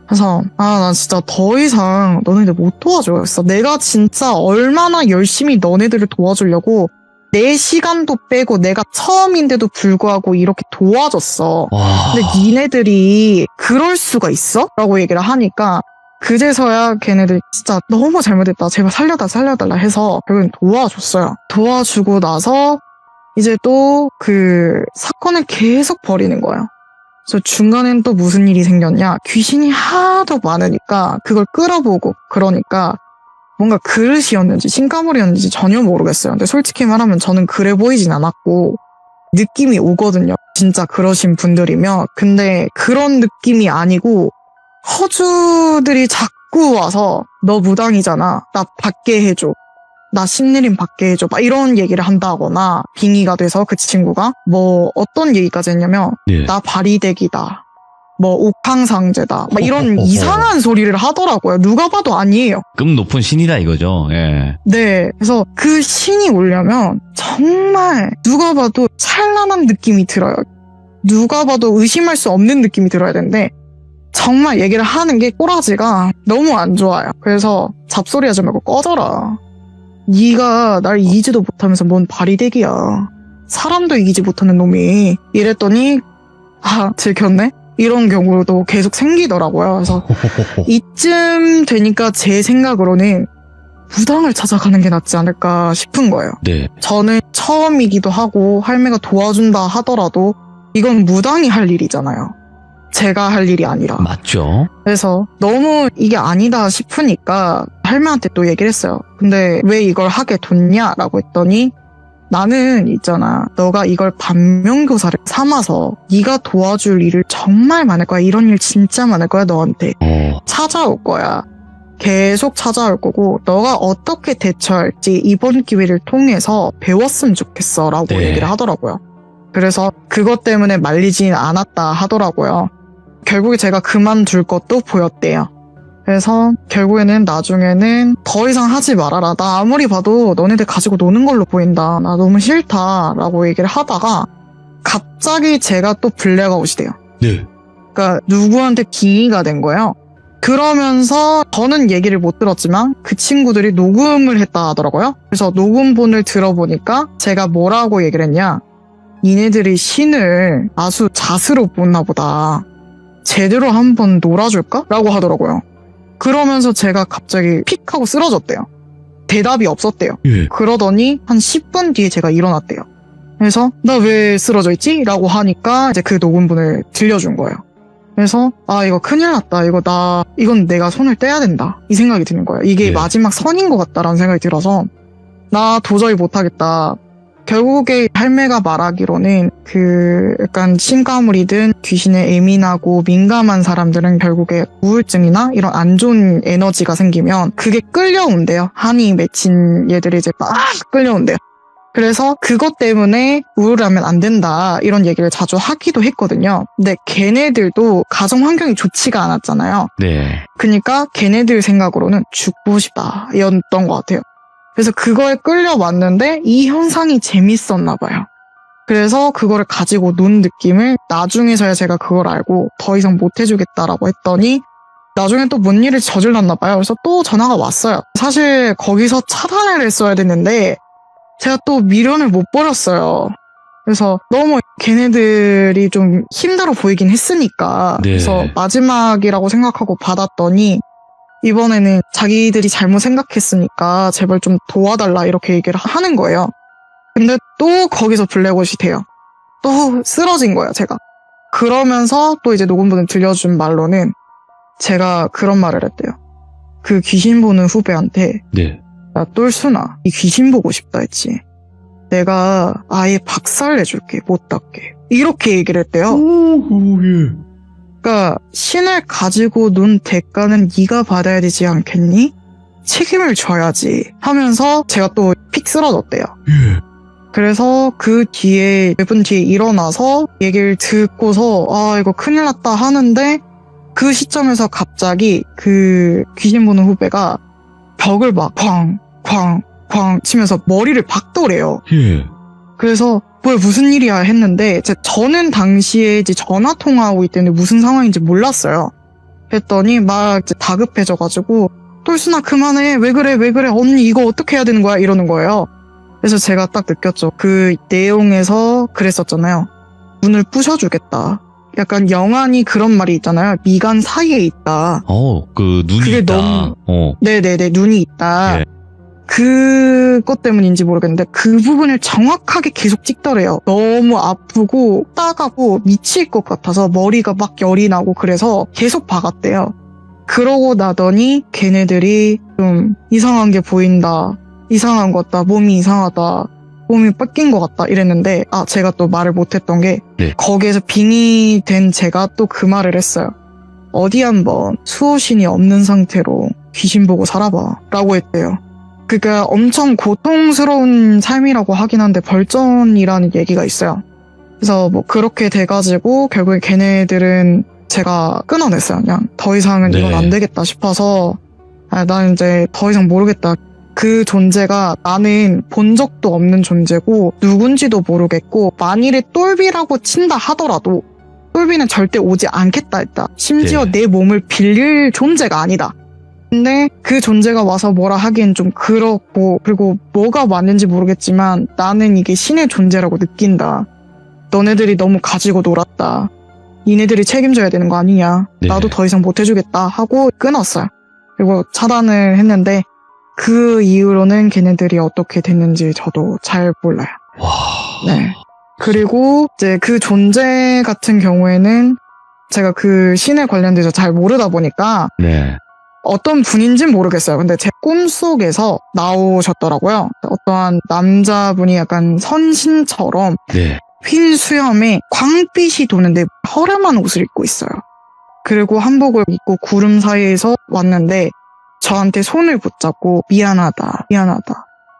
C: 그래서 나 진짜 더 이상 너네들 못 도와줘야겠어. 내가 진짜 얼마나 열심히 너네들을 도와주려고 내 시간도 빼고 내가 처음인데도 불구하고 이렇게 도와줬어.
A: 와.
C: 근데 니네들이 그럴 수가 있어? 라고 얘기를 하니까 그제서야 걔네들 진짜 너무 잘못했다. 제발 살려달라 해서 결국엔 도와줬어요. 도와주고 나서 이제 또 그 사건을 계속 벌이는 거예요. 그래서 중간엔 또 무슨 일이 생겼냐. 귀신이 하도 많으니까 그걸 끌어보고 그러니까 뭔가 그릇이었는지 신가물이었는지 전혀 모르겠어요. 근데 솔직히 말하면 저는 그래 보이진 않았고 느낌이 오거든요. 진짜 그러신 분들이면. 근데 그런 느낌이 아니고 허주들이 자꾸 와서 너 무당이잖아. 나 받게 해줘. 나 신내림 받게 해줘. 막 이런 얘기를 한다거나 빙의가 돼서 그 친구가 뭐 어떤 얘기까지 했냐면
A: 예.
C: 나 바리대기다. 뭐 옥황상제다. 막 이런 이상한 소리를 하더라고요. 누가 봐도 아니에요.
A: 급 높은 신이다 이거죠. 예.
C: 네. 그래서 그 신이 오려면 정말 누가 봐도 찬란한 느낌이 들어요. 누가 봐도 의심할 수 없는 느낌이 들어야 되는데 정말 얘기를 하는 게 꼬라지가 너무 안 좋아요. 그래서 잡소리 하지 말고 꺼져라. 네가 날 이기지도 못하면서 뭔 바리대기야. 사람도 이기지 못하는 놈이. 이랬더니 들켰네? 이런 경우도 계속 생기더라고요. 그래서 이쯤 되니까 제 생각으로는 무당을 찾아가는 게 낫지 않을까 싶은 거예요.
A: 네.
C: 저는 처음이기도 하고 할매가 도와준다 하더라도 이건 무당이 할 일이잖아요. 제가 할 일이 아니라.
A: 맞죠.
C: 그래서 너무 이게 아니다 싶으니까 할매한테 또 얘기를 했어요. 근데 왜 이걸 하게 뒀냐라고 했더니 나는 있잖아. 너가 이걸 반면교사를 삼아서 네가 도와줄 일을 정말 많을 거야. 이런 일 진짜 많을 거야. 너한테. 찾아올 거야. 계속 찾아올 거고 너가 어떻게 대처할지 이번 기회를 통해서 배웠으면 좋겠어 라고
A: 네.
C: 얘기를 하더라고요. 그래서 그것 때문에 말리진 않았다 하더라고요. 결국에 제가 그만둘 것도 보였대요. 그래서 결국에는 나중에는 더 이상 하지 말아라. 나 아무리 봐도 너네들 가지고 노는 걸로 보인다. 나 너무 싫다. 라고 얘기를 하다가 갑자기 제가 또 블랙아웃이 돼요.
A: 네.
C: 그러니까 누구한테 빙의가 된 거예요. 그러면서 저는 얘기를 못 들었지만 그 친구들이 녹음을 했다 하더라고요. 그래서 녹음본을 들어보니까 제가 뭐라고 얘기를 했냐. 니네들이 신을 아주 자스로 보나 보다. 제대로 한번 놀아줄까? 라고 하더라고요. 그러면서 제가 갑자기 픽 하고 쓰러졌대요. 대답이 없었대요.
A: 예.
C: 그러더니 한 10분 뒤에 제가 일어났대요. 그래서 나 왜 쓰러져 있지? 라고 하니까 이제 그 녹음본을 들려준 거예요. 그래서 이거 큰일 났다. 이건 내가 손을 떼야 된다. 이 생각이 드는 거예요. 이게
A: 예.
C: 마지막 선인 것 같다라는 생각이 들어서 나 도저히 못하겠다. 결국에 할매가 말하기로는 약간 신과물이든 귀신에 예민하고 민감한 사람들은 결국에 우울증이나 이런 안 좋은 에너지가 생기면 그게 끌려온대요. 한이 맺힌 얘들이 이제 막 끌려온대요. 그래서 그것 때문에 우울하면 안 된다 이런 얘기를 자주 하기도 했거든요. 근데 걔네들도 가정 환경이 좋지가 않았잖아요.
A: 네.
C: 그러니까 걔네들 생각으로는 죽고 싶다 였던 것 같아요. 그래서 그거에 끌려왔는데 이 현상이 재밌었나 봐요. 그래서 그거를 가지고 논 느낌을 나중에서야 제가 그걸 알고 더 이상 못 해주겠다라고 했더니 나중에 또 뭔 일을 저질렀나 봐요. 그래서 또 전화가 왔어요. 사실 거기서 차단을 했어야 됐는데 제가 또 미련을 못 버렸어요. 그래서 너무 걔네들이 좀 힘들어 보이긴 했으니까
A: 네.
C: 그래서 마지막이라고 생각하고 받았더니 이번에는 자기들이 잘못 생각했으니까 제발 좀 도와달라 이렇게 얘기를 하는 거예요. 근데 또 거기서 블랙아웃이 돼요. 또 쓰러진 거예요, 제가. 그러면서 또 이제 녹음본을 들려준 말로는 제가 그런 말을 했대요. 그 귀신 보는 후배한테
A: 네.
C: 야, 똘순아, 이 귀신 보고 싶다 했지. 내가 아예 박살 내줄게, 못 닦게. 이렇게 얘기를 했대요.
A: 예.
C: 그러니까 신을 가지고 논 대가는 네가 받아야 되지 않겠니? 책임을 져야지 하면서 제가 또 픽 쓰러졌대요.
A: 예.
C: 그래서 그 뒤에 몇 분 뒤에 일어나서 얘기를 듣고서 이거 큰일 났다 하는데 그 시점에서 갑자기 그 귀신 보는 후배가 벽을 막 쾅 치면서 머리를 박더래요.
A: 예.
C: 그래서 뭐야 무슨 일이야 했는데 저는 당시에 이제 전화 통화하고 있는데 무슨 상황인지 몰랐어요. 했더니 막 이제 다급해져가지고 똘순아 그만해 왜 그래 언니 이거 어떻게 해야 되는 거야 이러는 거예요. 그래서 제가 딱 느꼈죠. 그 내용에서 그랬었잖아요. 눈을 부셔주겠다. 약간 영안이 그런 말이 있잖아요. 미간 사이에 있다.
A: 그 눈이
C: 그게
A: 있다.
C: 너무 네네네 눈이 있다.
A: 예.
C: 그것 때문인지 모르겠는데 그 부분을 정확하게 계속 찍더래요. 너무 아프고 따가고 미칠 것 같아서 머리가 막 열이 나고 그래서 계속 박았대요. 그러고 나더니 걔네들이 좀 이상한 게 보인다. 이상한 것 같다. 몸이 이상하다. 몸이 뺏긴 것 같다 이랬는데 제가 또 말을 못했던 게
A: 네.
C: 거기에서 빙의 된 제가 또 그 말을 했어요. 어디 한번 수호신이 없는 상태로 귀신 보고 살아봐 라고 했대요. 그게 엄청 고통스러운 삶이라고 하긴 한데 벌전이라는 얘기가 있어요. 그래서 뭐 그렇게 돼가지고 결국에 걔네들은 제가 끊어냈어요. 그냥 더 이상은
A: 네.
C: 이건 안 되겠다 싶어서 난 이제 더 이상 모르겠다. 그 존재가 나는 본 적도 없는 존재고 누군지도 모르겠고 만일에 똘비라고 친다 하더라도 똘비는 절대 오지 않겠다 했다. 심지어
A: 네.
C: 내 몸을 빌릴 존재가 아니다. 근데 그 존재가 와서 뭐라 하기엔 좀 그렇고 그리고 뭐가 맞는지 모르겠지만 나는 이게 신의 존재라고 느낀다. 너네들이 너무 가지고 놀았다. 니네들이 책임져야 되는 거 아니냐.
A: 네.
C: 나도 더 이상 못 해주겠다 하고 끊었어요. 그리고 차단을 했는데 그 이후로는 걔네들이 어떻게 됐는지 저도 잘 몰라요.
A: 와.
C: 네. 그리고 이제 그 존재 같은 경우에는 제가 그 신에 관련돼서 잘 모르다 보니까
A: 네.
C: 어떤 분인지는 모르겠어요. 근데 제 꿈속에서 나오셨더라고요. 어떠한 남자분이 약간 선신처럼
A: 네.
C: 흰 수염에 광빛이 도는데 허름한 옷을 입고 있어요. 그리고 한복을 입고 구름 사이에서 왔는데 저한테 손을 붙잡고 미안하다.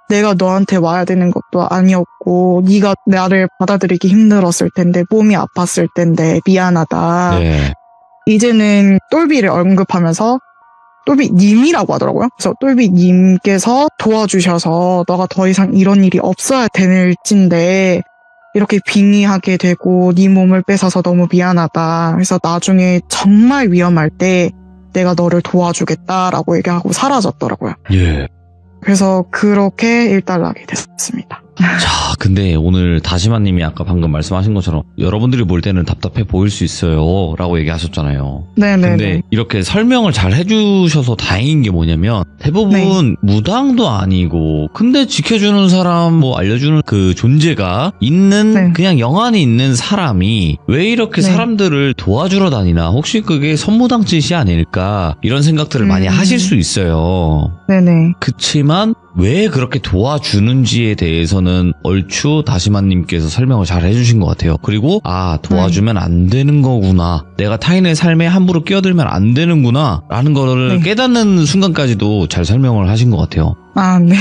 C: 내가 너한테 와야 되는 것도 아니었고 네가 나를 받아들이기 힘들었을 텐데 몸이 아팠을 텐데 미안하다.
A: 네.
C: 이제는 똘비를 언급하면서 똘비님이라고 하더라고요. 그래서 똘비님께서 도와주셔서 너가 더 이상 이런 일이 없어야 될진데 이렇게 빙의하게 되고 네 몸을 뺏어서 너무 미안하다. 그래서 나중에 정말 위험할 때 내가 너를 도와주겠다라고 얘기하고 사라졌더라고요.
A: 예.
C: 그래서 그렇게 일단락이 됐습니다.
A: 자, 근데 오늘 다시마님이 아까 방금 말씀하신 것처럼 여러분들이 볼 때는 답답해 보일 수 있어요 라고 얘기하셨잖아요.
C: 네네.
A: 근데 이렇게 설명을 잘 해주셔서 다행인 게 뭐냐면 대부분
C: 네.
A: 무당도 아니고 근데 지켜주는 사람 뭐 알려주는 그 존재가 있는
C: 네.
A: 그냥 영안이 있는 사람이 왜 이렇게
C: 네.
A: 사람들을 도와주러 다니나 혹시 그게 선무당짓이 아닐까 이런 생각들을 많이 하실 수 있어요.
C: 네네.
A: 그치만 왜 그렇게 도와주는지에 대해서는 얼추 다시마님께서 설명을 잘 해주신 것 같아요. 그리고 도와주면 안 되는 거구나, 내가 타인의 삶에 함부로 끼어들면 안 되는구나 라는 거를
C: 네.
A: 깨닫는 순간까지도 잘 설명을 하신 것 같아요.
C: 네.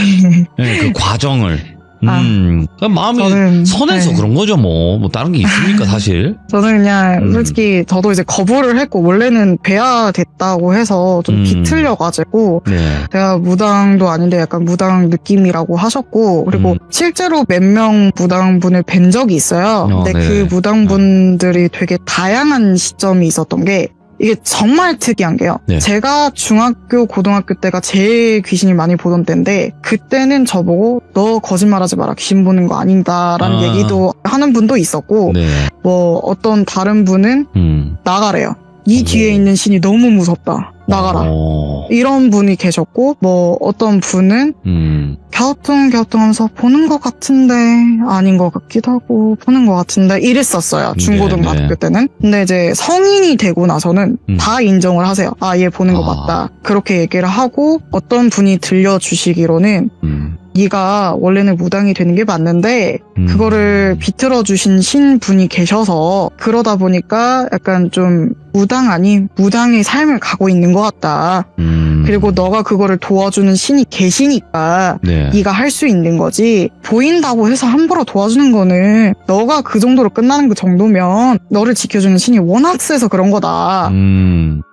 A: 네, 그 과정을 그러니까 마음이
C: 저는,
A: 선해서
C: 네.
A: 그런 거죠. 뭐 다른 게 있습니까 사실.
C: 저는 그냥 솔직히 저도 이제 거부를 했고 원래는 뵈야 됐다고 해서 좀 비틀려가지고
A: 네.
C: 제가 무당도 아닌데 약간 무당 느낌이라고 하셨고 그리고 실제로 몇 명 무당분을 뵌 적이 있어요. 근데
A: 네.
C: 그 무당분들이 되게 다양한 시점이 있었던 게 이게 정말 특이한 게요.
A: 네.
C: 제가 중학교, 고등학교 때가 제일 귀신이 많이 보던 때인데 그때는 저보고 너 거짓말하지 마라, 귀신 보는 거 아닌다라는 얘기도 하는 분도 있었고
A: 네.
C: 뭐 어떤 다른 분은 나가래요. 이 뒤에 있는 신이 너무 무섭다, 나가라, 이런 분이 계셨고 뭐 어떤 분은 갸우뚱갸우뚱하면서 보는 것 같은데 아닌 것 같기도 하고 보는 것 같은데 이랬었어요, 중고등학교 때는. 근데 이제 성인이 되고 나서는 다 인정을 하세요. 얘 보는 거 맞다, 그렇게 얘기를 하고 어떤 분이 들려주시기로는 네가 원래는 무당이 되는 게 맞는데 그거를 비틀어주신 신분이 계셔서 그러다 보니까 약간 좀 무당 아닌 무당의 삶을 가고 있는 것 같다. 그리고 너가 그거를 도와주는 신이 계시니까
A: 네.
C: 네가 할 수 있는 거지, 보인다고 해서 함부로 도와주는 거는 너가 그 정도로 끝나는 그 정도면 너를 지켜주는 신이 워낙 세서 그런 거다.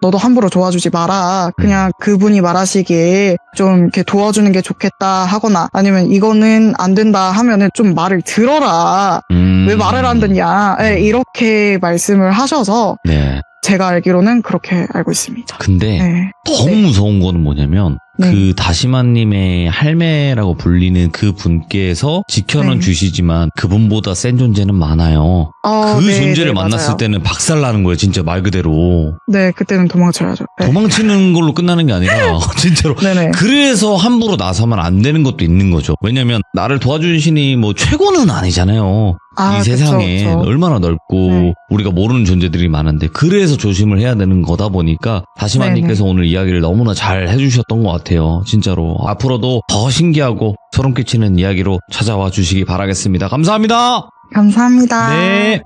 C: 너도 함부로 도와주지 마라. 그냥 그분이 말하시기에 좀 이렇게 도와주는 게 좋겠다 하거나 아니면 이거는 안 된다 하면은 좀 말을 들어라. 왜 말을 안 듣냐. 네, 이렇게 말씀을 하셔서
A: 네.
C: 제가 알기로는 그렇게 알고 있습니다.
A: 근데
C: 네.
A: 더 무서운 거는 뭐냐면
C: 네.
A: 그 다시마님의 할매라고 불리는 그 분께서 지켜는
C: 네.
A: 주시지만 그분보다 센 존재는 많아요. 그
C: 네,
A: 존재를
C: 네,
A: 만났을
C: 맞아요.
A: 때는 박살나는 거예요, 진짜 말 그대로.
C: 네, 그때는 도망쳐야죠. 네.
A: 도망치는 걸로 끝나는 게 아니라 진짜로.
C: 네네.
A: 그래서 함부로 나서면 안 되는 것도 있는 거죠. 왜냐면 나를 도와주신 신이 뭐 최고는 아니잖아요. 이
C: 그쵸,
A: 세상에
C: 그쵸.
A: 얼마나 넓고
C: 네.
A: 우리가 모르는 존재들이 많은데 그래서 조심을 해야 되는 거다 보니까 다시마님께서 오늘 이야기를 너무나 잘 해주셨던 것 같아요. 진짜로 앞으로도 더 신기하고 소름 끼치는 이야기로 찾아와 주시기 바라겠습니다. 감사합니다.
C: 감사합니다.
A: 네.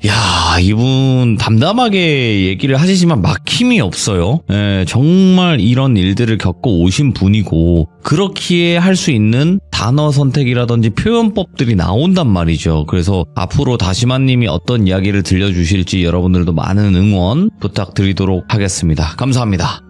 A: 야, 이분 담담하게 얘기를 하시지만 막힘이 없어요. 예, 정말 이런 일들을 겪고 오신 분이고 그렇기에 할 수 있는 단어 선택이라든지 표현법들이 나온단 말이죠. 그래서 앞으로 다시마님이 어떤 이야기를 들려주실지 여러분들도 많은 응원 부탁드리도록 하겠습니다. 감사합니다.